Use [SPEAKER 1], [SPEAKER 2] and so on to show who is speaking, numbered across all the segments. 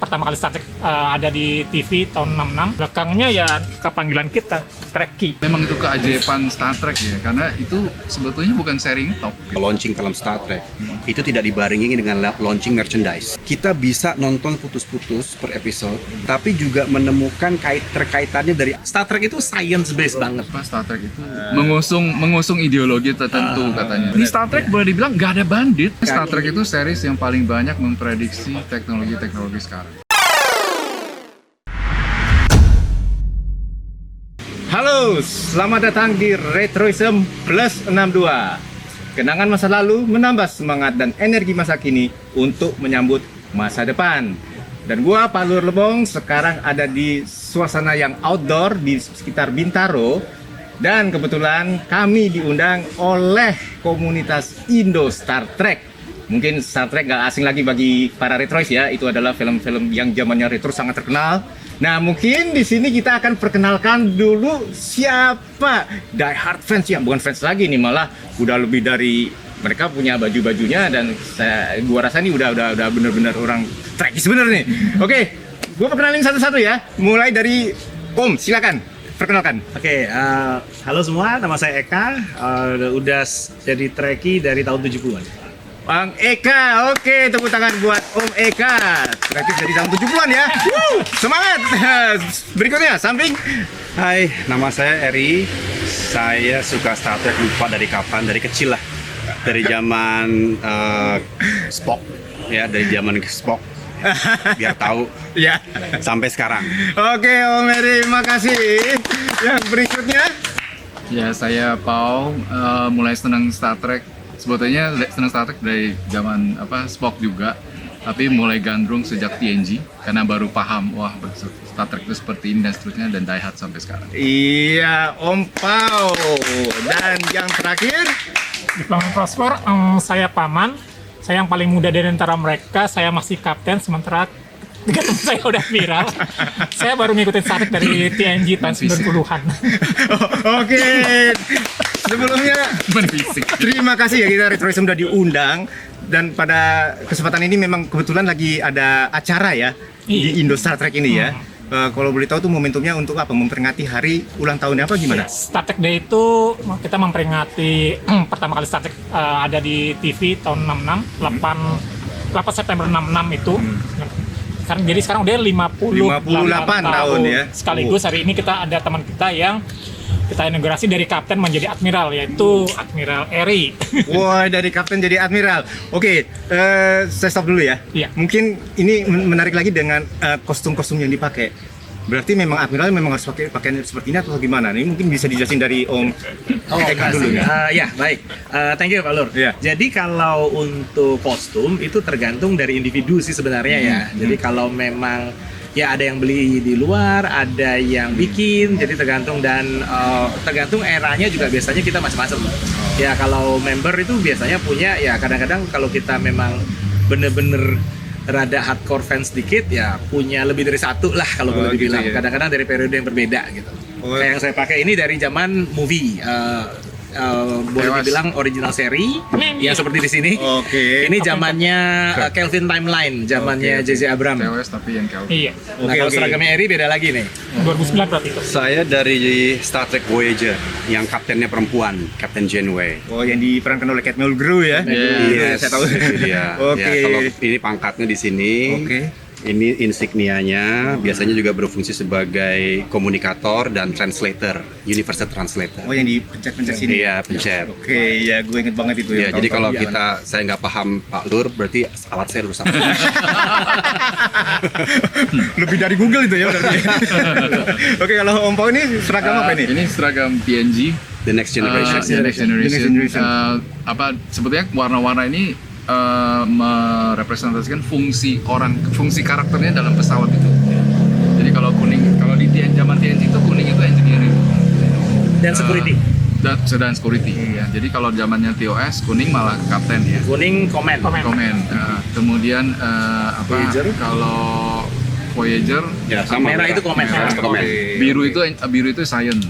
[SPEAKER 1] pertama kali Star Trek ada di TV tahun 66. Belakangnya ya kepanggilan kita, Trekkie.
[SPEAKER 2] Memang itu keajaiban Star Trek ya, karena itu sebetulnya bukan sharing top.
[SPEAKER 3] Launching film Star Trek itu tidak dibarengi dengan launching merchandise. Kita bisa nonton putus-putus per episode, tapi juga menemukan terkaitannya dari
[SPEAKER 4] Star Trek itu science based banget.
[SPEAKER 2] Star Trek itu mengusung ideologi tertentu katanya. Di Star Trek boleh dibilang nggak ada bandit. Star Trek itu series yang paling banyak memprediksi teknologi sekarang.
[SPEAKER 4] Halo, selamat datang di Retroism Plus 62. Kenangan masa lalu menambah semangat dan energi masa kini untuk menyambut masa depan. Dan gua Pak Lur Lebong sekarang ada di suasana yang outdoor di sekitar Bintaro. Dan kebetulan kami diundang oleh komunitas Indo Star Trek. Mungkin Star Trek gak asing lagi bagi para retrois ya. Itu adalah film-film yang zamannya retro sangat terkenal. Nah, mungkin di sini kita akan perkenalkan dulu siapa die hard fans yang bukan fans lagi nih, malah udah lebih dari mereka punya baju-bajunya dan gua rasa ini udah bener-bener orang Trekkie sebenarnya nih. Oke, gua perkenalin satu-satu ya. Mulai dari Om, silakan perkenalkan.
[SPEAKER 5] Oke, halo semua, nama saya Eka, udah jadi Trekkie dari tahun 70-an.
[SPEAKER 4] Bang Eka, oke, tepuk tangan buat Om Eka. Trekkie dari tahun 70-an ya. Semangat. Berikutnya, samping.
[SPEAKER 3] Hai, nama saya Eri. Saya suka Star Trek, lupa dari kapan, dari kecil lah. Dari zaman Spock, ya, dari zaman Spock. Biar tahu.
[SPEAKER 4] Ya.
[SPEAKER 3] Sampai sekarang.
[SPEAKER 4] Oke, Om Eri, makasih. Yang berikutnya.
[SPEAKER 2] Ya, saya Pau, mulai senang Star Trek. Sebetulnya senang Star Trek dari zaman Spock juga, tapi mulai gandrung sejak TNG karena baru paham wah Star Trek itu seperti ini dan seterusnya, dan Die Hard sampai sekarang.
[SPEAKER 4] Iya, Om Pau. Dan yang terakhir,
[SPEAKER 1] Di Planet Prosper, saya paman. Saya yang paling muda dari antara mereka. Saya masih kapten, sementara tiga teman saya udah viral. Saya baru ngikutin Star Trek dari TNG tahun 90-an.
[SPEAKER 4] Oke. Sebelumnya, terima kasih ya kita Retroism udah diundang. Dan pada kesempatan ini memang kebetulan lagi ada acara ya di Indo Star Trek ini ya. Kalau boleh tahu tuh momentumnya untuk apa? Memperingati hari ulang tahunnya apa gimana?
[SPEAKER 1] Star Trek Day itu kita memperingati pertama kali Star Trek ada di TV tahun 66, 8 September 66 itu. Sekarang udah 58
[SPEAKER 4] tahun ya.
[SPEAKER 1] Sekaligus hari ini kita ada teman kita yang kita inaugurasi dari kapten menjadi admiral, yaitu Admiral Eri.
[SPEAKER 4] Wah, dari kapten jadi admiral. Oke, saya stop dulu ya.
[SPEAKER 1] Iya.
[SPEAKER 4] Mungkin ini menarik lagi dengan kostum-kostum yang dipakai. Berarti memang admiral memang harus pakai pakaian seperti ini atau gimana? Ini mungkin bisa dijelasin dari Om Eka dulu ya.
[SPEAKER 5] Ya, baik. Thank you Pak Lur.
[SPEAKER 4] Iya.
[SPEAKER 5] Jadi kalau untuk kostum itu tergantung dari individu sih sebenarnya ya. Jadi kalau memang ya ada yang beli di luar, ada yang bikin, jadi tergantung dan tergantung eranya juga biasanya kita macam-macam. Ya kalau member itu biasanya punya ya kadang-kadang kalau kita memang bener-bener rada hardcore fans sedikit ya punya lebih dari satu lah kalau boleh dibilang.
[SPEAKER 4] Gitu ya.
[SPEAKER 5] Kadang-kadang dari periode yang berbeda gitu. Kayak yang saya pakai ini dari zaman movie. Boleh dibilang original seri yang seperti di sini.
[SPEAKER 4] Oke.
[SPEAKER 5] Ini zamannya Kelvin Timeline, zamannya J.J. Abrams.
[SPEAKER 2] TWS tapi yang Kelvin.
[SPEAKER 1] Iya,
[SPEAKER 5] Nah, kalau seragamnya Eri beda lagi nih.
[SPEAKER 1] 2009 berarti itu.
[SPEAKER 3] Saya dari Star Trek Voyager, yang kaptennya perempuan, Kapten Janeway.
[SPEAKER 4] Oh, yang diperankan oleh Kate Mulgrew ya?
[SPEAKER 3] Yes,
[SPEAKER 4] Saya tahu.
[SPEAKER 3] itu dia.
[SPEAKER 4] Oke.
[SPEAKER 3] Ya, kalau ini pangkatnya di sini.
[SPEAKER 4] Oke.
[SPEAKER 3] Ini insignianya, biasanya juga berfungsi sebagai komunikator dan translator, universal translator.
[SPEAKER 4] Oh, yang dipencet-pencet sini.
[SPEAKER 3] Iya, pencet.
[SPEAKER 4] Oke, ya gue inget banget itu ya.
[SPEAKER 3] Iya, jadi kalau
[SPEAKER 4] Tahun-tahun
[SPEAKER 3] saya nggak paham Pak Lur, berarti alat saya rusak.
[SPEAKER 4] lebih dari Google itu ya berarti. Oke, kalau Om Pau ini seragam apa ini?
[SPEAKER 2] Ini seragam TNG.
[SPEAKER 3] The Next Generation.
[SPEAKER 2] The Next Generation.
[SPEAKER 4] The Next Generation.
[SPEAKER 2] Sebetulnya warna-warna ini merepresentasikan fungsi karakternya dalam pesawat itu. Jadi kalau kuning, kalau di zaman TNG itu kuning itu engineering
[SPEAKER 5] Dan security.
[SPEAKER 2] dan security ya. Jadi kalau zamannya TOS kuning malah kapten ya.
[SPEAKER 5] Kuning komen.
[SPEAKER 2] Komen. Kemudian
[SPEAKER 5] Voyager.
[SPEAKER 2] Kalau Voyager
[SPEAKER 3] Ya, sama.
[SPEAKER 5] Merah itu komen.
[SPEAKER 2] merah.
[SPEAKER 3] Komen.
[SPEAKER 2] Biru itu science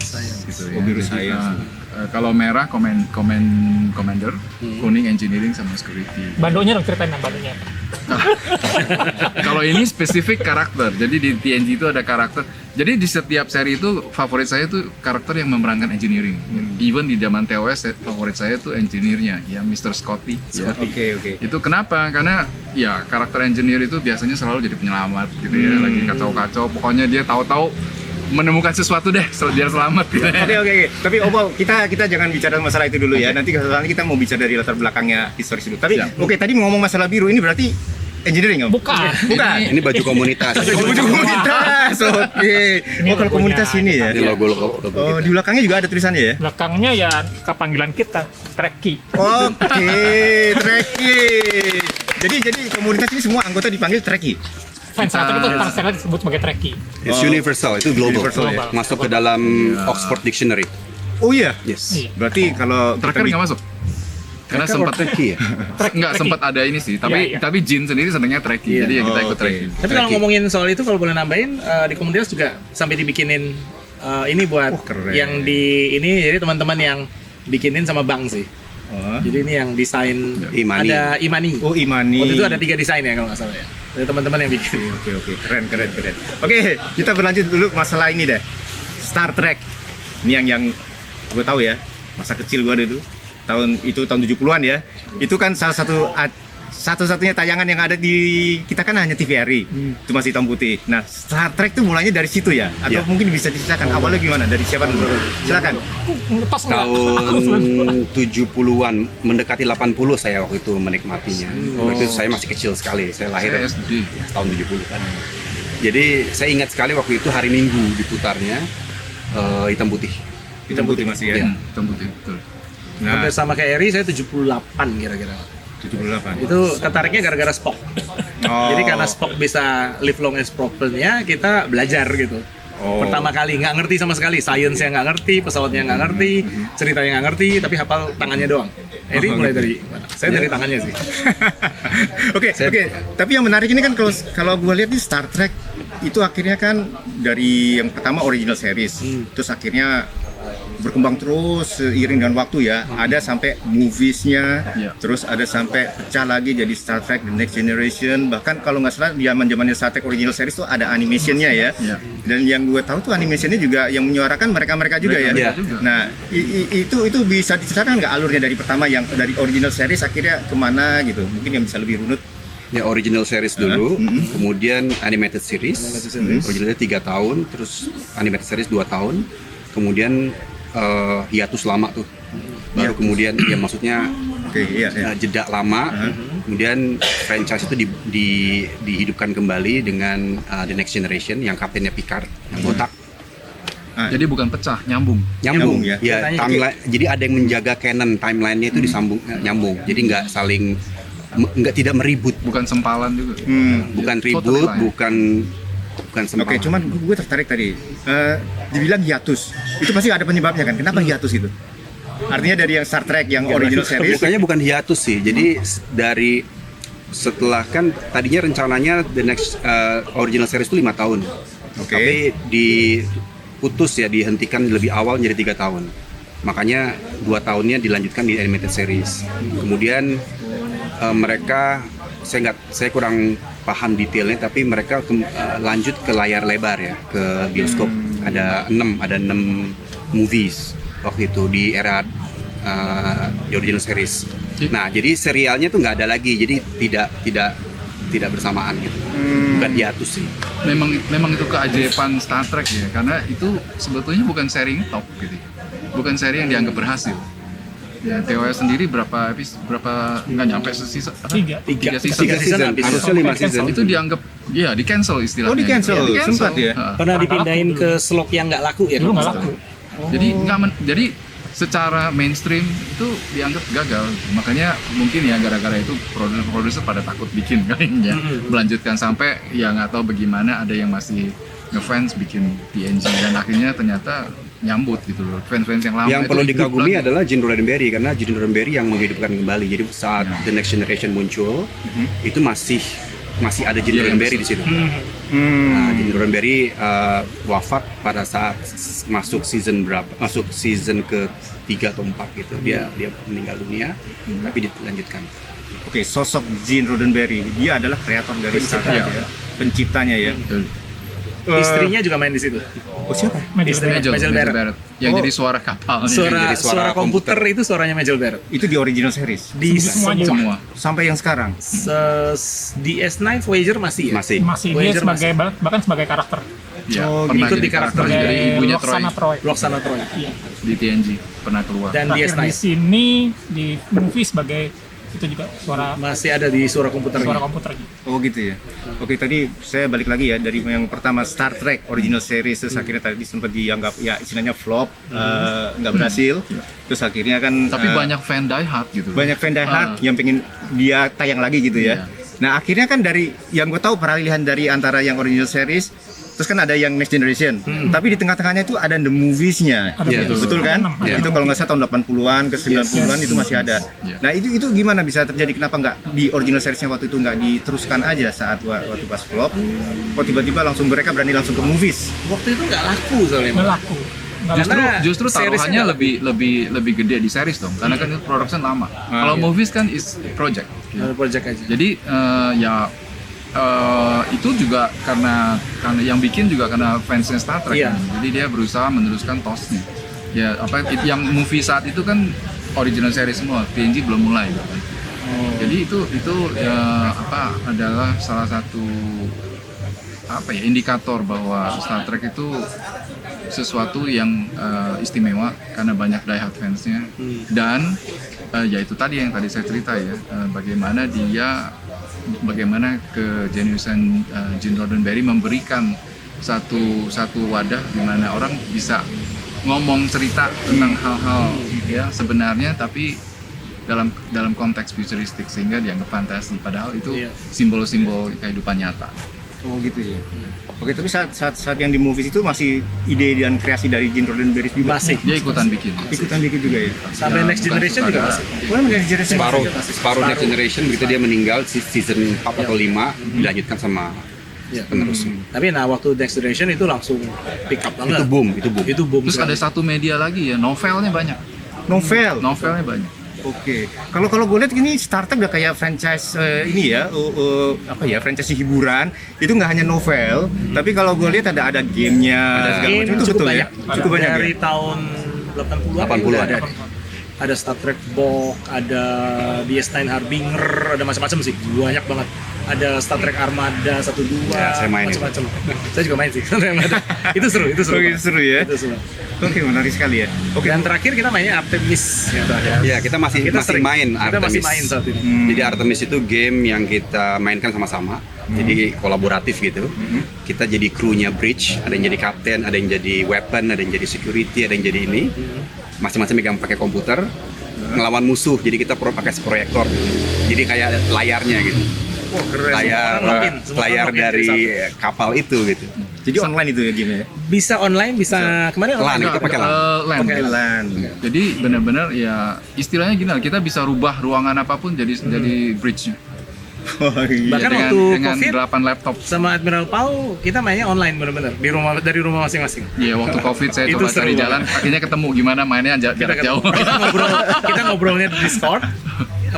[SPEAKER 2] gitu ya.
[SPEAKER 4] Oh, biru
[SPEAKER 2] Jadi,
[SPEAKER 4] science.
[SPEAKER 2] Kalau merah commander, kuning engineering sama security.
[SPEAKER 1] Bandonya dong, ceritain bandonya.
[SPEAKER 2] Kalau ini spesifik karakter. Jadi di TNG itu ada karakter. Jadi di setiap seri itu favorit saya itu karakter yang memerankan engineering. Even di zaman TOS favorit saya itu engineer-nya, ya Mr. Scotty. Ya.
[SPEAKER 4] Oke.
[SPEAKER 2] Itu kenapa? Karena ya karakter engineer itu biasanya selalu jadi penyelamat gitu ya, lagi kacau-kacau. Pokoknya dia tahu-tahu menemukan sesuatu deh biar selamat gitu.
[SPEAKER 4] Oke. Tapi Opo, kita jangan bicara masalah itu dulu ya. Nanti soalnya kita mau bicara dari latar belakangnya historis dulu. Tapi oke, tadi ngomong masalah biru ini berarti engineering nggak?
[SPEAKER 1] Bukan.
[SPEAKER 3] Ini baju komunitas.
[SPEAKER 4] Baju komunitas. Oke. Oh, kalau komunitas ini ya.
[SPEAKER 3] Ini logo.
[SPEAKER 4] Oh, di belakangnya juga ada tulisannya ya?
[SPEAKER 1] Belakangnya ya kepanggilan kita, Trekkie.
[SPEAKER 4] Oke, Trekkie. Jadi komunitas ini semua anggota dipanggil Trekkie.
[SPEAKER 1] Fans itu fans disebut sebagai Trekkie.
[SPEAKER 3] It's universal, itu global.
[SPEAKER 4] Universal,
[SPEAKER 1] ya.
[SPEAKER 3] Masuk ke dalam Oxford Dictionary.
[SPEAKER 4] Oh iya.
[SPEAKER 3] Yes.
[SPEAKER 1] Iya.
[SPEAKER 4] Berarti kalau
[SPEAKER 2] Tracker nggak masuk. Karena sempat
[SPEAKER 3] Trekkie ya?
[SPEAKER 2] nggak sempat ada ini sih, tapi
[SPEAKER 1] Iya.
[SPEAKER 2] tapi Jin sendiri senangnya trekking, jadi ya kita ikut
[SPEAKER 4] oke.
[SPEAKER 2] trekking.
[SPEAKER 5] Tapi kalau ngomongin soal itu, kalau boleh nambahin, di komunitas juga sampai dibikinin ini buat
[SPEAKER 4] keren.
[SPEAKER 5] yang di ini, jadi teman-teman yang bikinin sama bank sih.
[SPEAKER 4] Oh.
[SPEAKER 5] Jadi ini yang desain
[SPEAKER 3] Imani.
[SPEAKER 5] ada Imani.
[SPEAKER 4] Oh, Imani.
[SPEAKER 5] Waktu itu ada 3 desain ya kalau nggak salah ya. Dari teman-teman yang bikin.
[SPEAKER 4] Oke. Keren. Oke, kita berlanjut dulu masalah ini deh. Star Trek. Ini yang gue tahu ya. Masa kecil gue dulu. Tahun 70-an ya. Itu kan salah satu-satunya tayangan yang ada di kita kan hanya TVRI. Itu masih hitam putih. Nah, Star Trek itu mulainya dari situ ya. Atau
[SPEAKER 3] Ya.
[SPEAKER 4] mungkin bisa diceritakan awalnya gimana? Dari siapa dulu? Silakan.
[SPEAKER 1] Lepas nggak?
[SPEAKER 3] Tahun 70-an, mendekati 80 saya waktu itu menikmatinya. Waktu itu saya masih kecil sekali, saya lahir
[SPEAKER 2] Saya SD.
[SPEAKER 3] tahun 70 kan. Jadi saya ingat sekali waktu itu hari Minggu diputarnya hitam putih.
[SPEAKER 4] Hitam putih masih ya.
[SPEAKER 2] Hitam putih, betul.
[SPEAKER 4] Nah,
[SPEAKER 5] Hampir sama kayak Eri, saya 78 kira-kira.
[SPEAKER 4] 78.
[SPEAKER 5] Itu ketariknya gara-gara Spock.
[SPEAKER 4] Oh.
[SPEAKER 5] Jadi karena Spock bisa live long as propelnya, kita belajar gitu.
[SPEAKER 4] Oh.
[SPEAKER 5] Pertama kali nggak ngerti sama sekali, science-nya nggak ngerti, pesawatnya nggak ngerti, ceritanya nggak ngerti, tapi hafal tangannya doang. Eri mulai dari mana? Saya dari tangannya sih.
[SPEAKER 4] Oke. Tapi yang menarik ini kan kalau gue lihat di Star Trek itu akhirnya kan dari yang pertama original series, terus akhirnya berkembang terus seiring dengan waktu ya. Ada sampai movies-nya,
[SPEAKER 2] Iya.
[SPEAKER 4] terus ada sampai pecah lagi jadi Star Trek The Next Generation. Bahkan kalau nggak salah di zaman-zamannya Star Trek original series tuh ada animation-nya ya.
[SPEAKER 2] Iya.
[SPEAKER 4] Dan yang gue tahu tuh animation-nya juga yang menyuarakan mereka-mereka juga ya.
[SPEAKER 3] Iya.
[SPEAKER 2] juga.
[SPEAKER 4] Nah, itu bisa diceritakan nggak alurnya dari pertama yang dari original series akhirnya kemana gitu? Mungkin yang bisa lebih runut.
[SPEAKER 3] Ya original series dulu, kemudian animated series. Originalnya 3 tahun, terus animated series 2 tahun, kemudian hiatus lama tuh. Baru kemudian ya maksudnya
[SPEAKER 4] Oke, iya.
[SPEAKER 3] jeda lama, kemudian franchise itu dihidupkan kembali dengan The Next Generation yang kaptennya Picard yang botak.
[SPEAKER 2] Jadi bukan pecah, nyambung.
[SPEAKER 3] Nyambung
[SPEAKER 4] ya.
[SPEAKER 3] ya. Timeline, jadi ada yang menjaga canon timelinenya itu disambung nyambung. Jadi tidak meribut,
[SPEAKER 2] Bukan sempalan juga.
[SPEAKER 3] bukan
[SPEAKER 2] Totally
[SPEAKER 3] ribut,
[SPEAKER 2] lain.
[SPEAKER 3] bukan sempal.
[SPEAKER 4] Oke, cuman gue tertarik tadi. Dibilang hiatus, itu pasti ada penyebabnya kan? Kenapa hiatus itu? Artinya dari yang Star Trek yang original series.
[SPEAKER 3] Bukannya bukan hiatus sih. Jadi dari setelah kan tadinya rencananya the next original series itu 5 tahun.
[SPEAKER 4] Oke.
[SPEAKER 3] Tapi diputus ya, dihentikan lebih awal menjadi 3 tahun. Makanya 2 tahunnya dilanjutkan di animated series. Kemudian mereka saya kurang paham detailnya, tapi mereka lanjut ke layar lebar ya, ke bioskop. Ada 6 movies waktu itu di era the original series. Nah, jadi serialnya tuh nggak ada lagi, jadi tidak bersamaan gitu. Bukan hiatus sih.
[SPEAKER 2] Memang itu keajaiban Star Trek ya, karena itu sebetulnya bukan seri yang top gitu. Bukan seri yang dianggap berhasil. Ya, TOS sendiri berapa nggak nyampe season?
[SPEAKER 1] Tiga.
[SPEAKER 2] Tiga season.
[SPEAKER 3] 3 season, harusnya 5 season.
[SPEAKER 2] Itu dianggap ya di cancel istilahnya.
[SPEAKER 4] Oh, di cancel. Sempat ya?
[SPEAKER 5] Pernah dipindahin ke slot yang nggak laku ya?
[SPEAKER 1] Dulu
[SPEAKER 5] kalau
[SPEAKER 1] nggak
[SPEAKER 5] nggak
[SPEAKER 1] laku.
[SPEAKER 5] salah.
[SPEAKER 2] Jadi secara mainstream itu dianggap gagal. Makanya mungkin ya gara-gara itu produser pada takut bikin kayaknya. Melanjutkan sampai ya nggak tahu bagaimana, ada yang masih ngefans bikin TNG dan akhirnya ternyata nyambut gitu loh. Fans-fans yang lama
[SPEAKER 3] Yang
[SPEAKER 2] itu
[SPEAKER 3] perlu
[SPEAKER 2] hidup
[SPEAKER 3] dikagumi
[SPEAKER 2] lagi.
[SPEAKER 3] adalah Gene Roddenberry, karena Gene Roddenberry yang menghidupkan kembali. Jadi saat The Next Generation muncul, itu masih ada Gene
[SPEAKER 2] Iya,
[SPEAKER 3] Roddenberry
[SPEAKER 2] yang
[SPEAKER 3] di situ. Gene Roddenberry wafat pada saat masuk season ke-3 atau 4 gitu. Dia meninggal dunia, tapi dilanjutkan.
[SPEAKER 4] Oke, sosok Gene Roddenberry, dia adalah kreator dari Star Trek ya, penciptanya ya.
[SPEAKER 5] Istrinya juga main di situ.
[SPEAKER 4] Oh siapa?
[SPEAKER 5] Istrinya Majel Barrett.
[SPEAKER 2] Yang jadi suara kapalnya.
[SPEAKER 5] Suara komputer itu suaranya Majel Barrett.
[SPEAKER 4] Itu di original series.
[SPEAKER 5] Di
[SPEAKER 2] Semua.
[SPEAKER 4] Sampai yang sekarang.
[SPEAKER 5] DS9 Voyager masih ya?
[SPEAKER 3] Masih.
[SPEAKER 1] Masih dia
[SPEAKER 5] Voyager
[SPEAKER 1] sebagai bahkan sebagai karakter
[SPEAKER 2] Ya,
[SPEAKER 4] Oh,
[SPEAKER 2] pernah
[SPEAKER 5] ikut
[SPEAKER 2] jadi
[SPEAKER 5] di karakter
[SPEAKER 2] karakter dari ibunya Troy
[SPEAKER 1] Roxana Troy.
[SPEAKER 5] Roxana Troy.
[SPEAKER 1] Iya.
[SPEAKER 2] di TNG pernah keluar.
[SPEAKER 5] Dan
[SPEAKER 1] Terakhir
[SPEAKER 5] DS9
[SPEAKER 1] di sini di movie sebagai itu juga suara
[SPEAKER 5] masih ada di suara komputernya.
[SPEAKER 1] suara komputer gitu.
[SPEAKER 4] Oh gitu ya. Oke, tadi saya balik lagi ya dari yang pertama Star Trek original series, terus akhirnya tadi sempat dianggap ya istilahnya flop, nggak berhasil. Terus akhirnya kan
[SPEAKER 2] Tapi banyak fan die hard gitu.
[SPEAKER 4] banyak fan die hard yang pengen dia tayang lagi gitu ya. Nah akhirnya kan dari yang gue tahu peralihan dari antara yang original series, terus kan ada yang Next Generation, tapi di tengah-tengahnya itu ada the movies-nya,
[SPEAKER 1] Ada
[SPEAKER 3] Iya,
[SPEAKER 1] movies.
[SPEAKER 4] betul kan?
[SPEAKER 1] Ada 6.
[SPEAKER 4] Itu kalau nggak salah tahun 80-an ke 90-an itu masih ada.
[SPEAKER 2] Yes.
[SPEAKER 4] Nah itu gimana bisa terjadi? Kenapa nggak di original series-nya waktu itu nggak diteruskan aja saat waktu pas flop? Kok tiba-tiba langsung mereka berani langsung ke movies?
[SPEAKER 5] Waktu itu nggak laku soalnya.
[SPEAKER 1] Nggak laku. Nggak
[SPEAKER 2] Justru
[SPEAKER 1] laku.
[SPEAKER 2] justru
[SPEAKER 5] seriesnya
[SPEAKER 2] taruhannya
[SPEAKER 5] nggak
[SPEAKER 2] lebih gede di series dong, karena kan itu production lama. Kalau movies kan is project.
[SPEAKER 5] Project aja.
[SPEAKER 2] Jadi itu juga karena yang bikin juga karena fansnya Star Trek.
[SPEAKER 5] Iya.
[SPEAKER 2] Kan. Jadi dia berusaha meneruskan tosnya. Ya yang movie saat itu kan original series semua, TNG belum mulai. Gitu. Jadi itu adalah salah satu indikator bahwa Star Trek itu sesuatu yang istimewa karena banyak diehard fansnya dan ya itu tadi yang tadi saya cerita ya, bagaimana kejeniusan Gene Roddenberry memberikan satu wadah di mana orang bisa ngomong cerita tentang hal-hal ya sebenarnya tapi dalam konteks futuristik sehingga dianggap fantasi padahal itu simbol-simbol kehidupan nyata.
[SPEAKER 4] Oh gitu ya. Oke, tapi saat yang di movies itu masih ide dan kreasi dari Gene Roddenberry juga.
[SPEAKER 5] Masih.
[SPEAKER 2] Dia ikutan bikin.
[SPEAKER 4] Ikutan dikit juga ya.
[SPEAKER 5] Sampai Next
[SPEAKER 2] bukan
[SPEAKER 5] Generation
[SPEAKER 2] suka
[SPEAKER 5] juga
[SPEAKER 2] ada.
[SPEAKER 5] masih.
[SPEAKER 4] Oh, Next Generation.
[SPEAKER 3] Separuh Next Generation begitu dia meninggal season 4 atau 5 dilanjutkan sama
[SPEAKER 5] Ya.
[SPEAKER 3] penerusnya.
[SPEAKER 5] Tapi waktu Next Generation itu langsung pick up banget.
[SPEAKER 3] Itu boom.
[SPEAKER 5] Itu boom.
[SPEAKER 2] Terus ada
[SPEAKER 5] sekali.
[SPEAKER 2] satu media lagi ya, novelnya banyak. Novelnya banyak.
[SPEAKER 4] Oke. Kalau gue lihat ini Star Trek udah kayak franchise ini ya, franchise hiburan. Itu nggak hanya novel, tapi kalau gue lihat ada gamenya, segala
[SPEAKER 5] Game
[SPEAKER 4] macam. Itu
[SPEAKER 5] cukup
[SPEAKER 4] betul
[SPEAKER 5] banyak.
[SPEAKER 4] ya. Cukup banyak
[SPEAKER 5] Dari
[SPEAKER 4] ya.
[SPEAKER 5] tahun 80-an
[SPEAKER 3] 80-an.
[SPEAKER 5] ada Star Trek Bok, ada DS9 Harbinger, ada macam-macam sih, banyak banget. Ada Star Trek Armada 1-2,
[SPEAKER 3] Ya, saya main
[SPEAKER 5] macam-macam. Saya juga main sih. itu seru.
[SPEAKER 4] Oke, seru ya.
[SPEAKER 5] Itu seru.
[SPEAKER 4] Oke, menarik sekali ya. Oke.
[SPEAKER 5] Dan terakhir kita mainnya Artemis. Gitu, ya.
[SPEAKER 3] Ya, kita masih
[SPEAKER 5] sering.
[SPEAKER 3] main
[SPEAKER 5] Kita
[SPEAKER 3] Artemis.
[SPEAKER 5] masih main saat ini.
[SPEAKER 3] Jadi Artemis itu game yang kita mainkan sama-sama. Jadi kolaboratif gitu. Kita jadi krunya Bridge, ada yang jadi kapten, ada yang jadi weapon, ada yang jadi security, ada yang jadi ini. Masing-masing megang pakai komputer, ngelawan musuh. Jadi kita pakai proyektor. Jadi kayak layarnya gitu.
[SPEAKER 4] Wah, keren.
[SPEAKER 3] Layar dari kapal itu gitu.
[SPEAKER 4] Jadi online itu ya game ya.
[SPEAKER 5] Bisa online, bisa kemarin
[SPEAKER 3] LAN,
[SPEAKER 5] online.
[SPEAKER 3] kita pakai LAN.
[SPEAKER 2] LAN.
[SPEAKER 4] Pakai LAN.
[SPEAKER 2] Jadi benar-benar ya istilahnya gini lah, kita bisa rubah ruangan apapun jadi bridge-nya.
[SPEAKER 4] Oh iya.
[SPEAKER 5] Bahkan
[SPEAKER 2] dengan,
[SPEAKER 5] waktu
[SPEAKER 2] dengan
[SPEAKER 5] COVID,
[SPEAKER 2] 8 laptop.
[SPEAKER 5] sama Admiral Pau kita mainnya online bener-bener dari rumah masing-masing.
[SPEAKER 2] Iya, waktu Covid saya
[SPEAKER 5] Itu
[SPEAKER 2] coba
[SPEAKER 5] seru
[SPEAKER 2] cari
[SPEAKER 5] banget.
[SPEAKER 2] jalan, akhirnya ketemu gimana mainnya jarak jauh.
[SPEAKER 5] Kita ngobrolnya di Discord,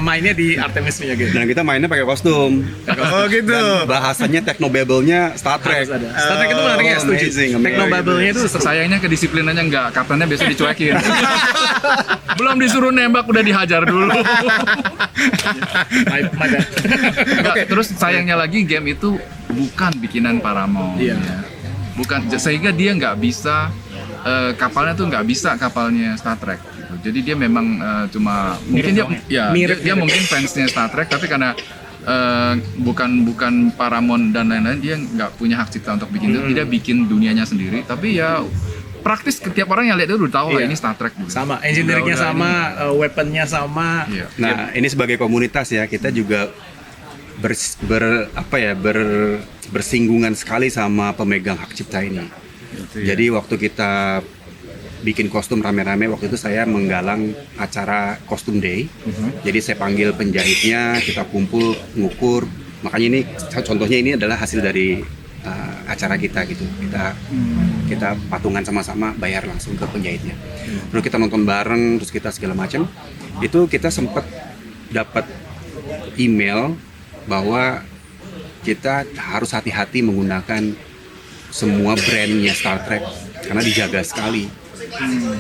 [SPEAKER 5] mainnya di Artemis punya game.
[SPEAKER 3] Dan kita mainnya pakai kostum.
[SPEAKER 4] Oh gitu.
[SPEAKER 3] Dan bahasanya technobabble-nya Star Trek.
[SPEAKER 5] Harus ada. Star Trek itu menariknya
[SPEAKER 3] Oh,
[SPEAKER 5] setuju.
[SPEAKER 3] amazing.
[SPEAKER 5] Technobabble-nya itu seru.
[SPEAKER 2] Sayangnya kedisiplinannya enggak, kaptennya biasa dicuekin. Belum disuruh nembak udah dihajar dulu.
[SPEAKER 5] My bad.
[SPEAKER 2] Enggak, terus sayangnya lagi game itu bukan bikinan Paramount.
[SPEAKER 5] Iya.
[SPEAKER 2] Ya. Bukan, sehingga dia nggak bisa kapalnya tuh nggak bisa kapalnya Star Trek. Gitu. Jadi dia memang cuma mungkin
[SPEAKER 5] Mirip.
[SPEAKER 2] dia mungkin fansnya Star Trek, tapi karena bukan Paramount dan lain-lain, dia nggak punya hak cipta untuk bikin itu. Dia bikin dunianya sendiri. Tapi ya praktis setiap orang yang lihat itu udah tahu lah
[SPEAKER 5] Iya.
[SPEAKER 2] ini Star Trek. Gitu.
[SPEAKER 5] Sama, engineering-nya
[SPEAKER 2] Udah
[SPEAKER 5] sama, weapon-nya sama.
[SPEAKER 2] Iya.
[SPEAKER 3] Nah, ini sebagai komunitas ya, kita juga bersinggungan sekali sama pemegang hak cipta ini. Jadi waktu kita bikin kostum rame-rame, waktu itu saya menggalang acara Costume Day. Jadi saya panggil penjahitnya, kita kumpul, ngukur. Makanya ini contohnya ini adalah hasil dari acara kita gitu. Kita patungan sama-sama bayar langsung ke penjahitnya. Terus kita nonton bareng, terus kita segala macam. Itu kita sempat dapat email bahwa kita harus hati-hati menggunakan semua brandnya Star Trek karena dijaga sekali.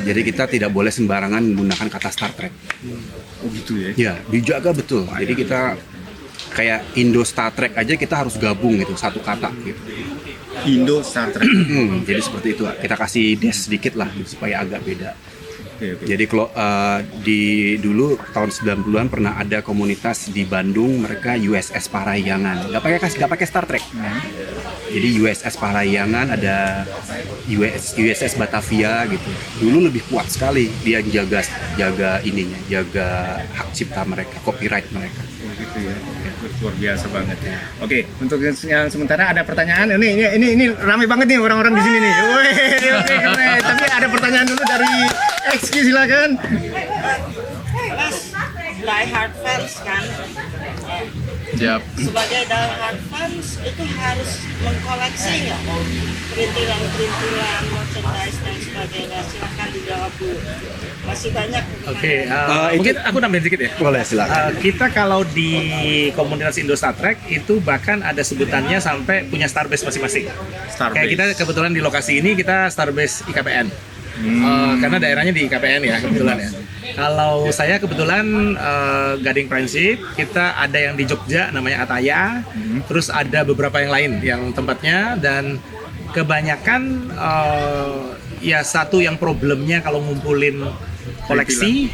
[SPEAKER 3] Jadi kita tidak boleh sembarangan menggunakan kata Star Trek.
[SPEAKER 4] Oh gitu ya.
[SPEAKER 3] Ya, dijaga betul. Jadi kita kayak Indo Star Trek aja kita harus gabung gitu, satu kata gitu.
[SPEAKER 4] Indo Star Trek.
[SPEAKER 3] Jadi seperti itu. Kita kasih dash sedikit lah gitu, supaya agak beda.
[SPEAKER 4] Oke.
[SPEAKER 3] Jadi kalau di dulu tahun 90-an pernah ada komunitas di Bandung, mereka USS Parahyangan. Nggak pakai Star Trek. Jadi USS Parahyangan, ada USS Batavia gitu. Dulu lebih kuat sekali dia jaga ininya, jaga hak cipta mereka, copyright mereka.
[SPEAKER 4] Oh, gitu ya. Luar biasa banget ya. Oke, untuk yang sementara ada pertanyaan. Ini ramai banget nih orang-orang di sini nih. Wih, oke, keren. Tapi ada pertanyaan dulu dari XQ, silakan.
[SPEAKER 6] Mas, die hard fans kan,
[SPEAKER 2] Siap.
[SPEAKER 6] sebagai die hard fans itu harus mengkoleksi nggak perintilan merchandise dan sebagainya. Silakan dijawab dulu, masih banyak.
[SPEAKER 5] Oke,
[SPEAKER 3] itu-
[SPEAKER 5] mungkin aku nambahin sedikit ya.
[SPEAKER 3] Boleh, silakan.
[SPEAKER 5] Kita kalau di komunitas Indo Star Trek itu bahkan ada sebutannya sampai punya Starbase masing-masing.
[SPEAKER 4] Starbase.
[SPEAKER 5] Kayak kita kebetulan di lokasi ini kita Starbase IKPN. Karena daerahnya di IKPN ya kebetulan ya. Kalau saya kebetulan Gading Prinsip, kita ada yang di Jogja namanya Ataya, terus ada beberapa yang lain yang tempatnya, dan kebanyakan ya satu yang problemnya kalau ngumpulin koleksi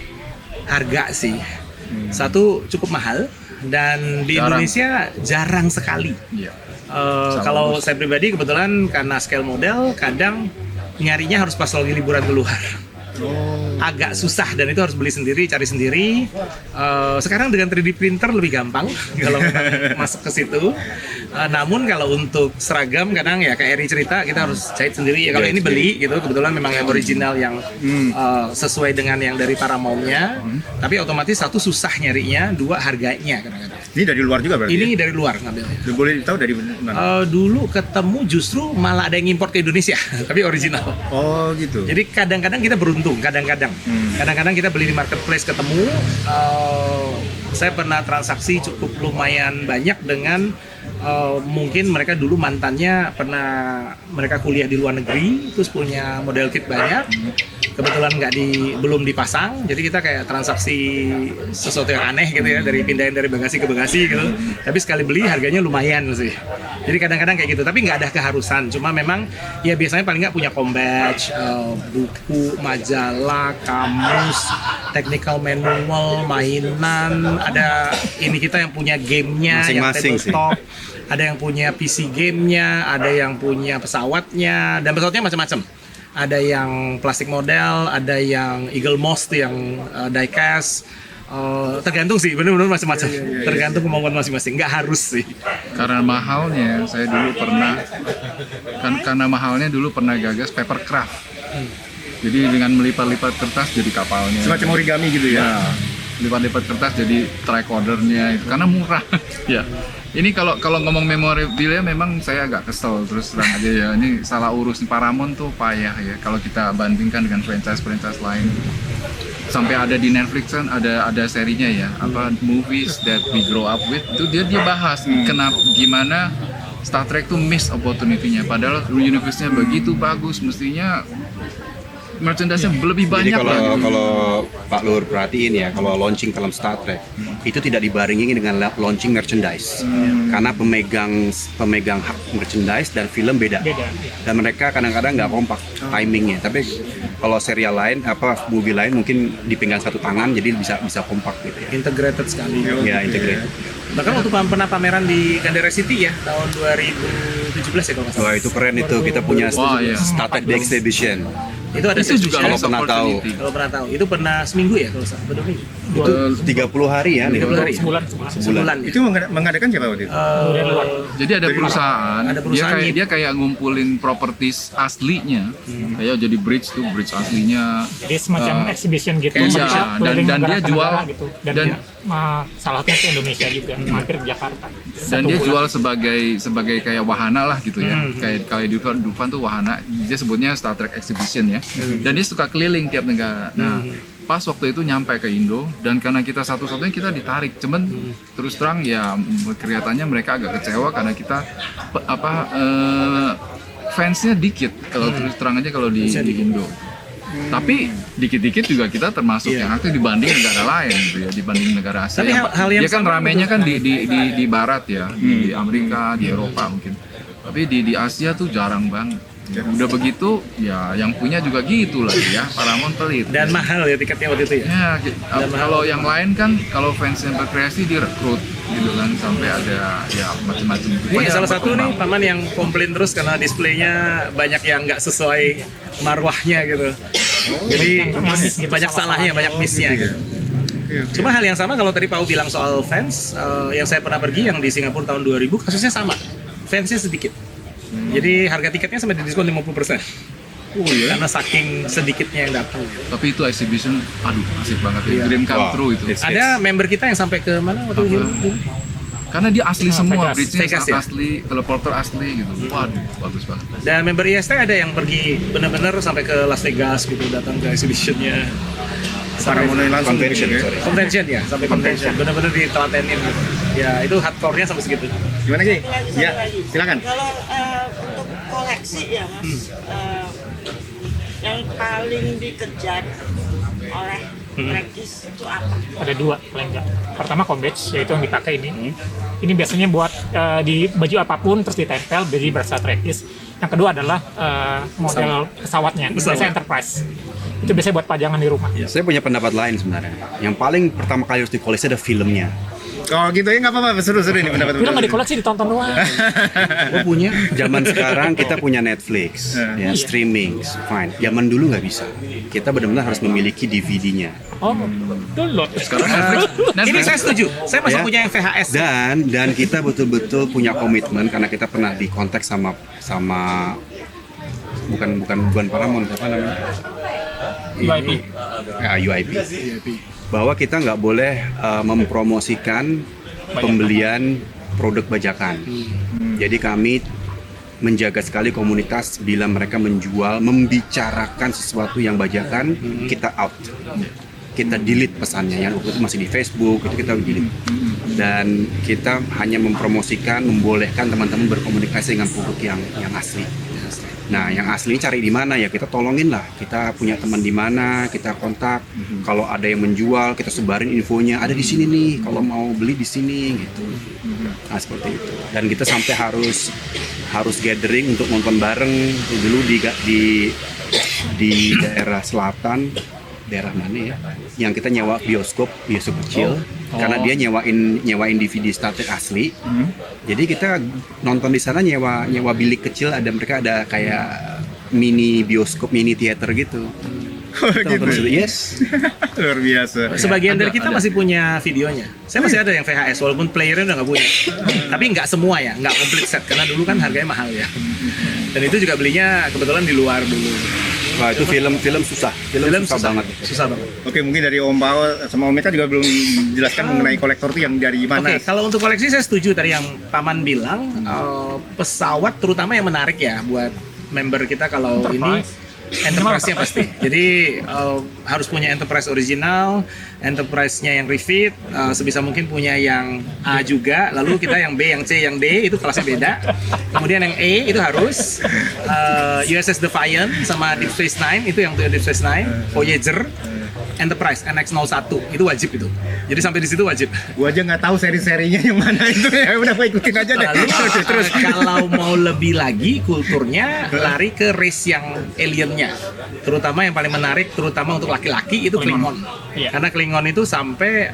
[SPEAKER 5] harga sih. Satu cukup mahal, dan di
[SPEAKER 2] Jarang.
[SPEAKER 5] Indonesia jarang sekali.
[SPEAKER 2] Iya.
[SPEAKER 5] Kalau saya pribadi kebetulan karena scale model, kadang nyarinya harus pas lagi liburan keluar. Agak susah, dan itu harus beli sendiri, cari sendiri. Sekarang dengan 3D printer lebih gampang kalau kita masuk ke situ. Namun kalau untuk seragam kadang ya kayak Eri cerita kita harus jahit sendiri. Ya kalau ini beli gitu, kebetulan memang yang original yang sesuai dengan yang dari Paramount-nya. Tapi otomatis satu susah nyarinya, dua harganya kadang-kadang.
[SPEAKER 4] Ini dari luar juga berarti?
[SPEAKER 5] Ini dari luar ngambilnya.
[SPEAKER 4] Boleh tahu dari mana?
[SPEAKER 5] Dulu ketemu justru malah ada yang import ke Indonesia, tapi original.
[SPEAKER 4] Oh gitu.
[SPEAKER 5] Jadi kadang-kadang kita beruntung, kadang-kadang kita beli di marketplace ketemu. Saya pernah transaksi cukup lumayan banyak dengan mungkin mereka dulu mantannya pernah mereka kuliah di luar negeri, terus punya model kit banyak. Kebetulan belum dipasang, jadi kita kayak transaksi sesuatu yang aneh gitu ya, dari pindahin dari bagasi ke bagasi gitu. Tapi sekali beli harganya lumayan sih. Jadi kadang-kadang kayak gitu, tapi nggak ada keharusan. Cuma memang ya biasanya paling nggak punya combatch, buku, majalah, kamus, technical manual, mainan. Ada ini kita yang punya gamenya, yang
[SPEAKER 3] Masing-masing sih.
[SPEAKER 5] tabletop. Ada yang punya PC gamenya, ada yang punya pesawatnya, dan pesawatnya macam-macam. Ada yang plastik model, ada yang Eagle Moss tuh yang diecast. Tergantung sih, bener-bener macam-macam. Tergantung kemampuan masing-masing, nggak harus sih.
[SPEAKER 2] Karena mahalnya, saya dulu pernah karena mahalnya dulu pernah gagas papercraft. Jadi dengan melipat-lipat kertas jadi kapalnya.
[SPEAKER 4] Semacam origami gitu ya?
[SPEAKER 2] Ya, lipat-lipat kertas jadi tricordernya itu karena murah. Ya. Ini kalau ngomong memorabilia memang saya agak kesel terus terang aja ya. Ini salah urus Paramount tuh payah ya kalau kita bandingkan dengan franchise lain. Sampai ada di Netflix kan ada serinya ya, apa movies that we grow up with. Itu dia bahas gimana Star Trek tuh miss opportunity-nya padahal universe-nya begitu bagus, mestinya merchandise-nya lebih
[SPEAKER 3] Jadi
[SPEAKER 2] banyak
[SPEAKER 3] kalau Pak Luhur perhatiin ya, kalau launching film Star Trek itu tidak dibarengi dengan launching merchandise, karena pemegang hak merchandise dan film beda. Dan mereka kadang-kadang nggak kompak timingnya. Tapi kalau serial lain, movie lain mungkin dipegang satu tangan, jadi bisa kompak gitu ya.
[SPEAKER 5] Integrated sekali.
[SPEAKER 3] Ya, integrate.
[SPEAKER 5] Bahkan waktu pernah pameran di Canberra City ya, tahun 2017 ya kalau nggak salah.
[SPEAKER 3] Wah, itu keren itu. Kita punya
[SPEAKER 2] Wah, iya.
[SPEAKER 3] Star Trek The Exhibition.
[SPEAKER 5] Itu ada
[SPEAKER 2] Itu
[SPEAKER 5] sesi
[SPEAKER 2] juga
[SPEAKER 3] Kalau
[SPEAKER 2] miss
[SPEAKER 3] pernah tahu.
[SPEAKER 2] opportunity.
[SPEAKER 5] kalau pernah tahu. Itu pernah seminggu ya kalau salah, 2 minggu.
[SPEAKER 3] Itu 30 hari ya,
[SPEAKER 5] 30 hari.
[SPEAKER 1] Sebulan.
[SPEAKER 5] Sebulan.
[SPEAKER 4] Itu mengadakan siapa waktu itu?
[SPEAKER 1] Dari luar.
[SPEAKER 2] Jadi ada perusahaan,
[SPEAKER 5] Ada perusahaan
[SPEAKER 2] dia kayak ngumpulin properties aslinya, kayak jadi bridge aslinya.
[SPEAKER 1] Jadi semacam exhibition gitu.
[SPEAKER 2] Iya,
[SPEAKER 1] mereka
[SPEAKER 2] dan
[SPEAKER 1] keliling
[SPEAKER 2] dia
[SPEAKER 1] negara
[SPEAKER 2] jual
[SPEAKER 1] gitu. Dan
[SPEAKER 2] dan-
[SPEAKER 1] dia, salah satunya ke Indonesia juga, mampir ke Jakarta.
[SPEAKER 2] Dan
[SPEAKER 1] Satu
[SPEAKER 2] dia
[SPEAKER 1] bulan.
[SPEAKER 2] jual sebagai kayak wahana lah gitu ya, kayak Dufan tuh wahana, dia sebutnya Star Trek Exhibition ya. Dan dia suka keliling tiap negara. Nah, pas waktu itu nyampe ke Indo, dan karena kita satu-satunya kita ditarik, cuman terus terang ya kelihatannya mereka agak kecewa karena kita fansnya dikit kalau terus terang aja kalau di Indo. Tapi dikit-dikit juga kita termasuk yang aktif dibanding negara lain gitu ya, dibanding negara Asia.
[SPEAKER 5] Tapi hal yang
[SPEAKER 2] dia kan
[SPEAKER 5] sama
[SPEAKER 2] ramenya kan di barat ya, di Amerika, di Eropa mungkin. Tapi di Asia tuh jarang banget. Udah begitu ya yang punya juga gitu lah ya, Paramount pelit.
[SPEAKER 5] Dan mahal ya tiketnya waktu itu ya.
[SPEAKER 2] Ya, kalau yang lain kan kalau fans yang berkreasi direkrut gitu kan sampai ada ya macam-macam.
[SPEAKER 5] Ini salah satu nih paman yang komplain terus karena displaynya banyak yang nggak sesuai marwahnya gitu. Jadi banyak salahnya, banyak missnya gitu. Cuma hal yang sama kalau tadi Pau bilang soal fans, yang saya pernah pergi yang di Singapura tahun 2000 kasusnya sama, fansnya sedikit. Jadi harga tiketnya sampai didiskon 50%.
[SPEAKER 2] Oh iya.
[SPEAKER 5] Karena saking sedikitnya yang datang.
[SPEAKER 2] Tapi itu exhibition, aduh asik banget ya. Dream come true itu.
[SPEAKER 5] Ada member kita yang sampai ke mana waktu itu?
[SPEAKER 2] Karena dia asli semua,
[SPEAKER 1] Vegas.
[SPEAKER 2] bridge-nya
[SPEAKER 5] Vegas
[SPEAKER 2] sangat
[SPEAKER 5] ya?
[SPEAKER 2] asli, teleporter asli gitu. Waduh, bagus banget.
[SPEAKER 5] Dan member IST ada yang pergi benar-benar sampai ke Las Vegas gitu, datang ke exhibitionnya.
[SPEAKER 4] Paramount langsung
[SPEAKER 3] Convention,
[SPEAKER 4] gitu ya.
[SPEAKER 3] sorry.
[SPEAKER 5] Convention ya, sampai convention. Benar-benar ditelatenin gitu. Ya itu hardcore-nya sampai segitu.
[SPEAKER 4] Gimana Ki?
[SPEAKER 6] Lagi,
[SPEAKER 4] Ya,
[SPEAKER 6] lagi.
[SPEAKER 4] silakan.
[SPEAKER 6] Kalau untuk koleksi ya Mas, yang paling dikejar oleh Regis itu apa?
[SPEAKER 1] Ada dua paling enggak. Pertama combatch, yaitu yang dipakai ini. Ini biasanya buat di baju apapun terus ditempel jadi berasa Trekkies. Yang kedua adalah model pesawatnya, biasanya Enterprise. Itu biasanya buat pajangan di rumah.
[SPEAKER 3] Saya punya pendapat lain sebenarnya. Yang paling pertama kali harus dikoleksi ada filmnya.
[SPEAKER 4] Kalau gitu ya nggak apa-apa, seru-seru ini pendapat.
[SPEAKER 1] Film nggak dikoleksi, ditonton doang.
[SPEAKER 5] Gue punya.
[SPEAKER 3] Zaman sekarang kita punya Netflix, ya, streaming, fine. Zaman dulu nggak bisa. Kita benar-benar harus memiliki DVD-nya.
[SPEAKER 1] Oh, download.
[SPEAKER 2] Sekarang
[SPEAKER 5] Ini saya setuju. Saya masih
[SPEAKER 3] Ya.
[SPEAKER 5] punya yang VHS.
[SPEAKER 3] Dan kita betul-betul punya komitmen karena kita pernah di kontak sama bukan Paramount, apa namanya?
[SPEAKER 1] UIP.
[SPEAKER 3] UIP. Bahwa kita nggak boleh mempromosikan pembelian produk bajakan. Jadi kami menjaga sekali komunitas bila mereka menjual, membicarakan sesuatu yang bajakan, kita out. Kita delete pesannya, yang waktu itu masih di Facebook, itu kita delete. Dan kita hanya mempromosikan, membolehkan teman-teman berkomunikasi dengan produk yang asli. Nah, yang asli cari di mana ya, kita tolongin lah. Kita punya teman di mana, kita kontak. Kalau ada yang menjual, kita sebarin infonya. Ada di sini nih, kalau mau beli di sini gitu. Nah, seperti itu. Dan kita sampai harus gathering untuk nonton bareng. Dulu di daerah selatan, daerah mana ya? Yang kita nyewa bioskop kecil. Karena dia nyewain DVD Star Trek asli. Jadi kita nonton di sana nyewa bilik kecil, mereka ada kayak mini bioskop, mini theater gitu. Kita nonton di situ, yes.
[SPEAKER 4] Luar biasa.
[SPEAKER 5] Sebagian dari
[SPEAKER 2] Ada,
[SPEAKER 5] kita
[SPEAKER 2] ada.
[SPEAKER 5] masih punya videonya. Saya masih ada yang VHS, walaupun playernya udah nggak punya. Tapi nggak semua ya, nggak komplit set. Karena dulu kan harganya mahal ya. Dan itu juga belinya kebetulan di luar dulu.
[SPEAKER 3] Wah, itu film susah. Film susah banget.
[SPEAKER 5] Susah banget.
[SPEAKER 4] Oke, mungkin dari Om Pao sama Om Meta juga belum dijelaskan mengenai kolektor itu yang dari mana.
[SPEAKER 5] Oke, kalau untuk koleksi saya setuju tadi yang Paman bilang, pesawat terutama yang menarik ya buat member kita kalau
[SPEAKER 1] Enterprise.
[SPEAKER 5] ini Enterprise-nya pasti. Jadi harus punya Enterprise original, Enterprise-nya yang refit, sebisa mungkin punya yang A juga, lalu kita yang B, yang C, yang D itu kelasnya beda. Kemudian yang E itu harus USS Defiant sama Deep Space Nine, itu yang Deep Space Nine, Voyager, Enterprise NX-01 itu wajib itu. Jadi sampai di situ wajib.
[SPEAKER 4] Gua aja nggak tahu seri-serinya yang mana itu ya. Udah gua ikutin aja deh.
[SPEAKER 5] Lalu
[SPEAKER 4] Oke, terus.
[SPEAKER 5] kalau mau lebih lagi kulturnya lari ke race yang aliennya, terutama yang paling menarik, terutama untuk laki-laki itu Klingon.
[SPEAKER 1] Iya.
[SPEAKER 5] Karena Klingon itu sampai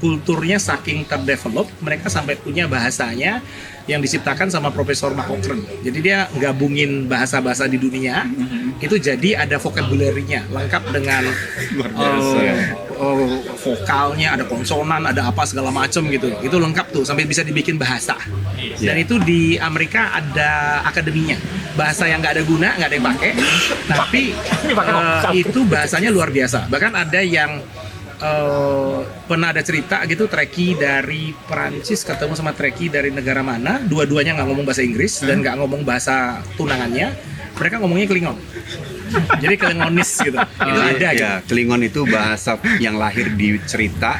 [SPEAKER 5] kulturnya saking terdevelop, mereka sampai punya bahasanya yang diciptakan sama Profesor McCaughrean. Jadi dia gabungin bahasa-bahasa di dunia, itu jadi ada vocabulary-nya lengkap dengan
[SPEAKER 4] Luar biasa.
[SPEAKER 5] vokalnya, ada konsonan, ada apa segala macem gitu. Itu lengkap tuh sampai bisa dibikin bahasa. Dan itu di Amerika ada akademinya. Bahasa yang nggak ada guna, nggak ada yang pakai, tapi itu bahasanya luar biasa. Bahkan ada yang pernah ada cerita gitu, Trekkie dari Perancis ketemu sama Trekkie dari negara mana, dua-duanya nggak ngomong bahasa Inggris dan nggak ngomong bahasa tunangannya, mereka ngomongnya Klingon. Jadi Klingonis gitu. Itu ada gitu.
[SPEAKER 3] Ya, Klingon itu bahasa yang lahir di cerita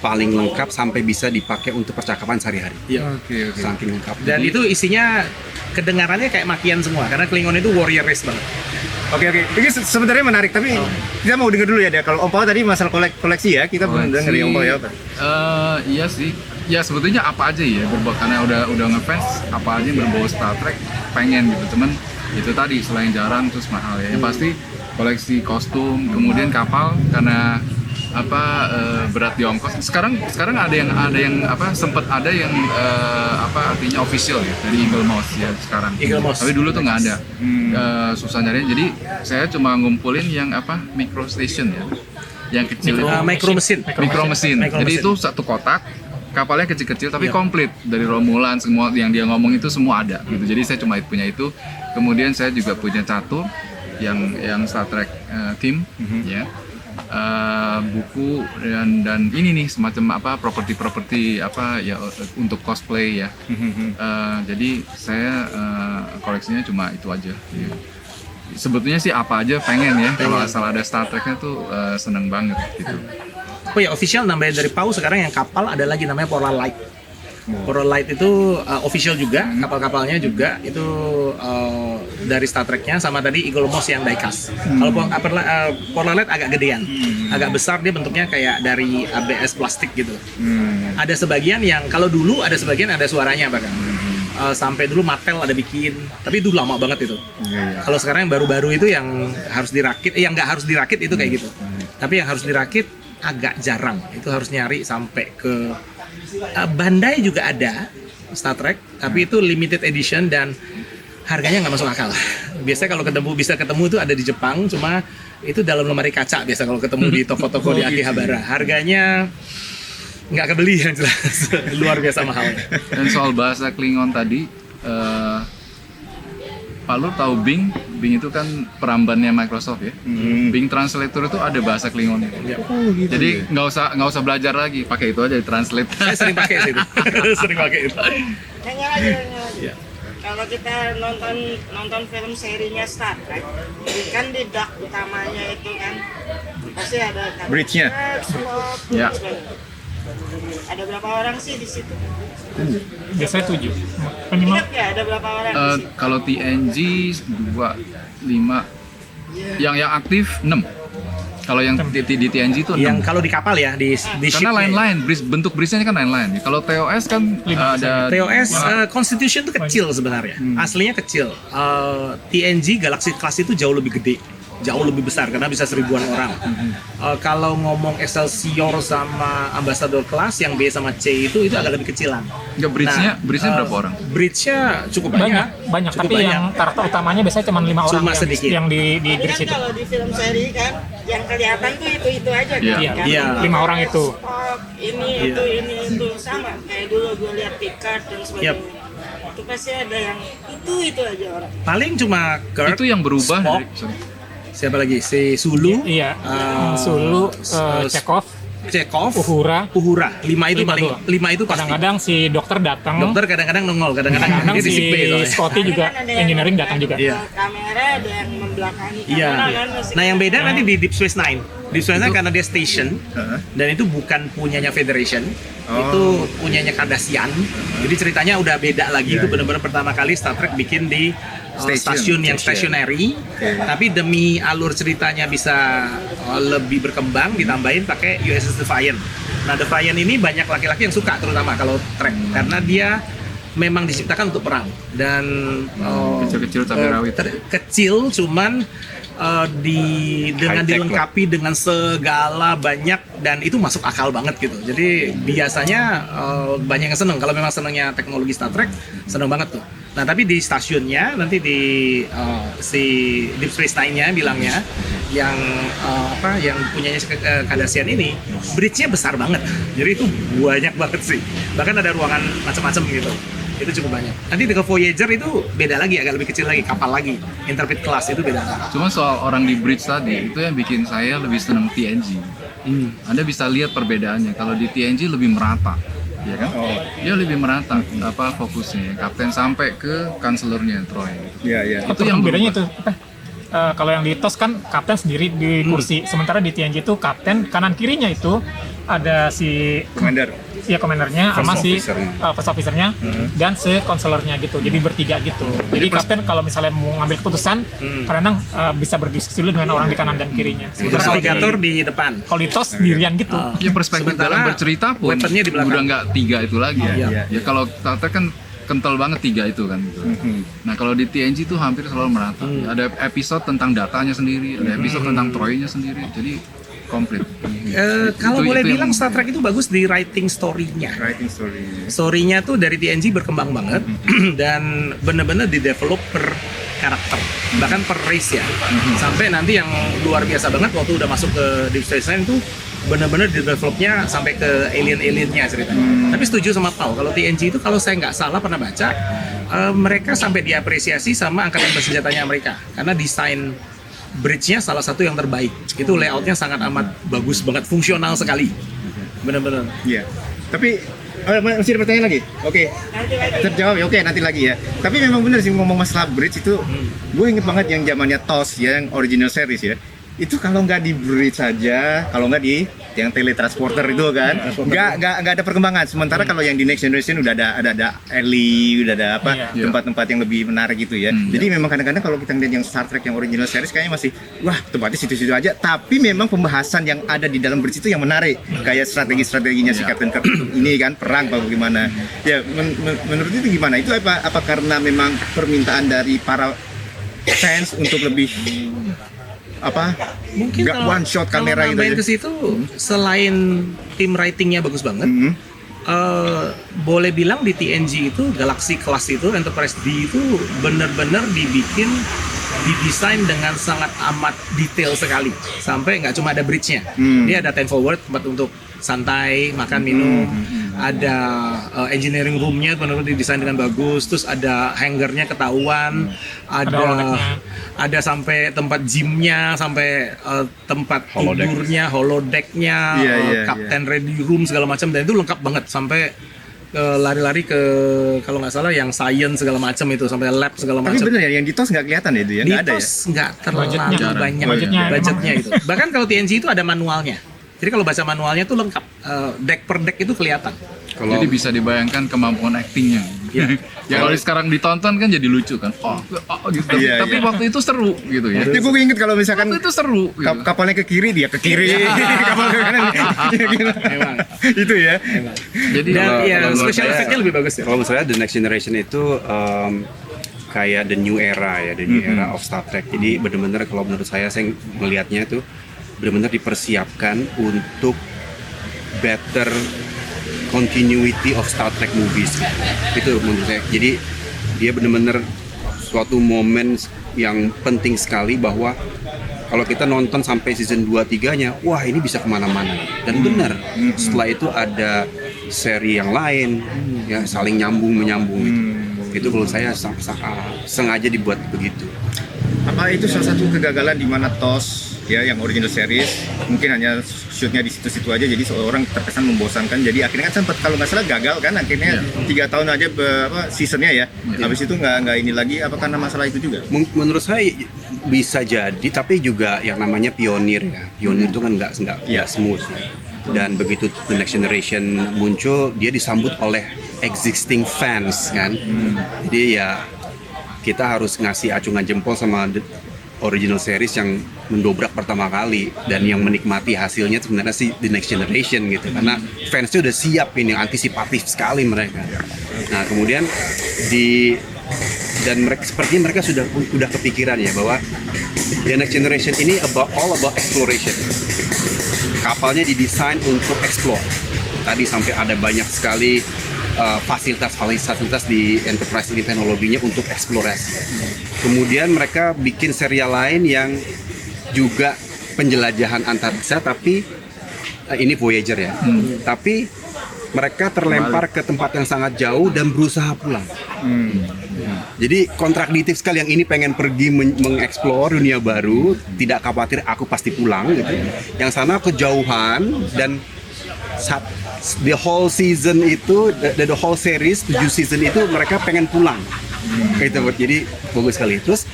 [SPEAKER 3] paling lengkap sampai bisa dipakai untuk percakapan sehari-hari.
[SPEAKER 5] Iya.
[SPEAKER 2] Oke.
[SPEAKER 3] Saking lengkap.
[SPEAKER 5] Dan itu isinya kedengarannya kayak makian semua karena Klingon itu warrior race banget.
[SPEAKER 4] Oke. Ini sebenarnya menarik, tapi kita mau dengar dulu ya. Kalau Om Pao tadi masalah koleksi ya, kita belum dengar ya Om Pao ya.
[SPEAKER 2] Iya sih. Ya sebetulnya apa aja ya berbau, karena udah ngefans apa aja yang berbau Star Trek pengen gitu. Cuman itu tadi selain jarang terus mahal ya. Yang pasti koleksi kostum, kemudian kapal karena berat di ongkos. Sekarang ada yang sempat ada yang artinya official ya dari Eagle Moss ya sekarang.
[SPEAKER 5] Eagle Moss.
[SPEAKER 2] Tapi dulu tuh nggak ada. Susah nyarinya. Jadi saya cuma ngumpulin yang micro station ya. Yang kecil itu.
[SPEAKER 5] Micro mesin.
[SPEAKER 2] Micro mesin. Jadi itu satu kotak, kapalnya kecil-kecil tapi komplit dari Romulan, semua yang dia ngomong itu semua ada gitu. Jadi saya cuma punya itu. Kemudian saya juga punya catur yang Star Trek theme ya. Buku dan ini nih semacam properti ya untuk cosplay ya. Jadi saya koleksinya cuma itu aja. Ya. Sebetulnya sih apa aja pengen ya, kalau asal ada Star Trek-nya tuh seneng banget gitu.
[SPEAKER 5] Oh ya, official namanya dari Pau sekarang yang kapal ada lagi namanya Polar Light. Polar Light itu official juga, kapal-kapalnya juga itu dari Star Trek-nya, sama tadi Eagle Moss yang diecast. Kalau Polar Light agak gedean, agak besar, dia bentuknya kayak dari ABS plastik gitu. Ada sebagian yang kalau dulu ada sebagian ada suaranya bahkan. Sampai dulu Mattel ada bikin, tapi itu lama banget itu. Kalau sekarang yang baru-baru itu yang harus dirakit, yang nggak harus dirakit itu kayak gitu. Tapi yang harus dirakit agak jarang. Itu harus nyari sampai ke Bandai juga ada Star Trek, tapi itu limited edition dan harganya nggak masuk akal. Biasanya kalau bisa ketemu itu ada di Jepang, cuma itu dalam lemari kaca biasa kalau ketemu di toko-toko di Akihabara. Harganya nggak kebeli yang jelas, luar biasa mahalnya.
[SPEAKER 2] Dan soal bahasa Klingon tadi, Pak Lur tahu Bing? Bing itu kan perambannya Microsoft ya. Bing Translator itu ada bahasa Klingonnya. Jadi nggak usah belajar lagi, pakai itu aja di translate.
[SPEAKER 5] Saya sering pakai sih itu. Sering pakai itu.
[SPEAKER 6] Nanya lagi. Kalau kita nonton film serinya Star Trek, kan di dock utamanya itu kan pasti ada
[SPEAKER 4] Bridge-nya.
[SPEAKER 2] Ya.
[SPEAKER 6] Ada berapa orang sih di situ?
[SPEAKER 1] Biasanya 7 minimal.
[SPEAKER 6] Ingat nggak ada berapa orang di situ?
[SPEAKER 2] Kalau TNG 2, 5, yang aktif 6. Kalau yang di TNG itu 6.
[SPEAKER 5] Yang kalau di kapal ya di
[SPEAKER 2] Karena
[SPEAKER 5] ship-nya.
[SPEAKER 2] lain-lain, bentuk bridge-nya kan lain-lain. Kalau TOS kan ada
[SPEAKER 5] TOS Constitution itu kecil sebenarnya, aslinya kecil. TNG Galaxy Class itu jauh lebih gede, jauh lebih besar karena bisa 1000-an orang. Kalau ngomong Excelsior sama Ambassador Class yang B sama C itu agak lebih kecilan.
[SPEAKER 2] Enggak, bridge-nya berapa orang?
[SPEAKER 5] Bridge-nya cukup banyak.
[SPEAKER 1] banyak
[SPEAKER 5] Cukup
[SPEAKER 1] tapi
[SPEAKER 5] banyak.
[SPEAKER 1] yang karakter utamanya biasanya cuma 5 orang
[SPEAKER 5] Cuma sedikit.
[SPEAKER 1] yang di
[SPEAKER 6] Tapi
[SPEAKER 1] bridge
[SPEAKER 6] kan
[SPEAKER 1] itu.
[SPEAKER 6] kalau di film seri kan yang kelihatan tuh itu aja
[SPEAKER 2] Iya.
[SPEAKER 6] kan.
[SPEAKER 5] Iya.
[SPEAKER 1] 5 orang itu.
[SPEAKER 6] Spock, ini itu sama kayak dulu gue lihat Picard dan sebagainya. Itu pasti ada yang itu aja orang.
[SPEAKER 5] Paling cuma Kirk,
[SPEAKER 2] Itu yang berubah
[SPEAKER 5] Spock,
[SPEAKER 2] dari
[SPEAKER 5] siapa lagi? Si Sulu,
[SPEAKER 1] Iya. Sulu, Chekhov, Uhura.
[SPEAKER 5] 5 itu paling
[SPEAKER 1] doang.
[SPEAKER 5] 5 itu pasti.
[SPEAKER 1] Kadang-kadang si dokter datang.
[SPEAKER 5] Dokter kadang-kadang nongol, kadang-kadang
[SPEAKER 1] Kadang
[SPEAKER 5] dia di
[SPEAKER 1] si
[SPEAKER 5] sick bay soalnya.
[SPEAKER 1] Scotty juga
[SPEAKER 6] Tapi kan ada yang
[SPEAKER 1] engineering datang juga.
[SPEAKER 5] Iya.
[SPEAKER 6] Kamera ada yang membelakangi
[SPEAKER 5] Iya.
[SPEAKER 6] kamera kan masih.
[SPEAKER 5] Nah yang beda nanti di Deep Space Nine. Deep Space Nine karena dia station dan itu bukan punyanya Federation, itu punyanya Cardassian. Jadi ceritanya udah beda lagi. Itu benar-benar pertama kali Star Trek bikin di stasiun yang stationary. Tapi demi alur ceritanya bisa lebih berkembang, ditambahin pakai USS Defiant. Nah Defiant ini banyak laki-laki yang suka terutama kalau Trek karena dia memang diciptakan untuk perang dan
[SPEAKER 2] Kecil-kecil tapi rawit.
[SPEAKER 5] kecil cuman dengan
[SPEAKER 3] High-tech
[SPEAKER 5] dilengkapi dengan segala banyak dan itu masuk akal banget gitu. Jadi biasanya banyak yang seneng kalau memang senengnya teknologi Star Trek, seneng banget tuh. Nah tapi di stasiunnya nanti di si Deep Space Nine-nya bilangnya yang punyanya Kardashian ini, bridge-nya besar banget. Jadi itu banyak banget sih. Bahkan ada ruangan macam-macam gitu. Itu cukup banyak. Nanti ke Voyager itu beda lagi, agak lebih kecil lagi, kapal lagi. Interpret class itu beda lagi.
[SPEAKER 2] Cuma soal orang di bridge tadi, itu yang bikin saya lebih seneng TNG. Anda bisa lihat perbedaannya. Kalau di TNG lebih merata, ya kan? Dia lebih merata fokusnya. Kapten sampai ke kanselernya Troy.
[SPEAKER 4] Iya, iya.
[SPEAKER 1] Itu yang bedanya itu kalau yang di TOS kan kapten sendiri di kursi, sementara di TNG itu kapten kanan kirinya itu ada si
[SPEAKER 4] Commander.
[SPEAKER 1] ya komandernya sama si
[SPEAKER 3] officer-nya.
[SPEAKER 1] first officer-nya dan si konselornya gitu. Jadi bertiga gitu. Jadi kapten kalau misalnya mau ngambil keputusan kadang bisa berdiskusi dulu dengan orang di kanan dan kirinya.
[SPEAKER 5] Terus
[SPEAKER 1] Sementara
[SPEAKER 5] navigator di depan.
[SPEAKER 1] kalau di TOS sendirian gitu.
[SPEAKER 2] Ya perspektif
[SPEAKER 5] Sementara
[SPEAKER 2] dalam bercerita pun
[SPEAKER 5] weaponnya di belakang.
[SPEAKER 2] udah nggak 3 itu lagi.
[SPEAKER 5] Iya.
[SPEAKER 2] Ya kalau Star Trek kan kental banget 3 itu kan. Gitu. Nah kalau di TNG itu hampir selalu merata. Ada episode tentang datanya sendiri, ada episode tentang Troy-nya sendiri. Jadi komplit.
[SPEAKER 5] Kalau
[SPEAKER 2] Itu-
[SPEAKER 5] boleh
[SPEAKER 2] itu
[SPEAKER 5] bilang
[SPEAKER 2] yang-
[SPEAKER 5] Star Trek itu bagus di writing story-nya.
[SPEAKER 4] Writing story.
[SPEAKER 5] Story-nya tuh dari TNG berkembang banget dan bener-bener di develop per karakter, bahkan per race ya. Sampai nanti yang luar biasa banget waktu udah masuk ke Deep Space Nine tuh bener-bener di developnya sampai ke alien-aliennya ceritanya. Tapi setuju sama Paul, kalau TNG itu kalau saya nggak salah pernah baca, mereka sampai diapresiasi sama angkatan bersenjatanya mereka karena desain bridge-nya salah satu yang terbaik. Itu layoutnya sangat amat bagus banget, fungsional sekali. Bener-bener.
[SPEAKER 4] Iya. Tapi masih ada pertanyaan lagi? Oke.
[SPEAKER 6] Nanti lagi.
[SPEAKER 4] Terjawab ya. Oke, nanti lagi ya. Tapi memang benar sih ngomong masalah bridge itu, gue inget banget yang zamannya TOS ya, yang original series ya. Itu kalau nggak di bridge saja, kalau nggak di yang teletransporter itu kan, nggak ada perkembangan. Sementara kalau yang di Next Generation udah ada Ellie, udah ada apa
[SPEAKER 1] Iya.
[SPEAKER 4] tempat-tempat yang lebih menarik gitu ya. Jadi memang kadang-kadang kalau kita ngeliat yang Star Trek yang original series kayaknya masih wah tempatnya situ-situ aja. Tapi memang pembahasan yang ada di dalam bridge itu yang menarik, kayak strategi-strateginya si Captain Kirk ini kan perang apa gimana. Ya menurut itu gimana? Itu apa karena memang permintaan dari para fans untuk lebih
[SPEAKER 5] Mungkin
[SPEAKER 4] nggak one shot kamera gitu
[SPEAKER 5] nambahin
[SPEAKER 4] ya?
[SPEAKER 5] ke situ selain tim writingnya bagus banget, boleh bilang di TNG itu Galaxy Class itu Enterprise D itu benar-benar didesain dengan sangat amat detail sekali, sampai nggak cuma ada bridge-nya, dia ada 10 forward tempat untuk santai makan minum, ada engineering room-nya benar-benar didesain dengan bagus, terus ada hangar-nya ketahuan, ada sampai tempat gym-nya, sampai tempat
[SPEAKER 3] Holodeck.
[SPEAKER 5] tidurnya, holodeck-nya, captain ready room segala macam, dan itu lengkap banget sampai lari-lari ke kalau nggak salah yang science segala macam itu, sampai lab segala
[SPEAKER 4] Tapi
[SPEAKER 5] macam.
[SPEAKER 4] bener ya, yang di TOS nggak kelihatan ya itu ya?
[SPEAKER 5] Di
[SPEAKER 4] Nggak ada ya?
[SPEAKER 5] TOS nggak terlalu
[SPEAKER 1] Budgetnya.
[SPEAKER 5] banyak
[SPEAKER 1] Budgetnya
[SPEAKER 5] itu. Bahkan kalau TNG itu ada manualnya. Jadi kalau baca manualnya tuh lengkap, deck per deck itu kelihatan.
[SPEAKER 2] Jadi bisa dibayangkan kemampuan aktingnya. Ya kalau sekarang ditonton kan jadi lucu kan. Gitu.
[SPEAKER 4] Iya,
[SPEAKER 2] Tapi
[SPEAKER 4] iya.
[SPEAKER 2] waktu itu seru gitu ya.
[SPEAKER 4] Ya gue inget kalau misalkan
[SPEAKER 2] Waktu itu seru. Gitu.
[SPEAKER 4] kapalnya ke kiri dia ke kiri, kapal ke kanan.
[SPEAKER 5] Memang.
[SPEAKER 4] Itu ya.
[SPEAKER 2] Jadi
[SPEAKER 5] Dan ya
[SPEAKER 3] kalau menurut
[SPEAKER 5] special
[SPEAKER 3] saya-
[SPEAKER 5] effect-nya lebih bagus ya.
[SPEAKER 3] Kalau menurut saya The Next Generation itu kayak the new era ya, the new era of Star Trek. Jadi benar-benar kalau menurut saya melihatnya itu benar-benar dipersiapkan untuk better continuity of Star Trek movies. Itu menurut saya. Jadi dia benar-benar suatu momen yang penting sekali bahwa kalau kita nonton sampai season 2-3-nya, wah ini bisa kemana-mana. Dan benar, setelah itu ada seri yang lain, ya saling nyambung-menyambung gitu. Itu menurut saya sengaja dibuat begitu.
[SPEAKER 4] Apa itu salah satu kegagalan di mana TOS ya yang original series mungkin hanya shootnya di situ-situ aja, jadi seorang terkesan membosankan, jadi akhirnya kan sempat kalau nggak salah gagal kan akhirnya 3 tahun aja seasonnya ya, habis itu nggak ini lagi, apa karena masalah itu juga?
[SPEAKER 3] Menurut saya bisa jadi, tapi juga yang namanya pionir ya. Pionir itu kan nggak smooth. Dan begitu The Next Generation muncul, dia disambut oleh existing fans kan. Jadi ya kita harus ngasih acungan jempol sama the original series yang mendobrak pertama kali, dan yang menikmati hasilnya sebenarnya sih The Next Generation gitu, karena fansnya udah siap ini, antisipatif sekali mereka. Nah kemudian dan mereka sepertinya mereka sudah kepikiran ya bahwa The Next Generation ini all about exploration. Kapalnya didesain untuk explore. Tadi sampai ada banyak sekali fasilitas di Enterprise ini, teknologinya untuk eksplorasi. Kemudian mereka bikin serial lain yang juga penjelajahan antariksa, tapi ini Voyager ya. Tapi mereka terlempar ke tempat yang sangat jauh dan berusaha pulang. Jadi kontradiktif sekali, yang ini pengen pergi mengeksplor dunia baru, tidak khawatir aku pasti pulang gitu. Yang sana kejauhan, dan the whole season itu, the whole series 7 season itu mereka pengen pulang. Gitu, jadi bagus sekali. Terus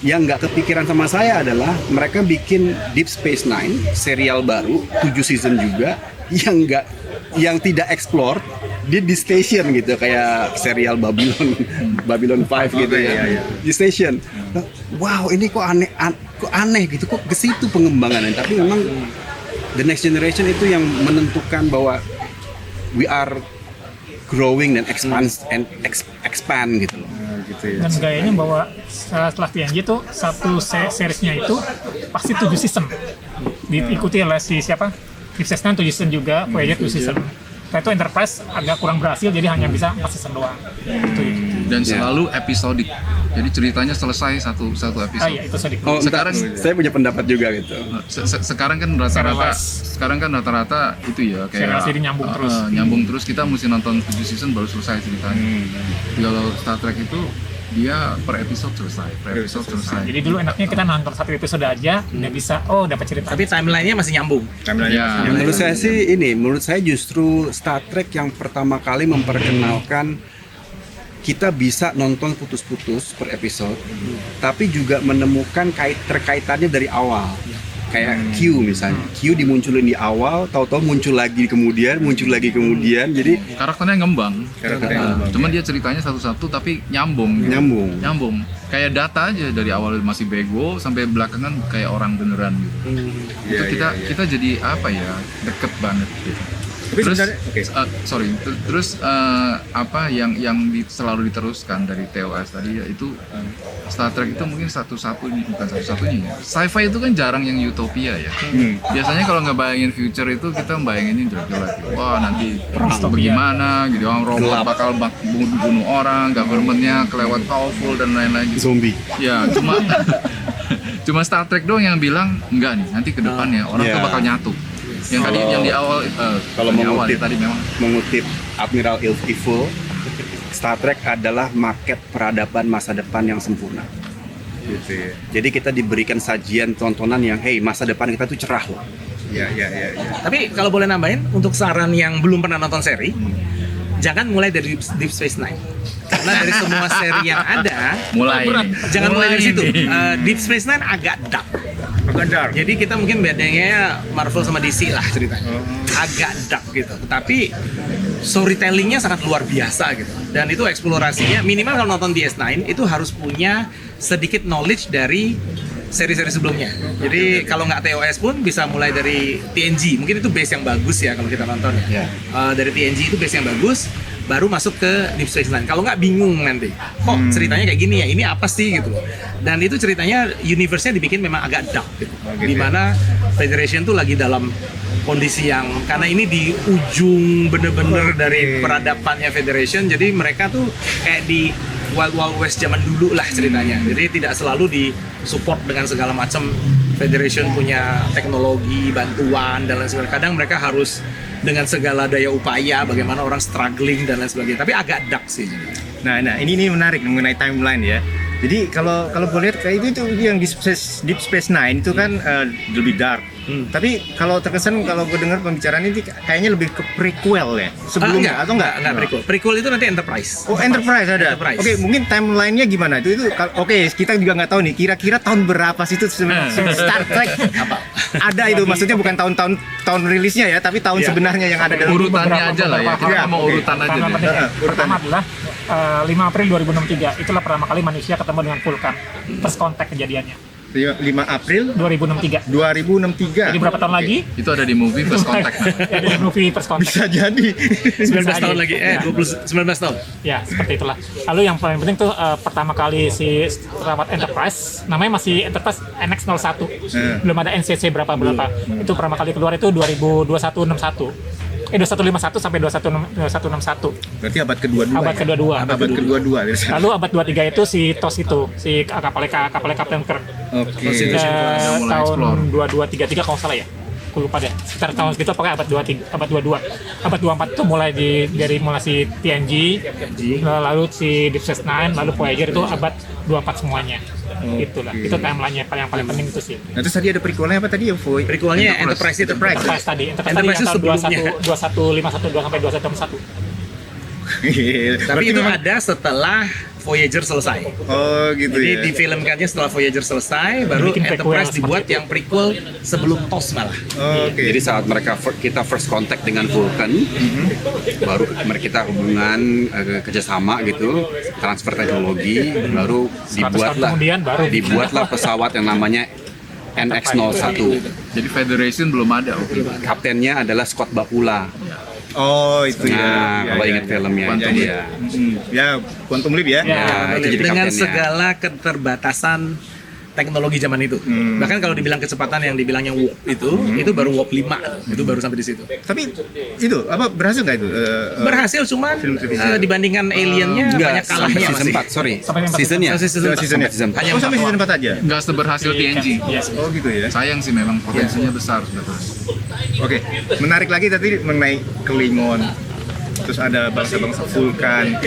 [SPEAKER 3] yang nggak kepikiran sama saya adalah mereka bikin Deep Space Nine, serial baru 7 season juga, yang tidak explore di station gitu, kayak serial Babylon 5 gitu ya. Di station. Wow, ini kok aneh gitu, kok ke situ pengembangannya. Tapi memang the next generation itu yang menentukan bahwa we are growing dan expand gitu loh.
[SPEAKER 1] Dan gayanya bahwa setelah TNG itu satu seriesnya itu pasti 7 season. Diikuti oleh siapa? Deep Space Nine 7 season juga, Voyager 7 season. Nah, itu Enterprise agak kurang berhasil, jadi hanya bisa 4 season doang.
[SPEAKER 2] Dan selalu episodik. Jadi ceritanya selesai satu episode.
[SPEAKER 1] Iya, itu sedikit.
[SPEAKER 3] Oh, sekarang saya punya pendapat juga gitu.
[SPEAKER 2] Sekarang kan rata-rata itu ya kayak
[SPEAKER 1] Serial jadi nyambung terus.
[SPEAKER 2] Nyambung terus, kita mesti nonton 7 season baru selesai ceritanya. Kalau Star Trek itu dia per episode selesai.
[SPEAKER 1] Jadi dulu enaknya kita nonton satu episode aja, udah bisa, dapat cerita.
[SPEAKER 5] Tapi timelinenya masih nyambung.
[SPEAKER 2] Ya,
[SPEAKER 3] Menurut saya justru Star Trek yang pertama kali memperkenalkan kita bisa nonton putus-putus per episode, tapi juga menemukan terkaitannya dari awal. Kayak Q misalnya, Q dimunculin di awal, tahu-tahu muncul lagi kemudian, jadi
[SPEAKER 2] karakternya ngembang. Cuman dia ceritanya satu-satu tapi nyambung. Kayak Data aja, dari awal masih bego sampai belakangan kayak orang beneran gitu. Itu kita jadi apa ya, deket banget gitu. Terus apa yang selalu diteruskan dari TOS tadi, yaitu Star Trek itu mungkin bukan satu-satunya. Sci-fi itu kan jarang yang utopia ya. Biasanya kalau nggak bayangin future itu kita bayanginnya jelek-jelek. Wah, nanti bagaimana gitu, orang robot bakal bunuh orang, governmentnya kelewat powerful dan lain-lain gitu.
[SPEAKER 3] zombie.
[SPEAKER 2] Ya, cuma Star Trek doang yang bilang enggak nih, nanti ke depannya orang tuh bakal nyatu. Yang tadi yang di awal
[SPEAKER 3] Kalau mengutip Admiral Evil, Star Trek adalah market peradaban masa depan yang sempurna.
[SPEAKER 4] Gitu ya.
[SPEAKER 3] Jadi kita diberikan sajian tontonan yang, hey, masa depan kita tuh cerah loh.
[SPEAKER 4] Ya.
[SPEAKER 5] Tapi kalau boleh nambahin, untuk saran yang belum pernah nonton seri, jangan mulai dari Deep Space Nine. Karena dari semua seri yang ada, jangan mulai dari situ. Deep Space Nine agak dark. Jadi kita mungkin bedanya Marvel sama DC lah ceritanya. Agak dark gitu. Tapi storytellingnya sangat luar biasa gitu. Dan itu eksplorasinya, minimal kalau nonton DS9 itu harus punya sedikit knowledge dari seri-seri sebelumnya. Jadi kalau nggak TOS pun bisa mulai dari TNG. Mungkin itu base yang bagus ya kalau kita nonton ya. Dari TNG itu base yang bagus, baru masuk ke Deep Space Nine. Kalau nggak bingung nanti, kok ceritanya kayak gini ya, ini apa sih gitu. Dan itu ceritanya, universe-nya dibikin memang agak dark gitu. Dimana Federation tuh lagi dalam kondisi yang, karena ini di ujung bener-bener dari peradabannya Federation, jadi mereka tuh kayak di Wild West zaman dulu lah ceritanya. Jadi tidak selalu di support dengan segala macam. Federation punya teknologi, bantuan dan lain sebagainya. Kadang mereka harus dengan segala daya upaya, bagaimana orang struggling dan lain sebagainya. Tapi agak dark sih.
[SPEAKER 4] Nah, ini menarik mengenai timeline ya. Jadi kalau boleh lihat kayak itu yang Deep Space Nine itu kan lebih dark. Tapi kalau terkesan kalau gue dengar pembicaraan ini kayaknya lebih ke prequel ya sebelumnya atau enggak?
[SPEAKER 5] Enggak prequel. Prequel itu nanti Enterprise.
[SPEAKER 4] Oh, Enterprise ada. Oke, mungkin timelinenya gimana? Itu oke, kita juga nggak tahu nih. Kira-kira tahun berapa sih itu Star Trek? Apa? Ada itu, maksudnya bukan tahun rilisnya ya, tapi tahun sebenarnya yang ada dalam
[SPEAKER 2] urutannya aja lah ya. Kita mau urutan aja deh.
[SPEAKER 1] Pertama adalah 5 April 2063. Itulah pertama kali manusia ketemu dengan Vulcan. First contact kejadiannya.
[SPEAKER 4] 5 April
[SPEAKER 1] 2063.
[SPEAKER 4] 2063.
[SPEAKER 1] Jadi berapa tahun lagi?
[SPEAKER 2] Itu ada di movie First Contact.
[SPEAKER 1] Ada di movie First Contact.
[SPEAKER 4] Bisa jadi
[SPEAKER 5] 19 tahun lagi. 19 tahun.
[SPEAKER 1] Ya, seperti itulah. Lalu yang paling penting tuh pertama kali si pesawat Enterprise, namanya masih Enterprise NX-01. Belum ada NCC berapa. Itu pertama kali keluar itu 2021-61. 2151 sampai 2161.
[SPEAKER 4] Berarti abad kedua-dua.
[SPEAKER 1] Abad
[SPEAKER 4] ya?
[SPEAKER 1] kedua-dua.
[SPEAKER 4] Abad kedua-dua.
[SPEAKER 1] Lalu abad 23 itu si TOS itu, si kapalnya Captain Kirk.
[SPEAKER 4] Oke.
[SPEAKER 2] Udah mulai
[SPEAKER 1] Tahun
[SPEAKER 2] explore.
[SPEAKER 1] 2233 kalau nggak salah ya. Aku lupa deh. Sekitar tahun segitu pokoknya abad 23, abad 22. Abad 24 itu mulai dari mulai si TNG, lalu si Deep Space Nine, lalu Voyager itu abad 24 semuanya. Itulah. Itu timeline-nya yang paling penting itu sih.
[SPEAKER 4] Nah, terus tadi ada prequelnya apa tadi yang Voyager?
[SPEAKER 5] Prequelnya Enterprise itu.
[SPEAKER 1] Enterprise tadi
[SPEAKER 5] Enterprise
[SPEAKER 1] yang
[SPEAKER 5] itu
[SPEAKER 1] tahun
[SPEAKER 5] sebelumnya.
[SPEAKER 1] 2151 sampai 2161.
[SPEAKER 5] Tapi itu ada setelah Voyager selesai.
[SPEAKER 4] Oh gitu
[SPEAKER 5] Jadi
[SPEAKER 4] ya.
[SPEAKER 5] difilmkannya setelah Voyager selesai, baru
[SPEAKER 1] Bikin prequel
[SPEAKER 5] Enterprise
[SPEAKER 1] seperti
[SPEAKER 5] dibuat
[SPEAKER 1] itu.
[SPEAKER 5] yang prequel sebelum TOS malah.
[SPEAKER 4] Oke.
[SPEAKER 3] Jadi saat kita first contact dengan Vulcan, baru kita hubungan kerjasama gitu, transfer teknologi, baru
[SPEAKER 1] 100 tahun kemudian baru
[SPEAKER 3] dibuatlah pesawat yang namanya NX-01.
[SPEAKER 2] Jadi Federation belum ada.
[SPEAKER 3] Kaptennya adalah Scott Bakula.
[SPEAKER 4] Oh itu
[SPEAKER 3] Nah,
[SPEAKER 4] ya.
[SPEAKER 3] kalau
[SPEAKER 4] Ya,
[SPEAKER 3] ingat
[SPEAKER 4] ya.
[SPEAKER 3] filmnya,
[SPEAKER 2] Quantum
[SPEAKER 3] itu
[SPEAKER 2] Leap.
[SPEAKER 3] dia.
[SPEAKER 4] Ya, Quantum Leap ya.
[SPEAKER 1] Ya.
[SPEAKER 3] Itu jadi
[SPEAKER 5] Dengan
[SPEAKER 3] kaptennya.
[SPEAKER 5] segala keterbatasan teknologi zaman itu. Bahkan kalau dibilang kecepatan yang dibilangnya warp itu baru warp 5. Itu baru sampai di situ.
[SPEAKER 4] Tapi itu apa berhasil nggak itu?
[SPEAKER 5] Berhasil cuman dibandingkan aliennya banyak
[SPEAKER 3] Sampai
[SPEAKER 5] kalahnya
[SPEAKER 3] season
[SPEAKER 5] masih.
[SPEAKER 3] 4, sorry.
[SPEAKER 1] Sampai yang
[SPEAKER 3] Seasonnya.
[SPEAKER 5] Season
[SPEAKER 4] seasonnya.
[SPEAKER 3] Sampai season 4.
[SPEAKER 5] Hanya
[SPEAKER 4] Oh sampai
[SPEAKER 5] empat
[SPEAKER 4] season 4 aja.
[SPEAKER 2] Nggak seberhasil TNG.
[SPEAKER 1] Yes.
[SPEAKER 4] Oh gitu ya.
[SPEAKER 2] Sayang sih memang potensinya besar sebetulnya.
[SPEAKER 4] Oke, menarik lagi tadi mengenai Klingon. Terus ada bangsa-bangsa Vulkan.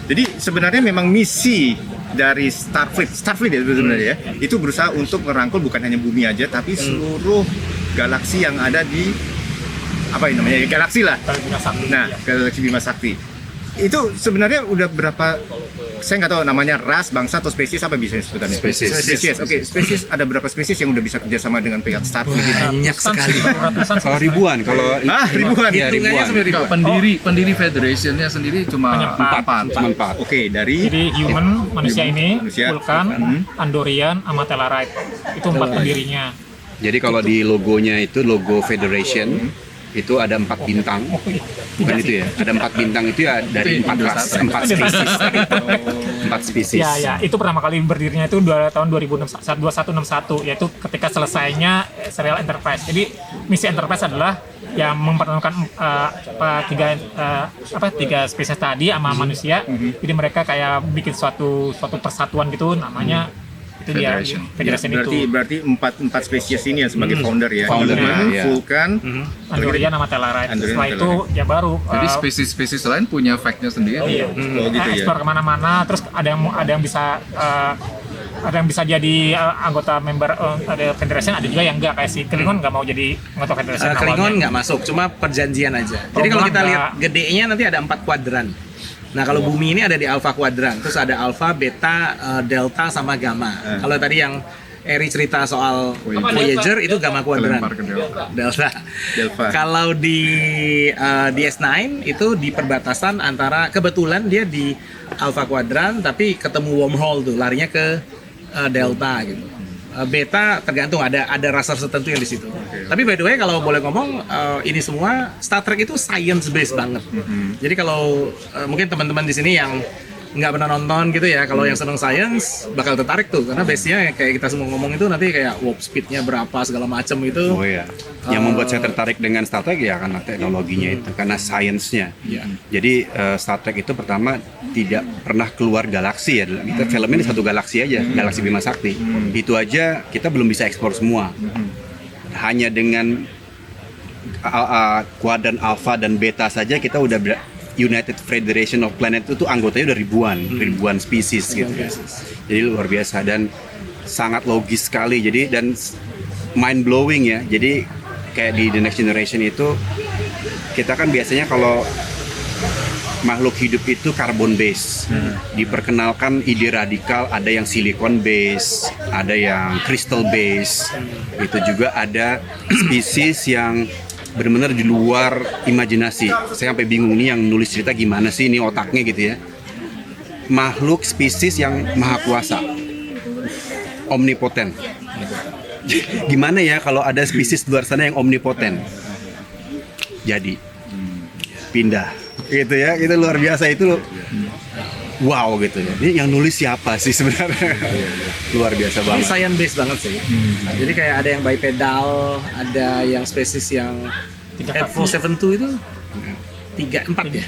[SPEAKER 4] Jadi sebenarnya memang misi dari Starfleet ya sebenarnya ya, itu berusaha untuk merangkul bukan hanya bumi aja, tapi seluruh galaksi yang ada di apa ini namanya galaksi lah.
[SPEAKER 1] Kalau Bima Sakti.
[SPEAKER 4] Nah, galaksi Bima Sakti. Itu sebenarnya udah berapa? Saya nggak tahu namanya ras, bangsa atau spesies apa bisa sebutannya?
[SPEAKER 3] Spesies.
[SPEAKER 4] Oke, spesies ada berapa spesies yang udah bisa kerjasama dengan pihak Starfleet ini?
[SPEAKER 5] banyak sekali.
[SPEAKER 1] Ratusan
[SPEAKER 3] Kalau ribuan, kalau
[SPEAKER 4] Ribuan.
[SPEAKER 3] ya
[SPEAKER 5] Hitungannya
[SPEAKER 3] ribuan.
[SPEAKER 5] sampai ribuan.
[SPEAKER 2] Pendiri Federationnya sendiri cuma
[SPEAKER 1] Hanya
[SPEAKER 2] 4.
[SPEAKER 3] Cuma 4.
[SPEAKER 4] Oke, dari
[SPEAKER 1] Jadi human, manusia ini,
[SPEAKER 4] manusia,
[SPEAKER 1] Vulcan, Andorian, sama Tellarite. Itu 4 pendirinya.
[SPEAKER 3] Jadi kalau di logonya itu logo Federation itu ada 4 bintang. Bukan itu ya? Ada 4 bintang itu ya dari 4 ras, 4 spesies. 4 spesies.
[SPEAKER 1] Ya, itu pertama kali berdirinya itu tahun 2161, yaitu ketika selesainya serial Enterprise. Jadi misi Enterprise adalah yang mempertemukan tiga spesies tadi sama manusia. Jadi mereka kayak bikin suatu persatuan gitu, namanya itu dia Federation itu.
[SPEAKER 4] Berarti empat spesies ini yang sebagai founder ya.
[SPEAKER 3] Founder,
[SPEAKER 4] Human,
[SPEAKER 3] ya.
[SPEAKER 4] Vulcan,
[SPEAKER 1] Andorian sama Tellarite.
[SPEAKER 4] Andorian,
[SPEAKER 1] Setelah itu ya baru
[SPEAKER 2] Jadi spesies-spesies lain punya fact-nya sendiri.
[SPEAKER 1] iya,
[SPEAKER 4] Oh, gitu ya.
[SPEAKER 1] explore kemana-mana. Terus ada yang bisa jadi anggota member ada Federation, ada juga yang enggak, kayak si Klingon nggak mau jadi anggota Federation
[SPEAKER 5] Klingon
[SPEAKER 1] awalnya.
[SPEAKER 5] nggak masuk, cuma perjanjian aja. Jadi kalau
[SPEAKER 1] Program
[SPEAKER 5] kita lihat
[SPEAKER 1] nggak-
[SPEAKER 5] gedenya nanti ada 4 kuadran. Nah kalau bumi ini ada di alpha kuadran, terus ada alpha, beta, delta, sama gamma. Kalau tadi yang Eri cerita soal Voyager itu gamma kuadran.
[SPEAKER 2] Kelempar ke Delta.
[SPEAKER 4] Delta.
[SPEAKER 5] Kalau di DS9 itu di perbatasan antara, kebetulan dia di alpha kuadran tapi ketemu wormhole tuh, larinya ke delta gitu. Beta tergantung ada rasa tertentu yang di situ. Tapi by the way kalau boleh ngomong ini semua Star Trek itu science based banget. Jadi kalau mungkin teman-teman di sini yang nggak pernah nonton gitu ya, kalau yang seneng science bakal tertarik tuh karena base-nya kayak kita semua ngomong itu nanti kayak warp speed-nya berapa segala macam itu.
[SPEAKER 3] Oh ya. Yang membuat saya tertarik dengan Star Trek ya karena teknologinya itu, karena sainsnya.
[SPEAKER 5] Iya.
[SPEAKER 3] Jadi Star Trek itu pertama tidak pernah keluar galaksi ya. Kita filmnya di satu galaksi aja, galaksi Bima Sakti. Itu aja kita belum bisa eksplor semua. Hanya dengan kuadran alpha dan beta saja kita udah United Federation of Planet itu anggotanya udah ribuan spesies gitu. Jadi luar biasa dan sangat logis sekali. Jadi dan mind blowing ya. Jadi kayak di The Next Generation itu kita kan biasanya kalau makhluk hidup itu carbon base. Diperkenalkan ide radikal, ada yang silicon base, ada yang crystal base. Itu juga ada spesies yang benar-benar di luar imajinasi. Saya sampai bingung nih yang nulis cerita gimana sih ini otaknya gitu ya. Makhluk spesies yang maha kuasa, omnipoten. Gimana ya kalau ada spesies di luar sana yang omnipoten? Jadi pindah, gitu ya. Itu luar biasa itu. Wow gitu ya. Ini yang nulis siapa sih sebenarnya? Luar biasa
[SPEAKER 5] Ini
[SPEAKER 3] banget.
[SPEAKER 5] science based banget sih. Jadi kayak ada yang bipedal, ada yang spesies yang
[SPEAKER 1] Tiga kaki.
[SPEAKER 5] F472 itu 4 ya.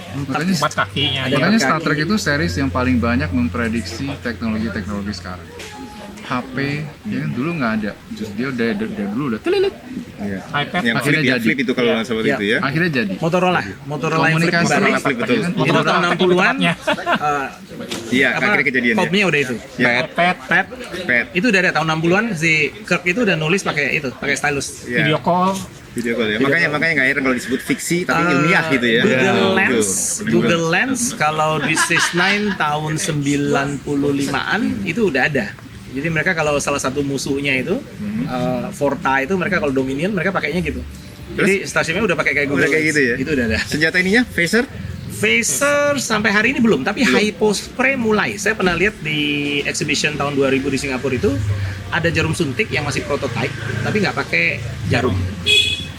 [SPEAKER 2] Makanya,
[SPEAKER 1] Empat kakinya.
[SPEAKER 5] Ada
[SPEAKER 2] makanya
[SPEAKER 5] kaki.
[SPEAKER 2] Star Trek itu series yang paling banyak memprediksi teknologi-teknologi sekarang. HP, ya kan dulu nggak ada, justru dia udah dulu udah telilit.
[SPEAKER 4] Iya.
[SPEAKER 1] iPad.
[SPEAKER 4] Yang flip,
[SPEAKER 2] Akhirnya
[SPEAKER 4] ya,
[SPEAKER 2] jadi.
[SPEAKER 4] flip itu kalau nggak salah
[SPEAKER 5] Iya.
[SPEAKER 4] itu ya.
[SPEAKER 2] Akhirnya jadi.
[SPEAKER 5] Motorola yang flip
[SPEAKER 2] Komunikasi
[SPEAKER 5] kembali.
[SPEAKER 4] flip, betul.
[SPEAKER 2] kan,
[SPEAKER 5] Itu tahun 60-an.
[SPEAKER 4] Iya, akhirnya kejadian ya.
[SPEAKER 5] Popnya udah itu.
[SPEAKER 1] iPad,
[SPEAKER 5] Pad.
[SPEAKER 4] Pet,
[SPEAKER 5] Itu udah ada tahun 60-an, si Kirk itu udah nulis pakai stylus.
[SPEAKER 4] iya.
[SPEAKER 1] video call.
[SPEAKER 4] Video call ya. Makanya nggak heran kalau disebut fiksi tapi ilmiah gitu ya.
[SPEAKER 5] Google Lens kalau di Sys9 tahun 95-an itu udah ada. Jadi mereka kalau salah satu musuhnya itu Forta itu mereka kalau Dominion mereka pakainya gitu. Jadi stasiunnya udah pakai kayak Google
[SPEAKER 4] Udah kayak
[SPEAKER 5] Lens.
[SPEAKER 4] gitu ya?
[SPEAKER 5] Itu udah ada.
[SPEAKER 4] Senjata ininya phaser.
[SPEAKER 5] Phaser sampai hari ini belum, tapi Hypospray mulai. Saya pernah lihat di exhibition tahun 2000 di Singapura itu ada jarum suntik yang masih prototype, tapi nggak pakai jarum,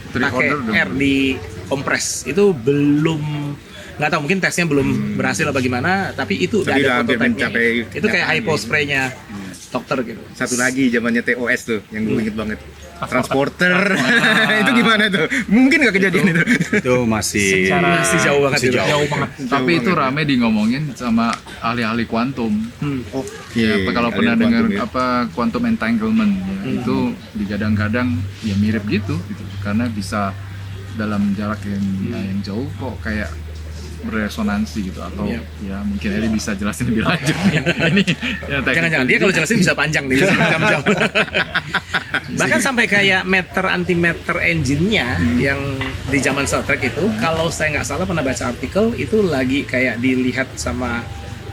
[SPEAKER 5] pakai
[SPEAKER 2] Tricorder
[SPEAKER 5] air di kompres. Itu belum, nggak tahu mungkin tesnya belum berhasil apa gimana, tapi itu udah
[SPEAKER 4] Tapi
[SPEAKER 5] ada
[SPEAKER 4] udah hampir
[SPEAKER 5] prototype-nya.
[SPEAKER 4] mencapai
[SPEAKER 5] Itu kayak
[SPEAKER 4] kenyataan
[SPEAKER 5] Hypospray-nya dokter gitu.
[SPEAKER 4] Satu lagi zamannya TOS tuh yang gue inget banget. Transporter. Itu gimana tuh? Mungkin nggak kejadian itu.
[SPEAKER 3] Itu masih
[SPEAKER 5] Masih jauh banget
[SPEAKER 3] masih
[SPEAKER 5] itu.
[SPEAKER 1] Jauh banget.
[SPEAKER 2] Tapi itu rame di ngomongin sama ahli-ahli kuantum.
[SPEAKER 4] Oke.
[SPEAKER 2] Ya, kalau
[SPEAKER 4] Ada
[SPEAKER 2] pernah
[SPEAKER 4] yang
[SPEAKER 2] dengar
[SPEAKER 4] quantum ya.
[SPEAKER 2] apa quantum entanglement ya, itu digadang-gadang ya mirip gitu karena bisa dalam jarak yang jauh kok kayak beresonansi gitu atau
[SPEAKER 5] Iya.
[SPEAKER 2] ya mungkin Eli bisa jelasin lebih lanjut nih. Ini ya,
[SPEAKER 5] Jangan-jangan dia kalau jelasin bisa panjang nih, bisa berjam-jam. Bahkan sampai kayak meter antimeter engine-nya yang di zaman Star Trek itu, kalau saya nggak salah pernah baca artikel itu lagi kayak dilihat sama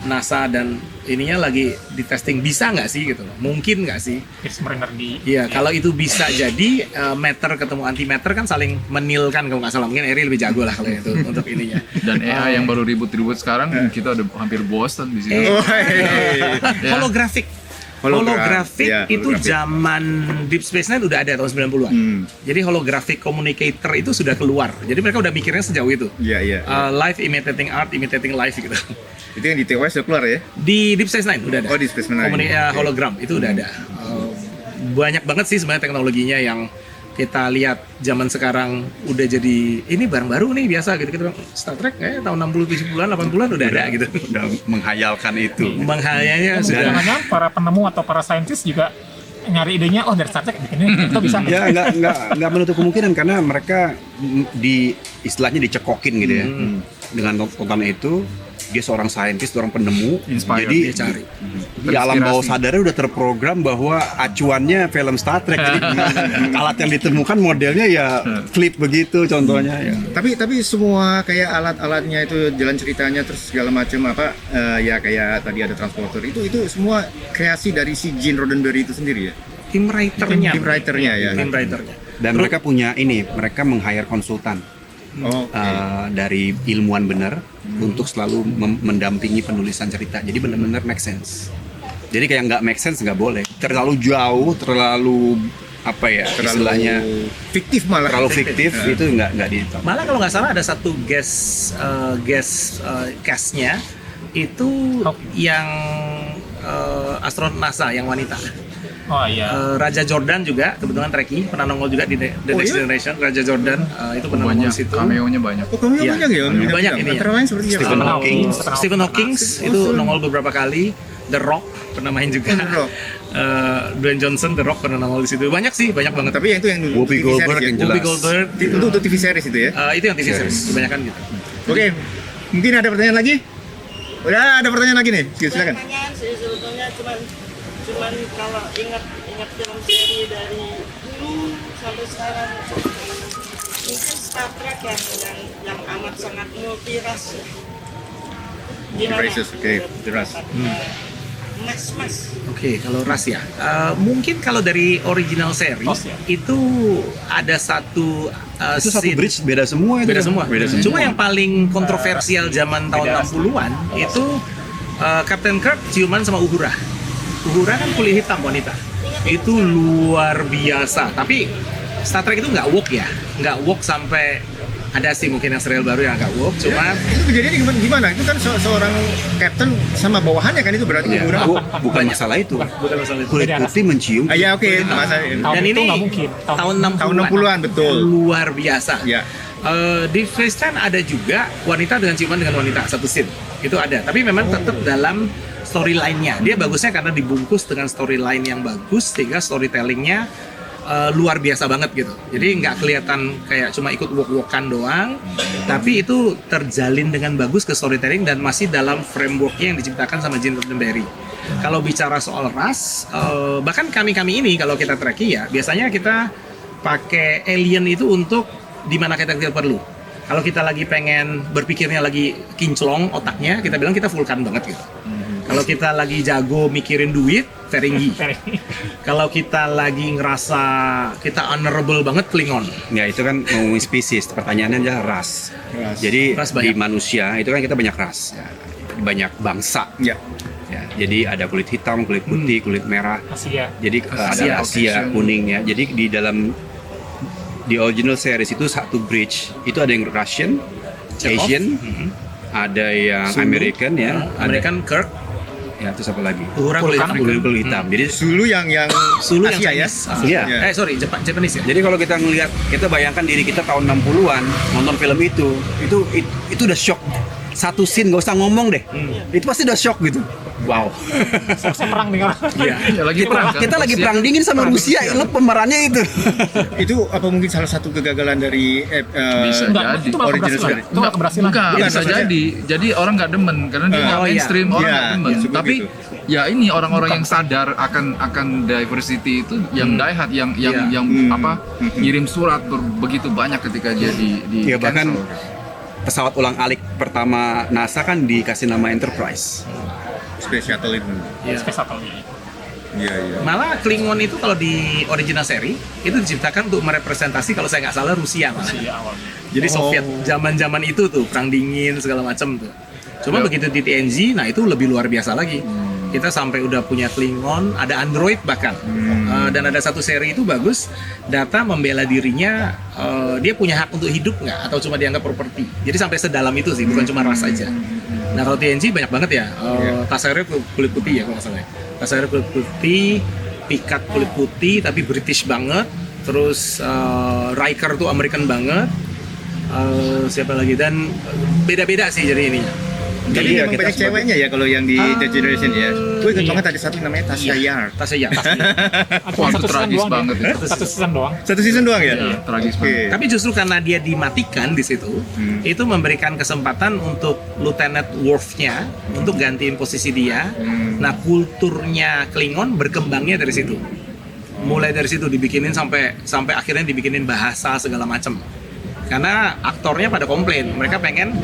[SPEAKER 5] NASA dan ininya lagi di testing bisa nggak sih gitu, mungkin nggak sih?
[SPEAKER 1] Submariner di
[SPEAKER 5] Iya, kalau itu bisa jadi meter ketemu antimeter kan saling menilkan kalau nggak salah. Mungkin Eri lebih jago lah kalau itu untuk ininya.
[SPEAKER 2] dan AI yang baru ribut-ribut sekarang kita udah hampir bosan di sini.
[SPEAKER 4] Oh, hey.
[SPEAKER 5] Holographic. Holographic
[SPEAKER 4] Ya,
[SPEAKER 5] itu
[SPEAKER 4] holographic.
[SPEAKER 5] zaman Deep Space Nine udah ada tahun 90-an. Jadi holographic communicator itu sudah keluar. Jadi mereka udah mikirnya sejauh itu.
[SPEAKER 4] Iya, iya.
[SPEAKER 5] Life imitating art, imitating life gitu.
[SPEAKER 4] Itu yang di TOS udah keluar ya?
[SPEAKER 5] Di Deep Space Nine udah ada.
[SPEAKER 4] Oh, di Space Nine.
[SPEAKER 5] Hologram itu udah ada. Banyak banget sih sebenarnya teknologinya yang kita lihat zaman sekarang udah jadi ini barang baru nih biasa gitu. Kita bilang Star Trek kayak tahun 60 70-an 80-an udah ada gitu.
[SPEAKER 3] udah menghayalkan itu.
[SPEAKER 5] Menghayalnya sudah.
[SPEAKER 1] jangan-jangan para penemu atau para saintis juga nyari idenya, oh dari Star Trek ini kita bisa.
[SPEAKER 3] Ya nggak menutup kemungkinan karena mereka di istilahnya dicekokin gitu ya. Dengan tontonan itu dia seorang saintis, seorang penemu,
[SPEAKER 2] Inspired.
[SPEAKER 3] jadi
[SPEAKER 5] Dia cari.
[SPEAKER 3] di alam bawah
[SPEAKER 2] Terinspirasi.
[SPEAKER 3] sadarnya udah terprogram bahwa acuannya film Star Trek. Jadi alat yang ditemukan modelnya ya flip begitu contohnya ya.
[SPEAKER 4] Tapi semua kayak alat-alatnya itu jalan ceritanya terus segala macam apa ya kayak tadi ada transporter itu semua kreasi dari si Gene Roddenberry itu sendiri ya.
[SPEAKER 5] Tim writernya.
[SPEAKER 4] Tim writernya ya.
[SPEAKER 5] Tim writernya.
[SPEAKER 3] Dan mereka punya mereka meng-hire konsultan
[SPEAKER 4] Oh,
[SPEAKER 3] dari ilmuwan benar untuk selalu mendampingi penulisan cerita. Jadi benar-benar make sense. Jadi kayak nggak make sense nggak boleh. Terlalu jauh, terlalu apa ya istilahnya
[SPEAKER 4] fiktif malah.
[SPEAKER 3] terlalu fiktif itu nggak di.
[SPEAKER 5] Malah kalau nggak salah ada satu guest cast-nya itu yang astronot NASA yang wanita.
[SPEAKER 1] Oh iya.
[SPEAKER 5] Raja Jordan juga kebetulan Trekkie pernah nongol juga di The Next
[SPEAKER 4] iya?
[SPEAKER 5] Generation. Raja Jordan itu pernah nongol
[SPEAKER 2] Banyak,
[SPEAKER 5] di situ.
[SPEAKER 2] cameo-nya banyak.
[SPEAKER 4] Oh, kamu
[SPEAKER 5] Iya.
[SPEAKER 4] banyak ya?
[SPEAKER 5] Banyak ini ya.
[SPEAKER 4] Antara lain seperti
[SPEAKER 3] Stephen
[SPEAKER 4] apa?
[SPEAKER 3] Hawking.
[SPEAKER 5] Stephen Hawking itu nongol beberapa kali. The Rock pernah main juga.
[SPEAKER 4] The Rock.
[SPEAKER 5] Dwayne Johnson, The Rock pernah nongol di situ. Banyak sih, banyak banget.
[SPEAKER 4] Tapi yang itu yang
[SPEAKER 3] Whoopi
[SPEAKER 4] TV series
[SPEAKER 3] Goldberg
[SPEAKER 4] ya?
[SPEAKER 3] yang jelas.
[SPEAKER 5] Whoopi Goldberg
[SPEAKER 4] Itu untuk TV series itu ya?
[SPEAKER 5] itu yang TV series, kebanyakan gitu.
[SPEAKER 4] Oke, mungkin ada pertanyaan lagi? Udah ada pertanyaan lagi nih, silakan.
[SPEAKER 6] Pertanyaan sih sebetulnya cuman kalau ingat film seri dari dulu sampai sekarang mungkin Star Trek yang amat sangat multiras ya. Gimana?
[SPEAKER 4] Multiraces, oke, multiras.
[SPEAKER 6] Mas.
[SPEAKER 5] Oke, kalau ras ya, mungkin kalau dari original series
[SPEAKER 1] Oh, siap.
[SPEAKER 5] itu ada satu
[SPEAKER 3] Itu satu
[SPEAKER 5] scene-
[SPEAKER 3] bridge beda semua itu.
[SPEAKER 5] beda semua.
[SPEAKER 3] Beda semua.
[SPEAKER 5] Cuma yang paling kontroversial zaman tahun 60-an itu Captain Kirk ciuman sama Uhura. Uhura kan kulit hitam wanita. Itu luar biasa. Tapi Star Trek itu nggak woke ya, nggak woke sampai ada sih mungkin yang serial baru yang agak woke. Cuma
[SPEAKER 4] Itu kejadiannya gimana? Itu kan seorang captain sama bawahannya kan itu berarti
[SPEAKER 5] Iya.
[SPEAKER 4] udah.
[SPEAKER 3] Bukan masalah itu.
[SPEAKER 5] bukan masalah itu.
[SPEAKER 3] Kulit
[SPEAKER 1] Beda
[SPEAKER 3] putih mencium.
[SPEAKER 4] Ya oke, masa
[SPEAKER 1] Tahun
[SPEAKER 5] Dan
[SPEAKER 1] itu
[SPEAKER 5] ini
[SPEAKER 1] nggak mungkin.
[SPEAKER 5] tahun 60-an.
[SPEAKER 4] tahun 60-an betul.
[SPEAKER 5] Luar biasa.
[SPEAKER 4] Ya.
[SPEAKER 5] Di Freestyle ada juga wanita dengan ciuman dengan wanita, satu scene itu ada, tapi memang tetap dalam storyline-nya. Dia bagusnya karena dibungkus dengan storyline yang bagus sehingga storytelling-nya luar biasa banget gitu. Jadi nggak kelihatan kayak cuma ikut walk-walkan doang, tapi itu terjalin dengan bagus ke storytelling dan masih dalam framework-nya yang diciptakan sama Gene Roddenberry. Kalau bicara soal ras, bahkan kami ini kalau kita tracking ya, biasanya kita pakai alien itu untuk di mana kita tidak perlu. Kalau kita lagi pengen berpikirnya lagi kinclong otaknya, kita bilang kita vulkan banget gitu. Kalau kita lagi jago mikirin duit, Ferengi. Kalau kita lagi ngerasa kita honorable banget, Klingon.
[SPEAKER 3] Ya itu kan ngomongin spesies, pertanyaannya adalah ras. Jadi
[SPEAKER 5] Ras
[SPEAKER 3] di
[SPEAKER 5] banyak.
[SPEAKER 3] manusia itu kan kita banyak ras, ya. Banyak bangsa.
[SPEAKER 4] Ya.
[SPEAKER 3] Ya, jadi ada kulit hitam, kulit putih, kulit merah.
[SPEAKER 1] Asia.
[SPEAKER 3] Jadi
[SPEAKER 2] Asia,
[SPEAKER 3] ada Asia
[SPEAKER 2] Caucasian.
[SPEAKER 3] kuningnya. Jadi di original series itu satu bridge itu ada yang Russian,
[SPEAKER 5] Chekhov.
[SPEAKER 3] Asian, ada yang
[SPEAKER 5] Sulu.
[SPEAKER 3] American ya,
[SPEAKER 5] American Kirk,
[SPEAKER 3] ya terus apa lagi?
[SPEAKER 5] Uhura kulit
[SPEAKER 3] Kulit hitam. Jadi
[SPEAKER 4] Sulu yang
[SPEAKER 5] Sulu yang
[SPEAKER 4] Asia ya.
[SPEAKER 5] Chinese.
[SPEAKER 3] Iya.
[SPEAKER 4] Ya.
[SPEAKER 5] Sorry, Japanese ya.
[SPEAKER 3] Jadi kalau kita ngelihat, kita bayangkan diri kita tahun 60-an nonton film itu udah shock. Satu scene nggak usah ngomong deh, itu pasti udah shock gitu. Wow.
[SPEAKER 1] Saya perang nih orang.
[SPEAKER 5] Iya.
[SPEAKER 2] Ya, lagi perang kan?
[SPEAKER 3] Kita lagi
[SPEAKER 2] Rusia.
[SPEAKER 3] perang dingin sama Rusia, lo pemerannya itu.
[SPEAKER 4] Itu apa mungkin salah satu kegagalan dari
[SPEAKER 2] Bisa.
[SPEAKER 1] Enggak,
[SPEAKER 2] Jadi.
[SPEAKER 1] itu nggak
[SPEAKER 4] Original
[SPEAKER 1] keberhasilan.
[SPEAKER 4] series.
[SPEAKER 1] Itu nggak keberhasilan.
[SPEAKER 2] Bukan,
[SPEAKER 4] Bukan,
[SPEAKER 2] bisa
[SPEAKER 4] maksudnya-
[SPEAKER 2] jadi orang nggak demen karena dia nggak
[SPEAKER 5] Oh, iya.
[SPEAKER 2] mainstream, orang
[SPEAKER 4] Iya,
[SPEAKER 2] nggak demen.
[SPEAKER 4] ya, seperti
[SPEAKER 2] Tapi
[SPEAKER 4] itu.
[SPEAKER 2] ya ini orang-orang yang sadar akan diversity itu, yang die hard, yang
[SPEAKER 5] Iya.
[SPEAKER 2] ngirim surat begitu banyak ketika dia di
[SPEAKER 3] Ya bahkan
[SPEAKER 2] cancel.
[SPEAKER 3] pesawat ulang alik pertama NASA kan dikasih nama Enterprise.
[SPEAKER 4] Space Shuttle itu.
[SPEAKER 5] Iya.
[SPEAKER 1] Space Shuttle.
[SPEAKER 4] Iya, iya.
[SPEAKER 5] Malah Klingon itu kalau di original seri itu diciptakan untuk merepresentasi kalau saya nggak salah Rusia malah.
[SPEAKER 1] Iya, awalnya.
[SPEAKER 5] Jadi
[SPEAKER 4] Oh.
[SPEAKER 5] Soviet zaman-zaman itu tuh perang dingin segala macam tuh. Cuma begitu di TNG, nah itu lebih luar biasa lagi. Kita sampai udah punya Klingon, ada android bahkan. Dan ada satu seri itu bagus, Data membela dirinya, dia punya hak untuk hidup nggak atau cuma dianggap properti. Jadi sampai sedalam itu sih, bukan cuma ras saja. Nah kalau TNG banyak banget ya, Tassero kulit putih ya kalau nggak salah ya. Tassero kulit putih, Picard kulit putih tapi British banget. Terus Riker tuh American banget. Siapa lagi, dan beda-beda sih jadi ininya.
[SPEAKER 4] Jadi
[SPEAKER 3] ya
[SPEAKER 4] memang
[SPEAKER 3] kita
[SPEAKER 4] banyak
[SPEAKER 3] sebagai-
[SPEAKER 4] ceweknya ya kalau yang di The Generation ya. Gue ingat
[SPEAKER 1] Iya.
[SPEAKER 4] banget ada satu namanya Tasya Yar.
[SPEAKER 5] Tasya ya.
[SPEAKER 1] Ada
[SPEAKER 2] Wah, itu
[SPEAKER 1] satu season
[SPEAKER 2] tragis
[SPEAKER 1] doang
[SPEAKER 2] banget
[SPEAKER 1] dia.
[SPEAKER 2] itu.
[SPEAKER 1] Satu season doang.
[SPEAKER 4] Satu season doang ya?
[SPEAKER 2] Iya, tragis
[SPEAKER 4] Oke.
[SPEAKER 2] banget.
[SPEAKER 5] Tapi justru karena dia dimatikan di situ, itu memberikan kesempatan untuk Lieutenant Worf-nya untuk gantiin posisi dia. Nah, kulturnya Klingon berkembangnya dari situ. Mulai dari situ dibikinin sampai akhirnya dibikinin bahasa segala macam. Karena aktornya pada komplain, mereka pengen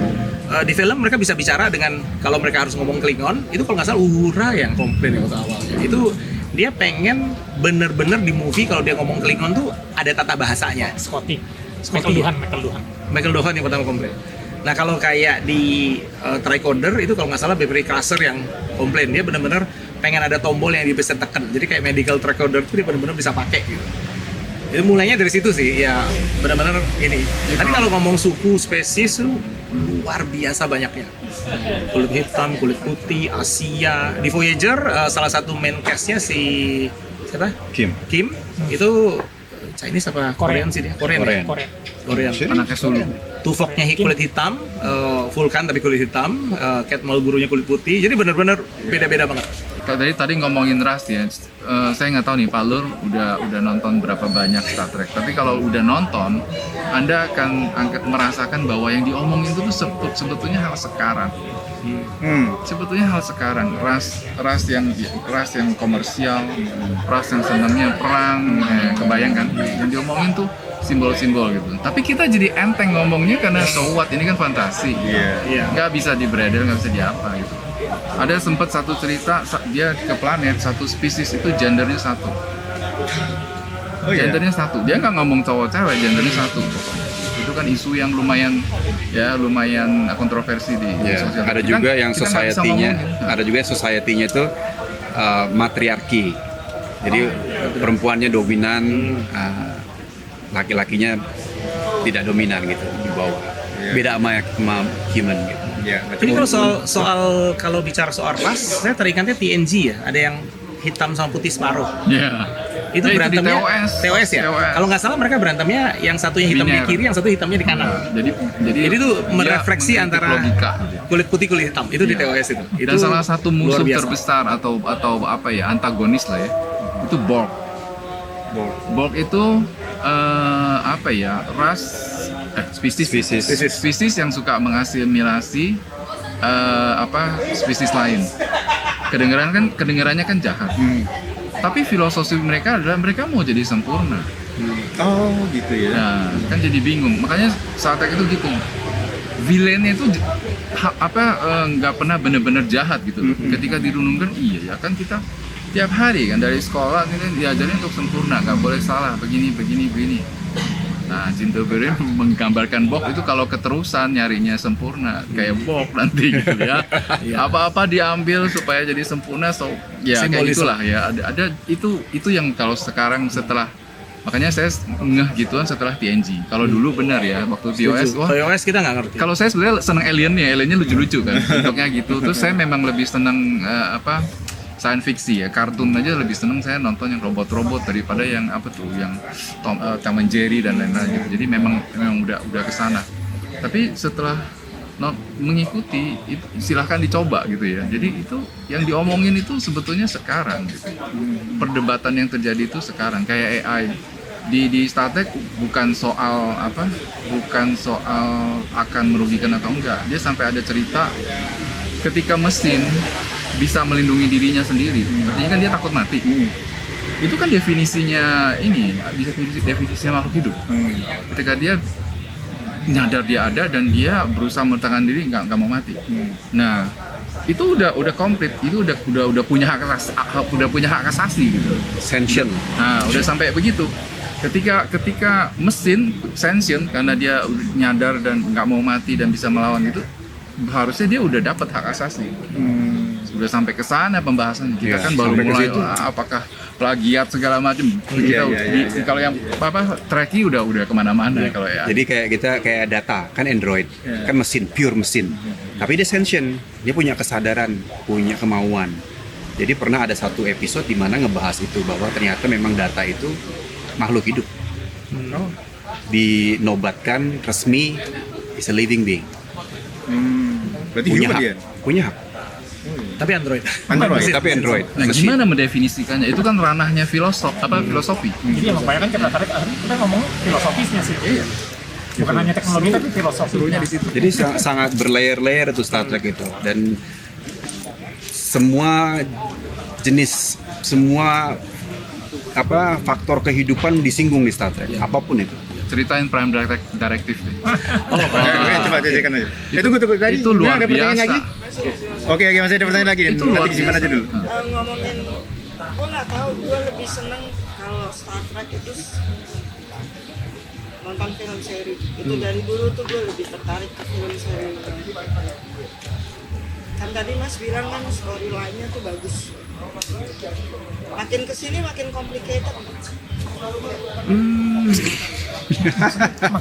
[SPEAKER 5] di film mereka bisa bicara dengan, kalau mereka harus ngomong Klingon, itu kalau nggak salah Uhura yang komplain waktu awalnya. Itu dia pengen bener-bener di movie kalau dia ngomong Klingon tuh ada tata bahasanya.
[SPEAKER 1] Scotty.
[SPEAKER 5] Scotty.
[SPEAKER 1] Michael Duhan.
[SPEAKER 5] Michael Dohan yang pertama komplain. Nah kalau kayak di Tricorder itu kalau nggak salah Beverly Crusher yang komplain, dia benar-benar pengen ada tombol yang dia bisa tekan. Jadi kayak medical tricorder itu dia benar-benar bisa pakai gitu. Itu mulainya dari situ sih, ya benar-benar ini. Tapi kalau ngomong suku spesies tuh luar biasa banyaknya. Kulit hitam, kulit putih, Asia. Di Voyager salah satu main cast-nya si siapa?
[SPEAKER 4] Kim.
[SPEAKER 5] Kim. Itu Chinese apa
[SPEAKER 1] Korean.
[SPEAKER 5] Korean sih dia? Korean.
[SPEAKER 3] Korean.
[SPEAKER 1] Korea.
[SPEAKER 5] Korean.
[SPEAKER 2] Anaknya Sulu.
[SPEAKER 5] Tuvoknya kulit hitam, Vulkan tapi kulit hitam, Cat Mulgrew-nya kulit putih. Jadi benar-benar beda-beda banget.
[SPEAKER 2] Tadi ngomongin ras ya, saya nggak tahu nih Pak Lur udah nonton berapa banyak Star Trek. Tapi kalau udah nonton, Anda akan merasakan bahwa yang diomongin itu tuh sebetulnya hal sekarang. Sebetulnya hal sekarang, ras yang komersial, ras yang senangnya perang, kebayang kan? Yang diomongin tuh simbol-simbol gitu. Tapi kita jadi enteng ngomongnya karena so what, ini kan fantasi.
[SPEAKER 5] Iya.
[SPEAKER 2] Nggak bisa di bredel, nggak bisa diapa gitu. Ada sempat satu cerita dia ke planet satu spesies itu gendernya satu.
[SPEAKER 4] Oh iya.
[SPEAKER 2] Gendernya satu. Dia nggak ngomong cowok cewek, gendernya satu. Itu kan isu yang lumayan kontroversi di
[SPEAKER 3] Ya,
[SPEAKER 2] sosial.
[SPEAKER 3] ada
[SPEAKER 2] Kita-
[SPEAKER 3] juga yang
[SPEAKER 2] kita nggak bisa
[SPEAKER 3] society-nya,
[SPEAKER 2] ngomongin.
[SPEAKER 3] ada juga yang society-nya itu matriarki. Jadi perempuannya dominan, laki-lakinya tidak dominan gitu di bawah.
[SPEAKER 4] Iya.
[SPEAKER 3] Beda sama human gitu.
[SPEAKER 4] Ya,
[SPEAKER 5] Ini kalau kalau bicara soal ras, saya teringatnya TNG ya. Ada yang hitam sama putih separuh.
[SPEAKER 2] Iya.
[SPEAKER 5] Itu
[SPEAKER 2] Ya, itu di
[SPEAKER 5] berantemnya
[SPEAKER 2] TOS.
[SPEAKER 5] ya.
[SPEAKER 2] TOS.
[SPEAKER 5] Kalau nggak salah mereka berantemnya yang satunya hitam di
[SPEAKER 2] Biner.
[SPEAKER 5] kiri, yang satu hitamnya di kanan.
[SPEAKER 2] Nah, jadi
[SPEAKER 5] Jadi itu
[SPEAKER 2] dia
[SPEAKER 5] merefleksi
[SPEAKER 2] mengkritik
[SPEAKER 5] antara
[SPEAKER 2] logika.
[SPEAKER 5] kulit putih kulit hitam. Itu di
[SPEAKER 2] Iya.
[SPEAKER 5] TOS itu.
[SPEAKER 2] Dan salah satu
[SPEAKER 5] luar
[SPEAKER 2] musuh
[SPEAKER 5] biasa.
[SPEAKER 2] terbesar atau apa ya, antagonis lah ya, itu Borg. Borg itu apa ya, spesies yang suka mengasimilasi spesies lain. Kedengarannya kan jahat. Tapi filosofi mereka adalah mereka mau jadi sempurna.
[SPEAKER 4] Oh gitu ya.
[SPEAKER 2] Nah, kan jadi bingung. Makanya Star Trek itu gitu. Villainnya itu nggak pernah benar-benar jahat gitu. Ketika dirunungkan, iya ya kan kita tiap hari kan dari sekolah kita diajarin untuk sempurna, nggak boleh salah, begini. Nah, Gene Roddenberry menggambarkan Borg itu kalau keterusan nyarinya sempurna kayak Borg nanti gitu ya. Apa-apa diambil supaya jadi sempurna, ya kayak
[SPEAKER 5] Simbolisme.
[SPEAKER 2] gitulah ya. Ada itu yang kalau sekarang setelah, makanya saya ngeh gituan setelah TNG. Kalau dulu benar ya waktu TOS, wah
[SPEAKER 5] TOS kita nggak ngerti.
[SPEAKER 2] kalau saya sebenarnya seneng aliennya lucu-lucu kan bentuknya gitu. Terus saya memang lebih seneng science fiction ya, kartun aja lebih seneng saya nonton yang robot-robot daripada yang yang Tom and Jerry dan lain-lain gitu. Jadi memang udah kesana. Tapi setelah mengikuti itu, silahkan dicoba gitu ya. Jadi itu yang diomongin itu sebetulnya sekarang gitu. Perdebatan yang terjadi itu sekarang kayak AI di Star Trek bukan soal akan merugikan atau enggak. Dia sampai ada cerita ketika mesin bisa melindungi dirinya sendiri, artinya kan dia takut mati. Itu kan definisinya definisinya makhluk hidup. Ketika dia nyadar dia ada dan dia berusaha meletakkan diri nggak mau mati. Nah, itu udah komplit, itu udah punya hak asasi gitu.
[SPEAKER 3] Sentient.
[SPEAKER 2] Nah, udah sampai begitu. Ketika mesin sentient karena dia nyadar dan nggak mau mati dan bisa melawan itu, harusnya dia udah dapat hak asasi. Udah sampai ke sana pembahasan kita
[SPEAKER 3] Iya,
[SPEAKER 2] kan baru
[SPEAKER 3] sampai ke
[SPEAKER 2] mulai
[SPEAKER 3] situ.
[SPEAKER 2] Apakah plagiat segala macam. Kalau yang Trekkie udah kemana-mana kalau ya.
[SPEAKER 3] Jadi kita kayak data, kan Android, kan mesin, pure mesin. Tapi dia sentient, dia punya kesadaran, punya kemauan. Jadi pernah ada satu episode di mana ngebahas itu bahwa ternyata memang data itu makhluk hidup. Dinobatkan resmi is a living being.
[SPEAKER 4] Berarti
[SPEAKER 3] Punya
[SPEAKER 4] human
[SPEAKER 3] hak.
[SPEAKER 4] dia.
[SPEAKER 3] Punya hak.
[SPEAKER 5] Tapi Android.
[SPEAKER 3] Tapi Android.
[SPEAKER 2] Nah,
[SPEAKER 3] Mesin.
[SPEAKER 2] gimana mendefinisikannya? Itu kan ranahnya filosofi.
[SPEAKER 1] Jadi yang membayangkan kita tarik kita ngomong filosofisnya sih. Iya. Bukan hanya teknologi tapi filosofinya di situ.
[SPEAKER 3] Jadi sangat berlayer-layer itu Star Trek itu, dan semua jenis, semua faktor kehidupan disinggung di Star Trek, apapun itu.
[SPEAKER 2] Ceritain Prime Directive deh.
[SPEAKER 4] Coba jajakan aja. Tunggu tadi.
[SPEAKER 2] Itu luar
[SPEAKER 4] ada pertanyaan
[SPEAKER 2] biasa.
[SPEAKER 4] lagi? Oke, masih ada pertanyaan lagi.
[SPEAKER 2] Itu luar
[SPEAKER 4] Nanti disimpan aja dulu.
[SPEAKER 6] Ngomongin, gue nggak tahu, gue lebih seneng kalau Star Trek itu nonton film seri. Itu dari dulu tuh gue lebih tertarik ke film seri. Kan tadi Mas bilang kan storyline-nya tuh bagus. Makin kesini makin complicated.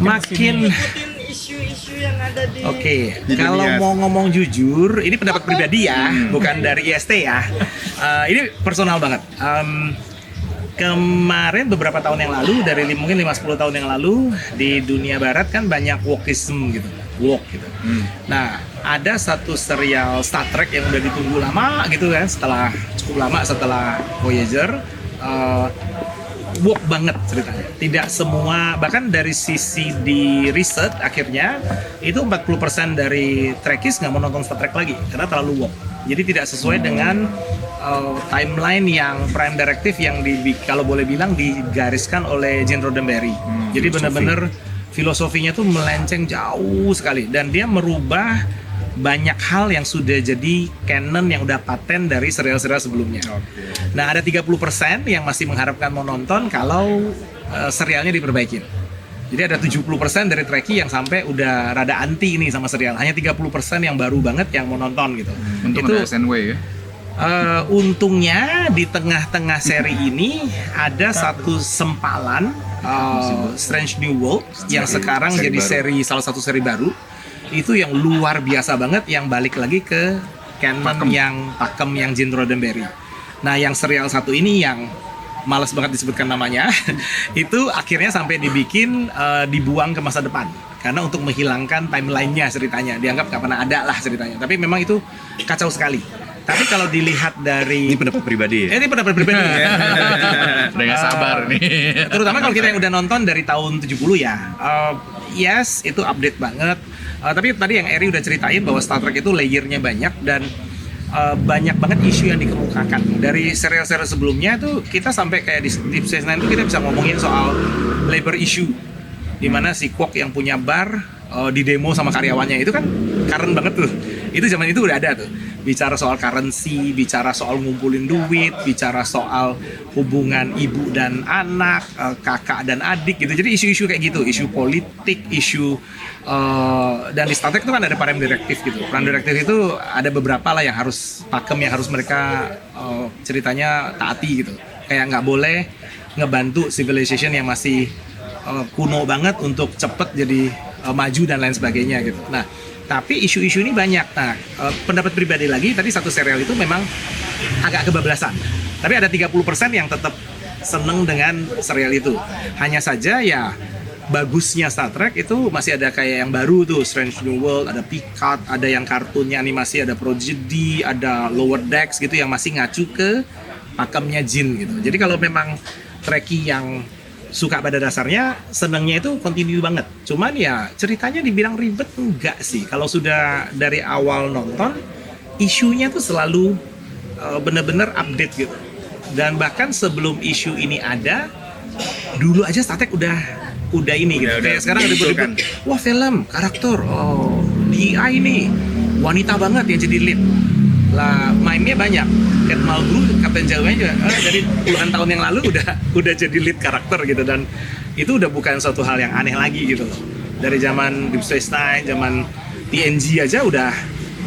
[SPEAKER 5] Makin
[SPEAKER 6] Ikutin isu-isu yang ada di.
[SPEAKER 5] Oke,
[SPEAKER 4] Di
[SPEAKER 5] kalau
[SPEAKER 4] dunia.
[SPEAKER 5] mau ngomong jujur, ini pendapat pribadi ya, bukan dari IST ya. Ini personal banget. Kemarin beberapa tahun yang lalu, dari mungkin 5-10 tahun yang lalu, di dunia barat kan banyak wokeism gitu, woke gitu. Nah, ada satu serial Star Trek yang udah ditunggu lama gitu kan, cukup lama setelah Voyager. Woke banget ceritanya. Tidak semua, bahkan dari sisi di riset akhirnya itu 40% dari Trekkies nggak mau nonton Star Trek lagi karena terlalu woke. Jadi tidak sesuai dengan timeline yang Prime Directive yang kalau boleh bilang digariskan oleh Gene Roddenberry. Jadi benar-benar filosofinya tuh melenceng jauh sekali dan dia merubah banyak hal yang sudah jadi canon yang udah paten dari serial-serial sebelumnya. Nah, ada 30% yang masih mengharapkan mau nonton kalau serialnya diperbaikin. Jadi ada 70% dari Trekkie yang sampai udah rada anti ini sama serial. Hanya 30% yang baru banget yang mau nonton gitu.
[SPEAKER 2] Untung
[SPEAKER 5] Itu
[SPEAKER 2] ada SNW ya.
[SPEAKER 5] untungnya di tengah-tengah seri ini ada satu sempalan Strange New World yang sekarang
[SPEAKER 3] Seri
[SPEAKER 5] jadi
[SPEAKER 3] baru.
[SPEAKER 5] salah satu seri baru. Itu yang luar biasa banget yang balik lagi ke canon yang pakem yang Gene Roddenberry. Nah, yang serial satu ini yang malas banget disebutkan namanya, itu akhirnya sampai dibuang ke masa depan karena untuk menghilangkan timelinenya ceritanya, dianggap nggak pernah ada lah ceritanya. Tapi memang itu kacau sekali. Tapi kalau dilihat dari
[SPEAKER 3] Ini pendapat pribadi ya?
[SPEAKER 5] ini pendapat pribadi.
[SPEAKER 2] Udah gak sabar nih.
[SPEAKER 5] Terutama kalau kita yang udah nonton dari tahun 70 ya. Yes, itu update banget. Tapi tadi yang Eri udah ceritain bahwa Star Trek itu layernya banyak dan banyak banget isu yang dikemukakan. Dari serial-serial sebelumnya tuh kita sampai kayak di Deep Space Nine tuh kita bisa ngomongin soal labor issue. Dimana si Quark yang punya bar di demo sama karyawannya itu kan keren banget tuh. Itu zaman itu udah ada tuh. Bicara soal currency, bicara soal ngumpulin duit, bicara soal hubungan ibu dan anak, kakak dan adik gitu. Jadi isu-isu kayak gitu, isu politik, isu dan di Star Trek itu kan ada prime directive gitu. Prime directive itu ada beberapa lah yang harus pakem, yang harus mereka ceritanya taati gitu. Kayak nggak boleh ngebantu civilization yang masih kuno banget untuk cepet jadi maju dan lain sebagainya gitu. Nah, tapi isu-isu ini banyak. Nah, pendapat pribadi lagi, tadi satu serial itu memang agak kebablasan. Tapi ada 30% yang tetap seneng dengan serial itu. Hanya saja ya bagusnya Star Trek itu masih ada kayak yang baru tuh, Strange New World, ada Picard, ada yang kartunnya animasi, ada Prodigy, ada Lower Decks gitu yang masih ngacu ke pakemnya Jin gitu. Jadi kalau memang Trekkie yang suka pada dasarnya, senangnya itu continue banget. Cuman ya ceritanya dibilang ribet enggak sih. Kalau sudah dari awal nonton, isunya tuh selalu bener-bener update gitu. Dan bahkan sebelum isu ini ada, dulu aja Star Trek udah ini gitu. Kayak sekarang ada ribut, wah film, karakter, DI nih, wanita banget yang jadi lead. Lah main-nya banyak. Cat Mulgrew, Kapten Janeway juga dari puluhan tahun yang lalu udah jadi lead karakter gitu, dan itu udah bukan suatu hal yang aneh lagi gitu loh. Dari zaman Deep Space Nine, zaman TNG aja udah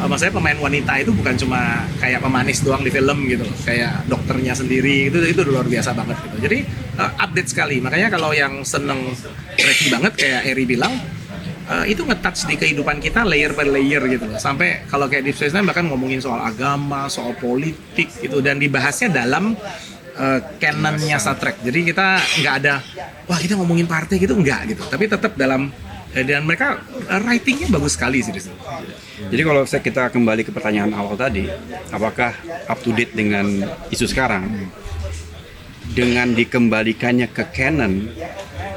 [SPEAKER 5] maksudnya pemain wanita itu bukan cuma kayak pemanis doang di film gitu loh. Kayak dokternya sendiri itu luar biasa banget gitu. Jadi update sekali. Makanya kalau yang seneng Trekkie banget kayak Eri bilang, itu nge-touch di kehidupan kita layer per layer gitu loh. Sampai kalau kayak Deep Space Nine bahkan ngomongin soal agama, soal politik gitu, dan dibahasnya dalam canonnya Star Trek. Jadi kita nggak ada, wah kita ngomongin partai gitu, enggak gitu. Tapi tetap dalam, dan mereka writingnya bagus sekali sih.
[SPEAKER 3] Jadi kalau kita kembali ke pertanyaan awal tadi, apakah up to date dengan isu sekarang? Dengan dikembalikannya ke canon,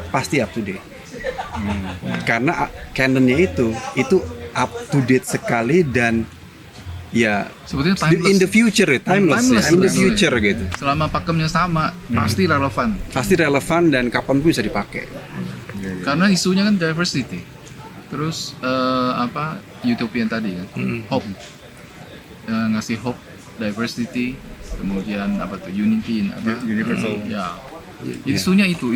[SPEAKER 3] pasti up to date. Karena canonnya itu up to date sekali, dan ya
[SPEAKER 2] Sebetulnya timeless.
[SPEAKER 3] in the future, timeless ya, in the
[SPEAKER 2] sebenarnya.
[SPEAKER 3] future gitu.
[SPEAKER 2] Selama pakemnya sama, pasti relevan.
[SPEAKER 3] Pasti relevan dan kapanpun bisa dipakai.
[SPEAKER 2] Karena isunya kan diversity. Terus utopian tadi kan, hope. Ngasih hope, diversity, kemudian unity,
[SPEAKER 4] Universal.
[SPEAKER 2] Ya. Isunya itu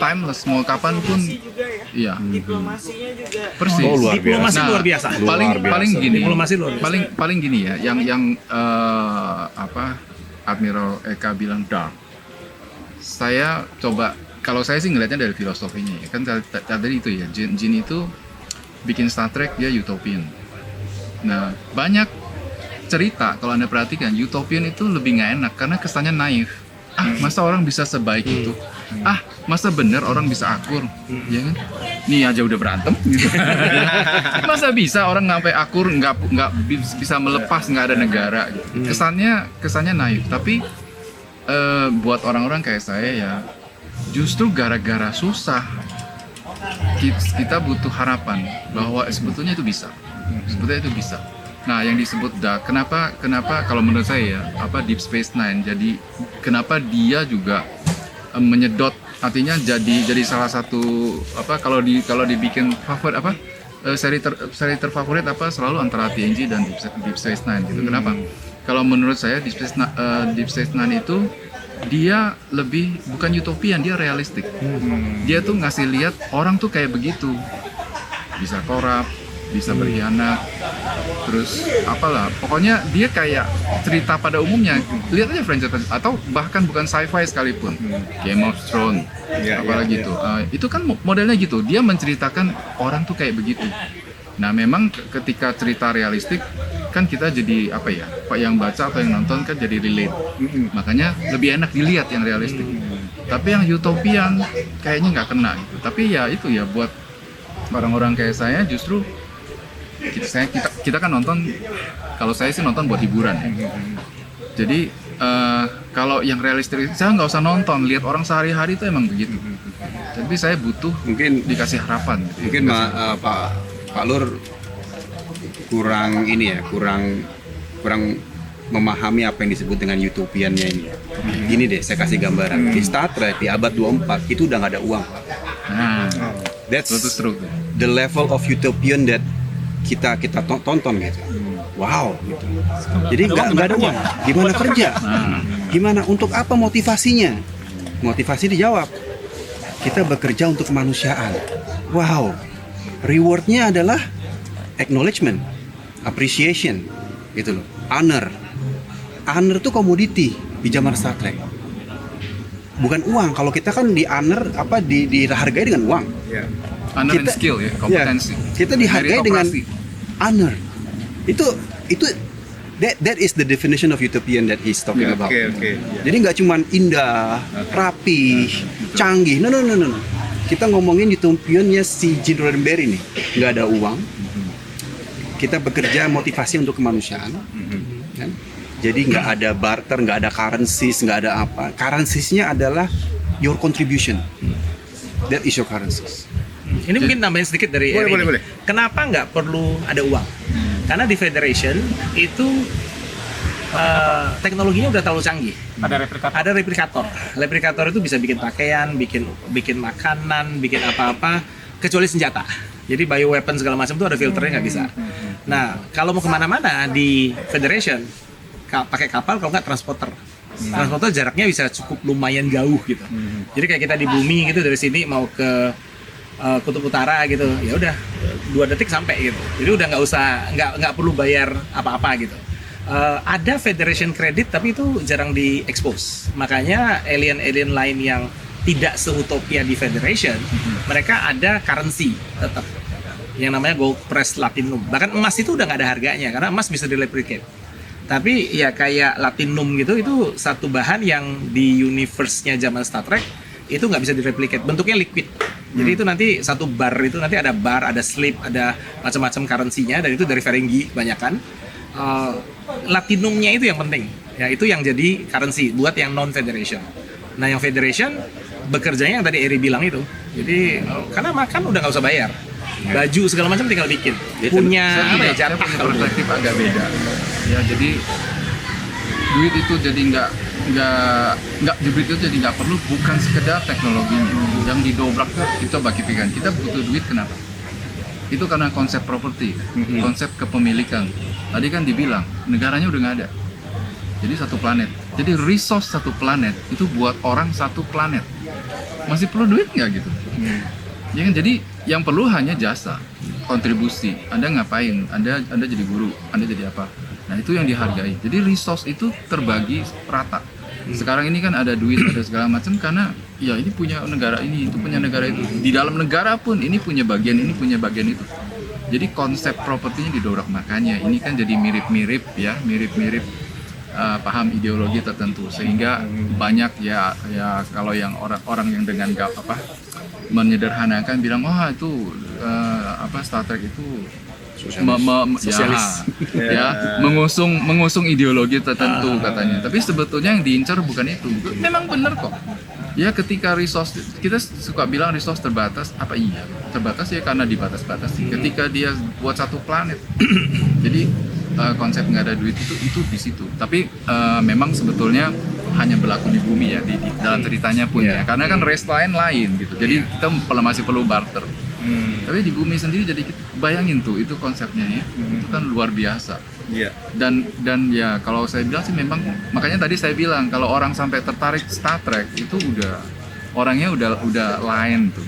[SPEAKER 2] timeless, mau kapanpun.
[SPEAKER 6] Diplomasi juga ya.
[SPEAKER 2] Iya.
[SPEAKER 6] Diplomasinya juga.
[SPEAKER 2] Persis.
[SPEAKER 3] Oh, luar
[SPEAKER 5] Diplomasi
[SPEAKER 2] Nah,
[SPEAKER 5] luar biasa.
[SPEAKER 2] paling gini.
[SPEAKER 5] Diplomasi luar biasa.
[SPEAKER 2] Paling gini ya, yang Admiral Eka bilang dark. Saya coba, kalau saya sih ngelihatnya dari filosofinya ya. Kan tadi itu ya, Jin itu bikin Star Trek dia utopian. Nah, banyak cerita kalau Anda perhatikan, utopian itu lebih nggak enak karena kesannya naif. Masa orang bisa sebaik itu? Masa bener orang bisa akur? Ya kan? Nih aja udah berantem gitu. Masa bisa orang sampai akur nggak bisa melepas, nggak ada negara gitu. Kesannya naif, tapi buat orang-orang kayak saya ya justru gara-gara susah kita butuh harapan bahwa sebetulnya itu bisa. Nah, yang disebut dark, kenapa kalau menurut saya ya, Deep Space Nine, jadi kenapa dia juga menyedot, artinya jadi salah satu kalau dibikin favorit seri terfavorit selalu antara TNG dan Deep Space Nine gitu. Kenapa? Kalau menurut saya Deep Space Nine itu dia lebih bukan utopian, dia realistik. Dia tuh ngasih lihat orang tuh kayak begitu, bisa korup, bisa berkhianat, terus pokoknya dia kayak cerita pada umumnya. Lihat aja franchise atau bahkan bukan sci-fi sekalipun, Game of Thrones, apalagi itu. Itu kan modelnya gitu, dia menceritakan orang tuh kayak begitu. Nah memang ketika cerita realistik kan kita jadi apa ya, Pak, yang baca atau yang nonton kan jadi relate. Makanya lebih enak dilihat yang realistik. Tapi yang utopian kayaknya nggak kena gitu. Tapi ya itu ya buat orang-orang kayak saya justru kita kan nonton, kalau saya sih nonton buat hiburan ya. Jadi kalau yang realistis saya nggak usah nonton, lihat orang sehari-hari itu emang begitu. Tapi saya butuh
[SPEAKER 3] Mungkin
[SPEAKER 2] dikasih harapan gitu.
[SPEAKER 3] mungkin Pak Lur kurang ini ya, kurang memahami apa yang disebut dengan utopiannya ini. Gini deh, saya kasih gambaran. Di Star Trek di abad 24 itu udah nggak ada uang.
[SPEAKER 2] Nah,
[SPEAKER 3] That's
[SPEAKER 2] itu true.
[SPEAKER 3] the level of utopian that kita tonton gitu. Wow, gitu. Jadi nggak ada uang. Gimana kerja? Gimana, untuk apa motivasinya? Motivasi dijawab. Kita bekerja untuk kemanusiaan. Wow. Rewardnya adalah acknowledgement, appreciation, gitu loh. Honor. Honor itu komoditi di zaman Star Trek. Bukan uang. Kalau kita kan di honor dihargai dengan uang.
[SPEAKER 2] Honor and skill ya, kompetensi.
[SPEAKER 3] Kita dihargai dengan
[SPEAKER 2] Meritokrasi.
[SPEAKER 3] honor. Itu that is the definition of utopian that he's talking about.
[SPEAKER 4] Oke.
[SPEAKER 3] Jadi nggak cuma indah, rapi, canggih. No. Kita ngomongin utopiannya si Gene Roddenberry nih. Nggak ada uang. Kita bekerja motivasi untuk kemanusiaan. Kan? Jadi nggak ada barter, nggak ada currencies, nggak ada apa. Currencies-nya adalah your contribution. That is your currencies.
[SPEAKER 5] Ini mungkin tambahin sedikit dari Eri.
[SPEAKER 4] Boleh.
[SPEAKER 5] Kenapa nggak perlu ada uang? Karena di Federation itu teknologinya udah terlalu canggih. Ada replikator. Replikator itu bisa bikin pakaian, bikin makanan, bikin apa-apa, kecuali senjata. Jadi bioweapon segala macam itu ada filternya, nggak bisa. Nah, kalau mau kemana-mana di Federation, pakai kapal, kalau nggak transporter. Transporter jaraknya bisa cukup lumayan jauh gitu. Jadi kayak kita di bumi gitu, dari sini mau ke kutub utara gitu, ya udah 2 detik sampai gitu. Jadi udah nggak perlu bayar apa-apa gitu. Ada Federation credit tapi itu jarang di-expose. Makanya alien lain yang tidak seutopia di Federation, mereka ada currency tetap yang namanya gold press latinum. Bahkan emas itu udah nggak ada harganya karena emas bisa di-replicate. Tapi ya kayak latinum gitu, itu satu bahan yang di universe-nya zaman Star Trek itu nggak bisa direplicate, bentuknya liquid. Jadi itu nanti satu bar itu nanti ada bar, ada slip, ada macam-macam currency-nya, dan itu dari Ferengi banyakan. Latinumnya itu yang penting, ya itu yang jadi currency buat yang non Federation. Nah yang Federation bekerjanya yang tadi Eri bilang itu, jadi karena makan udah nggak usah bayar, baju segala macam tinggal bikin, punya apa ya,
[SPEAKER 2] Saya
[SPEAKER 5] jatah.
[SPEAKER 2] punya perspektif agak beda. Ya jadi duit itu jadi nggak duit itu jadi nggak perlu, bukan sekedar teknologinya yang didobrak itu bagi pikiran kita butuh duit. Kenapa? Itu karena konsep properti, konsep kepemilikan. Tadi kan dibilang negaranya udah nggak ada, jadi satu planet. Jadi resource satu planet itu buat orang satu planet masih perlu duit nggak gitu? Ya kan, jadi yang perlu hanya jasa, kontribusi. Anda ngapain? Anda jadi guru, Anda jadi apa? Nah itu yang dihargai. Jadi resource itu terbagi rata. Sekarang ini kan ada duit, ada segala macam karena ya ini punya negara ini, itu punya negara itu. Di dalam negara pun ini punya bagian ini, punya bagian itu. Jadi konsep propertinya didobrak, makanya ini kan jadi mirip-mirip paham ideologi tertentu, sehingga banyak ya kalau yang orang yang dengan menyederhanakan bilang itu Star Trek itu sosialis, mengusung ideologi tertentu katanya. Tapi sebetulnya yang diincar bukan itu. Memang benar kok. Ya ketika resource, kita suka bilang resource terbatas, apa iya? Terbatas ya karena dibatas-batasi. Ketika dia buat satu planet, jadi konsep nggak ada duit itu di situ. Tapi memang sebetulnya hanya berlaku di bumi ya, di dalam ceritanya pun ya. Karena kan race lain gitu. Jadi kita masih perlu barter. Tapi di bumi sendiri, jadi bayangin tuh itu konsepnya ya, itu kan luar biasa. Dan ya kalau saya bilang sih memang, makanya tadi saya bilang kalau orang sampai tertarik Star Trek itu orangnya udah lain tuh,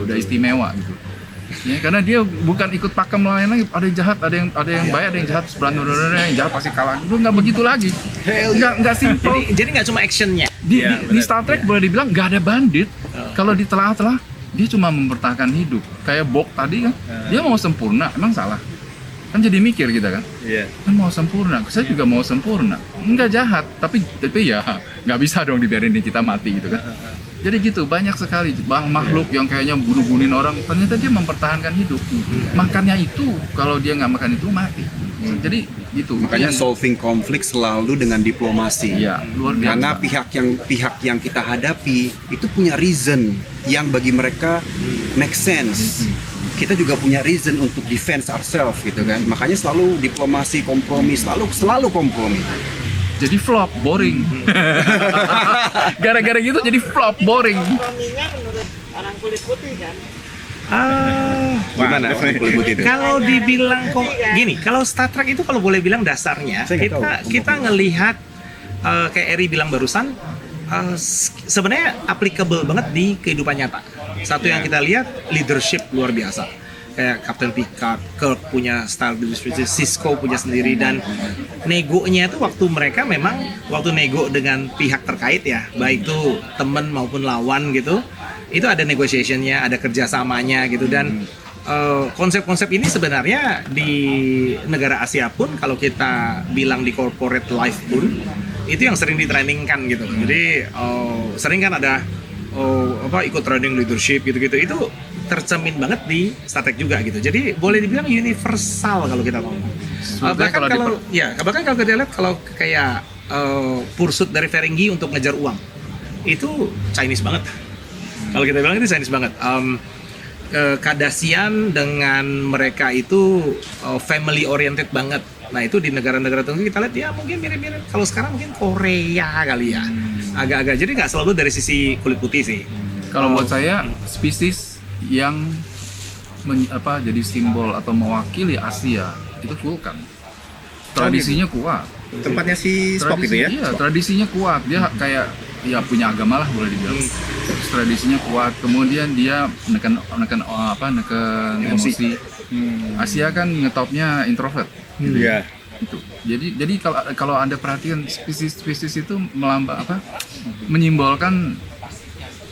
[SPEAKER 2] udah istimewa gitu. Ya, karena dia bukan ikut pakem lain lagi, ada yang jahat, ada yang baik, ada yang jahat, berantem, yang jahat pasti kalah. Itu nggak begitu lagi, nggak simple.
[SPEAKER 5] Jadi nggak cuma actionnya.
[SPEAKER 2] Di Star Trek boleh dibilang nggak ada bandit. Kalau ditelah-telah, dia cuma mempertahankan hidup. Kayak Bok tadi kan, dia mau sempurna, emang salah. Kan jadi mikir kita kan,
[SPEAKER 4] Iya.
[SPEAKER 2] kan mau sempurna, saya juga mau sempurna, nggak jahat, tapi ya nggak bisa dong dibiarin kita mati gitu kan. Jadi gitu, banyak sekali makhluk yang kayaknya bunuh-bunuhin orang, ternyata dia mempertahankan hidup. Makannya itu, kalau dia nggak makan itu mati. Jadi gitu.
[SPEAKER 3] Makanya
[SPEAKER 2] Yang-
[SPEAKER 3] solving konflik selalu dengan diplomasi.
[SPEAKER 2] Iya, luar biasa.
[SPEAKER 3] Karena pihak yang kita hadapi itu punya reason yang bagi mereka make sense. Kita juga punya reason untuk defense ourselves gitu kan. Makanya selalu diplomasi, kompromi, selalu kompromi.
[SPEAKER 2] jadi flop, boring. Gara-gara gitu jadi flop, boring.
[SPEAKER 6] Komprominya menurut orang kulit putih kan.
[SPEAKER 3] Gimana kulit putih itu?
[SPEAKER 5] Kalau dibilang kok gini, kalau Star Trek itu kalau boleh bilang dasarnya
[SPEAKER 3] Saya nggak tahu.
[SPEAKER 5] kita ngelihat kayak Eri bilang barusan sebenarnya applicable banget di kehidupan nyata. Satu yang kita lihat leadership luar biasa. Kayak Captain Picard, Kirk punya style leadership, Cisco punya sendiri, dan negonya itu waktu mereka memang waktu nego dengan pihak terkait ya, baik itu teman maupun lawan gitu, itu ada negotiationnya, ada kerjasamanya gitu, dan konsep-konsep ini sebenarnya di negara Asia pun kalau kita bilang di corporate life pun itu yang sering ditrainingkan gitu. Jadi sering kan ada ikut training leadership gitu-gitu, itu tercermin banget di Star Trek juga gitu. Jadi boleh dibilang universal kalau kita ngomong. Bahkan bahkan kalau kita lihat kalau kayak pursuit dari Ferengi untuk ngejar uang itu Chinese banget. Kalau kita bilang itu Chinese banget. Kadasian dengan mereka itu family oriented banget. Nah itu di negara-negara tertentu kita lihat ya mungkin mirip-mirip. Kalau sekarang mungkin Korea kali ya, agak-agak. Jadi nggak selalu dari sisi kulit putih sih.
[SPEAKER 2] Kalau buat saya, spesies yang jadi simbol atau mewakili Asia itu Vulkan. Tradisinya kuat.
[SPEAKER 4] Tempatnya si Spock itu ya?
[SPEAKER 2] Iya, tradisinya kuat. Dia kayak ya punya agama lah boleh dibilang. Terus tradisinya kuat. Kemudian dia neken emosi. Asia kan ngetopnya introvert.
[SPEAKER 4] Iya.
[SPEAKER 2] Itu. Jadi kalau Anda perhatikan spesies itu menyimbolkan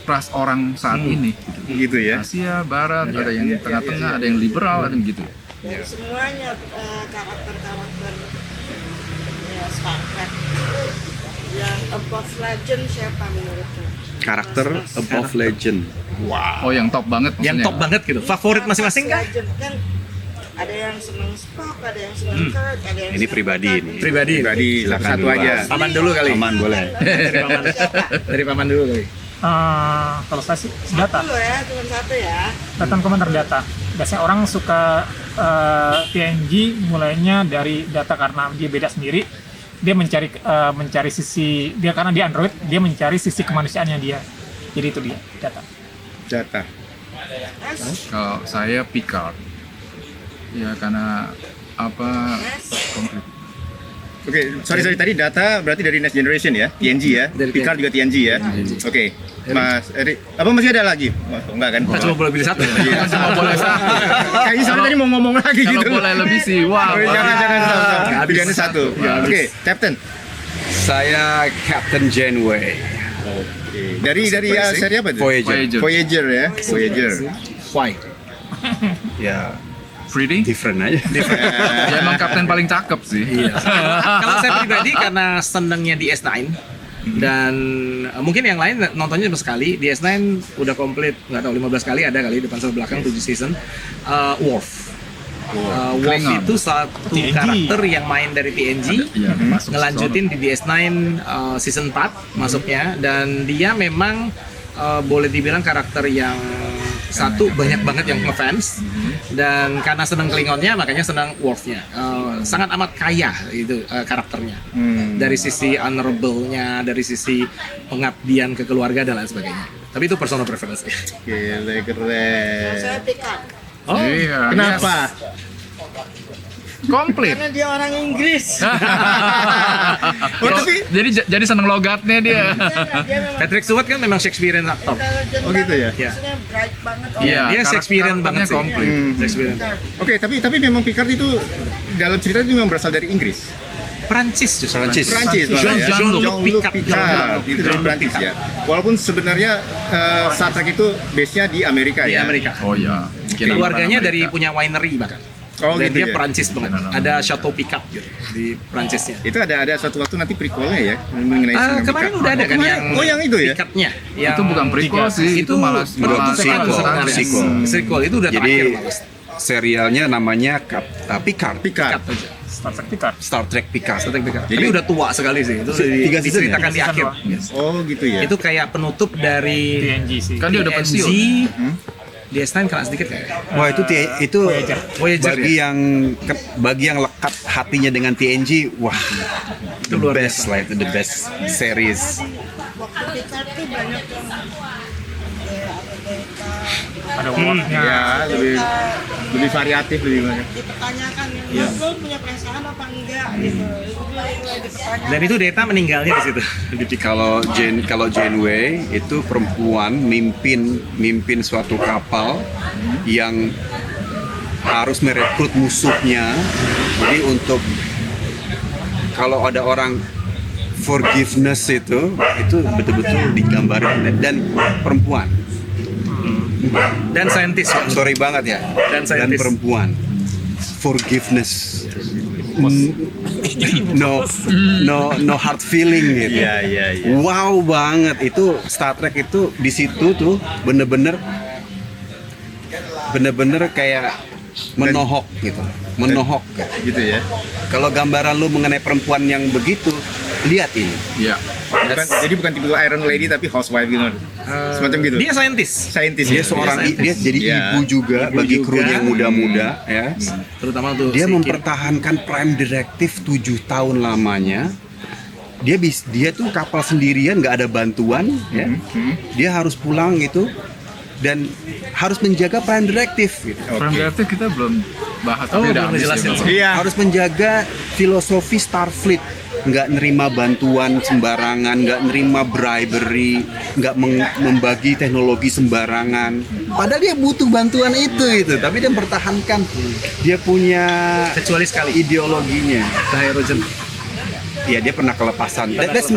[SPEAKER 2] ras orang saat ini.
[SPEAKER 4] Gitu ya.
[SPEAKER 2] Asia, Barat, ada yang tengah-tengah, ada yang liberal, ada yang gitu.
[SPEAKER 6] Dari semuanya karakter-karakter ya, Star Trek yang above legend siapa menurutmu?
[SPEAKER 3] Karakter above legend.
[SPEAKER 2] Oh, yang top banget
[SPEAKER 5] Yang
[SPEAKER 2] maksudnya.
[SPEAKER 5] top banget gitu. Favorit masing-masing kan?
[SPEAKER 6] Legend kan ada yang seneng Spock, ada yang seneng Kirk, ada yang
[SPEAKER 3] Ini
[SPEAKER 6] seneng
[SPEAKER 3] pribadi
[SPEAKER 6] Picard.
[SPEAKER 3] ini.
[SPEAKER 5] Pribadi.
[SPEAKER 3] Silakan
[SPEAKER 4] satu
[SPEAKER 3] duluan.
[SPEAKER 4] aja.
[SPEAKER 5] Paman dulu kali.
[SPEAKER 3] Aman boleh.
[SPEAKER 5] Dari paman. Dari paman dulu kali.
[SPEAKER 1] Kalau saya sih data,
[SPEAKER 6] Dulu ya, cuma satu ya.
[SPEAKER 1] data komentar data. Biasanya orang suka TNG mulainya dari data karena dia beda sendiri. Dia mencari sisi dia, karena dia Android, dia mencari sisi kemanusiaannya dia. Jadi itu dia data.
[SPEAKER 4] Data.
[SPEAKER 2] Kalau saya Picard. Ya karena konkret.
[SPEAKER 4] Oke, sorry tadi data berarti dari Next Generation ya, TNG ya,
[SPEAKER 5] Dari
[SPEAKER 4] Picard juga TNG ya. Oke, Mas Eri, apa masih ada lagi? Oh, enggak kan?
[SPEAKER 5] Kita cuma boleh pilih satu.
[SPEAKER 2] Cuma boleh satu.
[SPEAKER 4] Kayaknya saya tadi mau ngomong lagi
[SPEAKER 2] Kalau
[SPEAKER 4] gitu.
[SPEAKER 2] boleh lebih sih, wah.
[SPEAKER 4] Oh, jangan,
[SPEAKER 5] Nggak habis.
[SPEAKER 4] pilihannya satu.
[SPEAKER 2] Nggak
[SPEAKER 4] Oke, Captain.
[SPEAKER 3] Saya Captain Janeway.
[SPEAKER 4] Dari seri apa itu?
[SPEAKER 3] Voyager.
[SPEAKER 4] Voyager ya, Voyager.
[SPEAKER 5] Why?
[SPEAKER 3] Ya
[SPEAKER 2] Pretty?
[SPEAKER 3] different aja.
[SPEAKER 2] Ya emang kapten paling cakep sih.
[SPEAKER 5] Kalau saya pribadi karena senangnya di S9 dan mungkin yang lain nontonnya cuma sekali. Di S9 udah komplit, nggak tahu 15 kali ada kali depan sama belakang 7 season. Worf. Worf
[SPEAKER 2] Klingon.
[SPEAKER 5] itu satu
[SPEAKER 1] TNG.
[SPEAKER 5] karakter yang main dari TNG.
[SPEAKER 2] Iya, masuk
[SPEAKER 5] Ngelanjutin di DS9 season 4 masuknya, dan dia memang boleh dibilang karakter yang satu banyak banget yang ngefans, dan karena senang Klingonnya makanya senang Worf-nya. Sangat amat kaya itu karakternya, dari sisi honorable-nya, dari sisi pengabdian ke keluarga dan lain sebagainya. Tapi itu personal preference.
[SPEAKER 4] Gila,
[SPEAKER 6] Kalau
[SPEAKER 4] keren.
[SPEAKER 6] saya Picard.
[SPEAKER 5] Oh,
[SPEAKER 2] Iya,
[SPEAKER 4] Kenapa?
[SPEAKER 2] komplit.
[SPEAKER 6] Karena dia orang Inggris.
[SPEAKER 4] Oh, tapi
[SPEAKER 2] jadi seneng logatnya dia.
[SPEAKER 6] Dia memang
[SPEAKER 5] Patrick Stewart kan memang Shakespearean aktor.
[SPEAKER 6] udah legend
[SPEAKER 4] Oh, gitu ya?
[SPEAKER 6] banget. Maksudnya bright banget.
[SPEAKER 2] Iya,
[SPEAKER 5] Dia Shakespearean banget sih.
[SPEAKER 2] komplit.
[SPEAKER 5] Shakespearean.
[SPEAKER 4] Oke, tapi memang Picard itu dalam cerita itu memang berasal dari Inggris.
[SPEAKER 5] Perancis justru.
[SPEAKER 3] Prancis.
[SPEAKER 4] Prancis malah ya.
[SPEAKER 5] Jean-Luc
[SPEAKER 4] Jean-Luc
[SPEAKER 5] Picard.
[SPEAKER 4] Picard. Itu dari Prancis ya. Walaupun sebenarnya Star Trek itu base-nya di Amerika
[SPEAKER 5] Di
[SPEAKER 4] ya.
[SPEAKER 5] Amerika.
[SPEAKER 2] Oh ya.
[SPEAKER 5] Keluarganya dari punya winery bahkan.
[SPEAKER 4] Oh,
[SPEAKER 5] dan
[SPEAKER 4] gitu
[SPEAKER 5] dia
[SPEAKER 4] ya?
[SPEAKER 5] Perancis banget. Ada Chateau Picard gitu di Perancisnya.
[SPEAKER 4] Itu ada suatu waktu nanti prequelnya ya mengenai singa
[SPEAKER 5] Kemarin
[SPEAKER 4] Picard.
[SPEAKER 5] udah ada kan yang
[SPEAKER 4] yang itu ya?
[SPEAKER 5] Picardnya.
[SPEAKER 2] Itu bukan prequel sih, itu malah
[SPEAKER 3] sequel.
[SPEAKER 5] Sequel itu udah
[SPEAKER 3] Jadi
[SPEAKER 5] terakhir malah.
[SPEAKER 3] serialnya namanya Picard.
[SPEAKER 4] Picard.
[SPEAKER 1] Star Trek Picard.
[SPEAKER 3] Star Trek Picard.
[SPEAKER 5] Tapi udah tua sekali sih. Itu
[SPEAKER 3] Tiga season
[SPEAKER 5] diceritakan
[SPEAKER 1] ya?
[SPEAKER 5] di akhir.
[SPEAKER 4] Oh gitu ya.
[SPEAKER 5] Itu kayak penutup dari
[SPEAKER 1] TNG sih.
[SPEAKER 2] Kan dia udah
[SPEAKER 5] TNG.
[SPEAKER 2] pensiun.
[SPEAKER 5] Di S9 kena sedikit kayak.
[SPEAKER 3] Wah itu
[SPEAKER 5] Voyager
[SPEAKER 3] bagi yang lekat hatinya dengan TNG, wah
[SPEAKER 5] Itu
[SPEAKER 3] the
[SPEAKER 5] luar
[SPEAKER 3] best lah, itu the best series.
[SPEAKER 6] Waktu Picard tuh banyak yang
[SPEAKER 1] Ada Worf-nya.
[SPEAKER 4] Ya, lebih variatif lebih banyak.
[SPEAKER 6] dipertanyakan yang lo punya perasaan apa enggak gitu. Itu mulai dipertanyakan.
[SPEAKER 5] Dan itu Data meninggalnya di situ.
[SPEAKER 3] Kalau Janeway itu perempuan mimpin suatu kapal yang harus merekrut musuhnya. Jadi untuk kalau ada orang forgiveness itu betul-betul digambarkan dan perempuan.
[SPEAKER 5] Dan saintis.
[SPEAKER 3] Sorry banget ya.
[SPEAKER 5] Dan saintis.
[SPEAKER 3] perempuan. Forgiveness. No hard feeling gitu.
[SPEAKER 4] Iya.
[SPEAKER 3] Wow banget itu Star Trek itu di situ tuh bener-bener kayak menohok gitu. Menohok
[SPEAKER 4] Gitu ya.
[SPEAKER 3] Kalau gambaran lu mengenai perempuan yang begitu, lihat ini.
[SPEAKER 2] Iya.
[SPEAKER 4] Jadi bukan tipe Iron Lady tapi housewife gitu. Semacam gitu.
[SPEAKER 5] Dia saintis.
[SPEAKER 4] Saintis
[SPEAKER 3] Dia
[SPEAKER 4] ya?
[SPEAKER 3] seorang dia jadi
[SPEAKER 4] Iya.
[SPEAKER 3] ibu juga
[SPEAKER 5] Ibu
[SPEAKER 3] bagi
[SPEAKER 5] juga.
[SPEAKER 3] kru yang muda-muda ya.
[SPEAKER 5] Terutama tuh
[SPEAKER 3] Dia
[SPEAKER 5] si Kim.
[SPEAKER 3] mempertahankan Prime Directive 7 tahun lamanya. Dia tuh kapal sendirian, nggak ada bantuan ya. Dia harus pulang gitu dan harus menjaga Prime Directive gitu.
[SPEAKER 2] Prime Directive kita belum bahas, tapi udah
[SPEAKER 5] belum
[SPEAKER 2] habis
[SPEAKER 5] dijelasin.
[SPEAKER 2] ya.
[SPEAKER 4] Iya.
[SPEAKER 3] Harus menjaga filosofi Starfleet, nggak nerima bantuan sembarangan, nggak nerima bribery, nggak membagi teknologi sembarangan. Padahal dia butuh bantuan itu, tapi dia mempertahankan. Dia punya
[SPEAKER 5] kecuali sekali
[SPEAKER 3] ideologinya.
[SPEAKER 5] Hydrogen.
[SPEAKER 3] Ya dia pernah kelepasan.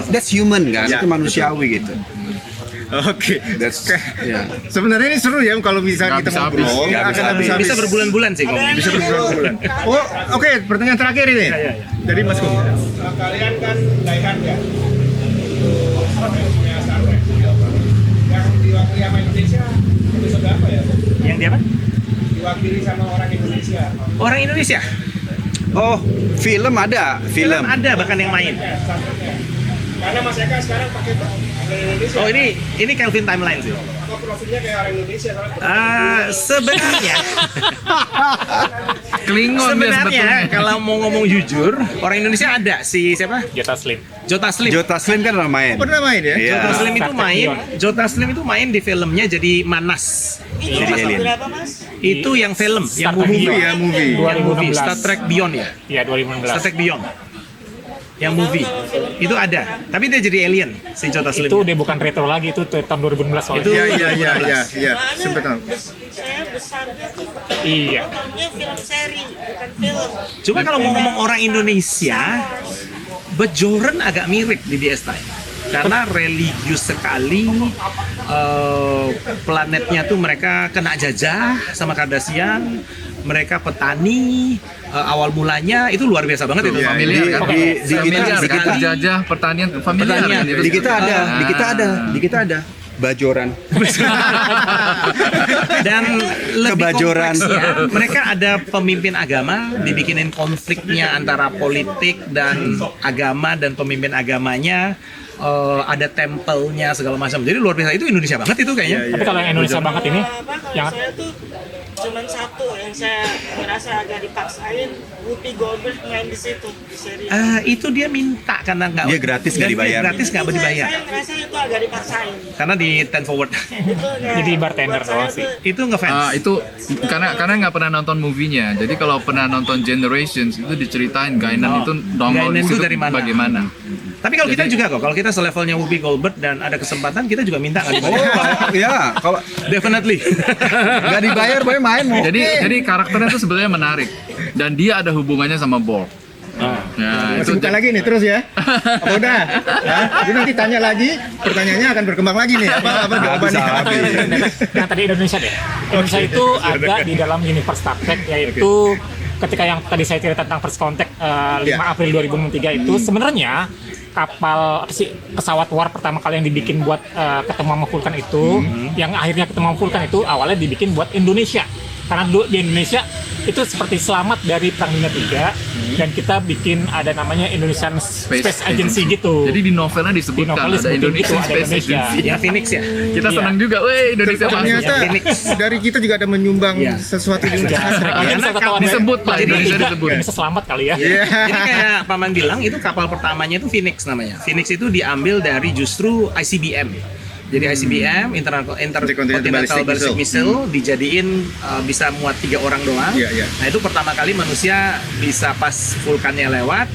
[SPEAKER 3] That's human kan,
[SPEAKER 4] Ya,
[SPEAKER 3] itu manusiawi gitu.
[SPEAKER 4] Oke.
[SPEAKER 3] That's ya.
[SPEAKER 4] Sebenarnya ini seru ya kalau bisa
[SPEAKER 2] Nggak
[SPEAKER 4] kita
[SPEAKER 2] bisa habis.
[SPEAKER 4] ngobrol.
[SPEAKER 3] Nggak
[SPEAKER 4] Nggak
[SPEAKER 3] bisa
[SPEAKER 4] akan
[SPEAKER 3] habis.
[SPEAKER 4] habis.
[SPEAKER 5] Bisa berbulan-bulan sih ngomong.
[SPEAKER 4] Bisa berbulan-bulan. Oh, oke. Pertanyaan terakhir ini. Dari Mas Kum. Kalian kan diehard ya. Yang diwakili sama Indonesia episode apa ya?
[SPEAKER 5] Yang dia apa?
[SPEAKER 4] Diwakili sama orang Indonesia.
[SPEAKER 5] Orang Indonesia.
[SPEAKER 3] Oh, film ada,
[SPEAKER 5] Film ada bahkan yang main.
[SPEAKER 4] Karena Mas Eka sekarang pakai orang Indonesia.
[SPEAKER 5] Oh ini Kelvin Timeline sih.
[SPEAKER 4] Kok profilnya kayak orang Indonesia?
[SPEAKER 5] Sebenarnya
[SPEAKER 2] Klingon dia
[SPEAKER 5] sebenarnya
[SPEAKER 2] sebetulnya.
[SPEAKER 5] kalau mau ngomong jujur, orang Indonesia ada si siapa?
[SPEAKER 1] Jota Slim.
[SPEAKER 5] Jota Slim.
[SPEAKER 3] Jota Slim kan pernah main.
[SPEAKER 4] Pernah main ya?
[SPEAKER 3] Iya.
[SPEAKER 5] Jota Slim itu
[SPEAKER 1] Star Trek
[SPEAKER 5] main.
[SPEAKER 1] Beyond.
[SPEAKER 5] Jota Slim itu main di filmnya jadi Manas.
[SPEAKER 6] Itu
[SPEAKER 3] Jadi
[SPEAKER 6] pasal
[SPEAKER 3] alien.
[SPEAKER 6] berapa mas?
[SPEAKER 5] Itu yang film, yang
[SPEAKER 1] Star Trek
[SPEAKER 5] movie.
[SPEAKER 1] Beyond.
[SPEAKER 4] Ya, movie.
[SPEAKER 5] Yang movie
[SPEAKER 1] 2016.
[SPEAKER 5] Star Trek Beyond ya.
[SPEAKER 1] Iya, 2016.
[SPEAKER 5] Star Trek Beyond. Yang movie. Itu ada. Tapi dia jadi alien si Jota Slim.
[SPEAKER 1] Itu dia bukan retro lagi, itu tahun 2016 soalnya.
[SPEAKER 5] Itu-
[SPEAKER 4] Iya. Sempet tahu.
[SPEAKER 6] Saya besarnya tuh
[SPEAKER 1] Iya.
[SPEAKER 6] nontonnya film seri bukan film.
[SPEAKER 5] Cuma kalau mau ngomong orang Indonesia, Bajoran agak mirip di DS Time. Karena religius sekali, planetnya tuh mereka kena jajah sama Kardashian, mereka petani, awal mulanya itu luar biasa banget itu.
[SPEAKER 4] Iya,
[SPEAKER 2] Familiar kan?
[SPEAKER 3] di
[SPEAKER 2] Familiar
[SPEAKER 3] kita-
[SPEAKER 2] kan? Jajah pertanian familiar
[SPEAKER 5] Pertanian.
[SPEAKER 2] kan itu.
[SPEAKER 3] Di kita ada, di kita ada Bajoran.
[SPEAKER 5] Dan lebih
[SPEAKER 3] Kebajoran.
[SPEAKER 5] kompleksnya, mereka ada pemimpin agama, dibikinin konfliknya antara politik dan agama dan pemimpin agamanya. Ada tempelnya segala macam. Jadi luar biasa, itu Indonesia banget itu kayaknya.
[SPEAKER 1] Tapi kalau yang Indonesia banget ini,
[SPEAKER 6] Kalau
[SPEAKER 1] yang
[SPEAKER 6] saya tuh cuman satu yang saya merasa agak dipaksain, Whoopi Goldberg main di situ di seri.
[SPEAKER 5] Itu dia minta karena nggak
[SPEAKER 3] Dia gratis, nggak
[SPEAKER 5] dan dia
[SPEAKER 3] dibayar.
[SPEAKER 5] gratis nggak dibayar
[SPEAKER 6] Saya merasa itu agak dipaksain.
[SPEAKER 5] karena di Ten Forward
[SPEAKER 6] Itu nggak-
[SPEAKER 1] Jadi bartender
[SPEAKER 6] buat saya
[SPEAKER 1] doang sih.
[SPEAKER 6] tuh
[SPEAKER 5] itu ngefans.
[SPEAKER 2] Itu karena nggak pernah nonton movie-nya. Jadi kalau pernah nonton Generations itu diceritain Guinan itu nongol
[SPEAKER 5] Guinan
[SPEAKER 2] di
[SPEAKER 5] itu
[SPEAKER 2] situ
[SPEAKER 5] dari mana?
[SPEAKER 2] bagaimana.
[SPEAKER 5] Tapi kalau kita
[SPEAKER 2] jadi-
[SPEAKER 5] juga kok, kalau kita selevelnya Whoopi Goldberg dan ada kesempatan kita juga minta nggak
[SPEAKER 3] Oh,
[SPEAKER 5] dibayar.
[SPEAKER 3] ya, kalau
[SPEAKER 5] Definitely.
[SPEAKER 3] nggak dibayar boleh main mau.
[SPEAKER 2] Jadi karakternya itu sebenarnya menarik dan dia ada hubungannya sama Borg. Nah,
[SPEAKER 4] Masih
[SPEAKER 2] itu
[SPEAKER 4] buka lagi nih terus ya? Apa udah? Hah? Jadi nanti tanya lagi, pertanyaannya akan berkembang lagi nih. Apa jawabannya?
[SPEAKER 1] yang tadi Indonesia deh. Indonesia itu ada di dalam universe Star Trek, yaitu ketika yang tadi saya cerita tentang first contact 5
[SPEAKER 4] Iya.
[SPEAKER 1] April 2003 itu sebenarnya kapal apa sih pesawat war pertama kali yang dibikin buat ketemu sama Vulcan itu, yang akhirnya ketemu sama Vulcan itu awalnya dibikin buat Indonesia. Karena dulu di Indonesia itu seperti selamat dari Perang Dunia III dan kita bikin ada namanya Indonesian Space Agency gitu.
[SPEAKER 2] Jadi di novelnya disebutkan
[SPEAKER 1] Di novel
[SPEAKER 2] ada
[SPEAKER 1] disebutin
[SPEAKER 2] Indonesian
[SPEAKER 1] gitu, ada
[SPEAKER 2] Space
[SPEAKER 1] Indonesia.
[SPEAKER 2] Agency.
[SPEAKER 5] Ya Phoenix ya.
[SPEAKER 2] Kita
[SPEAKER 1] Iya.
[SPEAKER 2] senang juga, weh Indonesia masuk.
[SPEAKER 4] Ternyata
[SPEAKER 5] Phoenix.
[SPEAKER 4] dari kita juga ada menyumbang
[SPEAKER 5] Iya.
[SPEAKER 4] sesuatu di
[SPEAKER 1] Ya,
[SPEAKER 4] Star Trek.
[SPEAKER 1] mungkin salah satu ada-
[SPEAKER 2] disebut lah,
[SPEAKER 1] Jadi
[SPEAKER 2] Indonesia
[SPEAKER 1] tiga,
[SPEAKER 2] disebut.
[SPEAKER 1] Indonesia selamat kali ya.
[SPEAKER 4] Iya.
[SPEAKER 5] Jadi kayak Paman bilang itu kapal pertamanya itu Phoenix namanya. Phoenix itu diambil dari justru ICBM. Jadi ICBM Intercontinental
[SPEAKER 4] Ballistic
[SPEAKER 5] Ballistic Missile dijadiin bisa muat 3 orang doang.
[SPEAKER 4] Iya, iya.
[SPEAKER 5] Nah itu pertama kali manusia bisa pas vulkannya lewat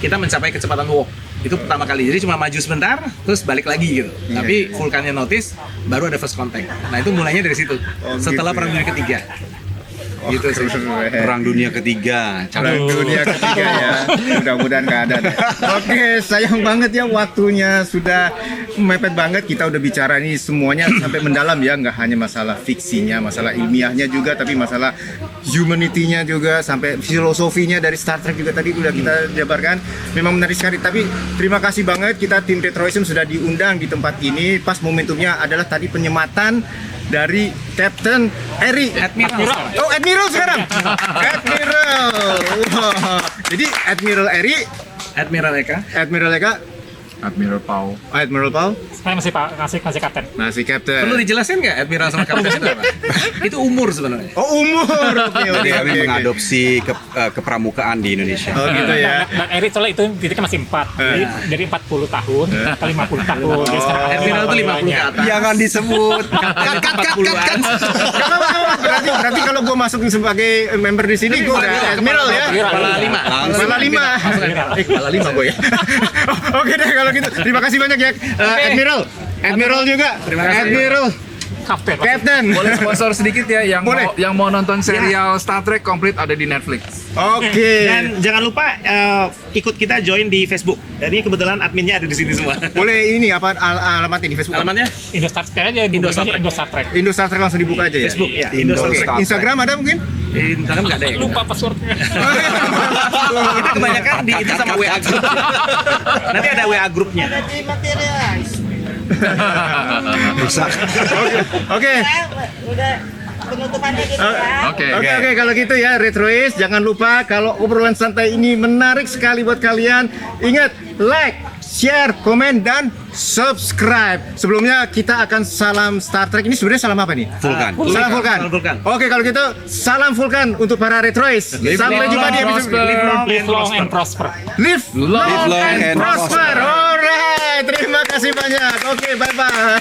[SPEAKER 5] kita mencapai kecepatan warp. Itu pertama kali. Jadi cuma maju sebentar terus balik lagi gitu.
[SPEAKER 4] Iya,
[SPEAKER 5] Tapi vulkannya notice baru ada first contact. Nah itu mulainya dari situ.
[SPEAKER 4] Oh,
[SPEAKER 5] Setelah
[SPEAKER 4] gitu
[SPEAKER 5] Perang
[SPEAKER 4] ya.
[SPEAKER 5] Dunia Ketiga. Gitu sih.
[SPEAKER 3] Perang Dunia Ketiga.
[SPEAKER 4] Perang Dunia Ketiga ya. Mudah-mudahan nggak ada. Oke, sayang banget ya waktunya sudah mepet banget. Kita udah bicara nih semuanya sampai mendalam ya, nggak hanya masalah fiksinya, masalah ilmiahnya juga, tapi masalah humanity-nya juga, sampai filosofinya dari Star Trek juga tadi udah kita jabarkan. Memang menarik sekali. Tapi terima kasih banget kita tim Retroism sudah diundang di tempat ini. Pas momentumnya adalah tadi penyematan dari Captain Eri.
[SPEAKER 5] Admiral.
[SPEAKER 4] Oh, Admiral sekarang. Admiral. Wah. Jadi Admiral Eri,
[SPEAKER 5] Admiral Eka.
[SPEAKER 4] Admiral Eka,
[SPEAKER 2] Admiral Pau.
[SPEAKER 4] Admiral Paul,
[SPEAKER 1] Saya masih Pak masih kapten.
[SPEAKER 4] masih Captain.
[SPEAKER 5] Perlu dijelasin nggak Admiral sama Kapten itu apa? Itu umur sebenarnya.
[SPEAKER 4] Oh, umur. Oke, oke,
[SPEAKER 3] Kami
[SPEAKER 4] oke.
[SPEAKER 3] mengadopsi kepramukaan di Indonesia.
[SPEAKER 4] Oh, gitu ya.
[SPEAKER 1] Dan Eric soalnya itu titiknya masih 4. Jadi dari 40 tahun ke 50 tahun. Jadi sekarang
[SPEAKER 5] Admiral itu 50 ke atas.
[SPEAKER 3] Jangan disebut.
[SPEAKER 5] Kapten 40-an.
[SPEAKER 4] Berarti kalau gue masuk sebagai member di sini, gue udah Admiral ya.
[SPEAKER 5] Kepala 5.
[SPEAKER 4] Kepala 5. Kepala 5 gue ya. Oke deh kalau gitu. Terima kasih banyak ya Admiral. Admiral juga.
[SPEAKER 5] Terima kasih.
[SPEAKER 4] Admiral.
[SPEAKER 1] kapten.
[SPEAKER 4] Captain.
[SPEAKER 2] Boleh sponsor sedikit ya
[SPEAKER 4] Boleh.
[SPEAKER 2] yang mau nonton serial Star Trek komplit ada di Netflix.
[SPEAKER 4] Oke.
[SPEAKER 5] Dan jangan lupa ikut kita join di Facebook. Dan ini kebetulan adminnya ada di sini semua.
[SPEAKER 4] Boleh ini apa alamatnya di Facebook?
[SPEAKER 5] Alamatnya
[SPEAKER 1] Indostar Trek aja,
[SPEAKER 5] Indostar Trek.
[SPEAKER 1] Indostar Trek.
[SPEAKER 4] Indostar Trek langsung dibuka aja ya.
[SPEAKER 5] Facebook ya.
[SPEAKER 4] Oke. Instagram ada mungkin?
[SPEAKER 5] Instagram nggak ada ya.
[SPEAKER 1] Lupa passwordnya.
[SPEAKER 5] Kita kebanyakan di itu sama WA group. Nanti ada WA grupnya.
[SPEAKER 6] Ada di materialis.
[SPEAKER 3] Rusak.
[SPEAKER 4] Oke.
[SPEAKER 6] Udah penutupannya gitu ya.
[SPEAKER 2] Oke.
[SPEAKER 4] Oke, kalau gitu ya Retrois, jangan lupa kalau obrolan santai ini menarik sekali buat kalian. Ingat, like, share, komen, dan subscribe. Sebelumnya kita akan salam Star Trek. Ini sebenarnya salam apa nih?
[SPEAKER 3] Vulkan.
[SPEAKER 4] Salam Vulkan.
[SPEAKER 5] Salam Vulkan.
[SPEAKER 4] Oke, kalau gitu salam Vulkan untuk para Retrois. Sampai jumpa di episode
[SPEAKER 1] Live long and prosper.
[SPEAKER 4] Live long,
[SPEAKER 3] long
[SPEAKER 4] and
[SPEAKER 3] and
[SPEAKER 4] prosper. Alright, terima kasih banyak. Oke, bye bye.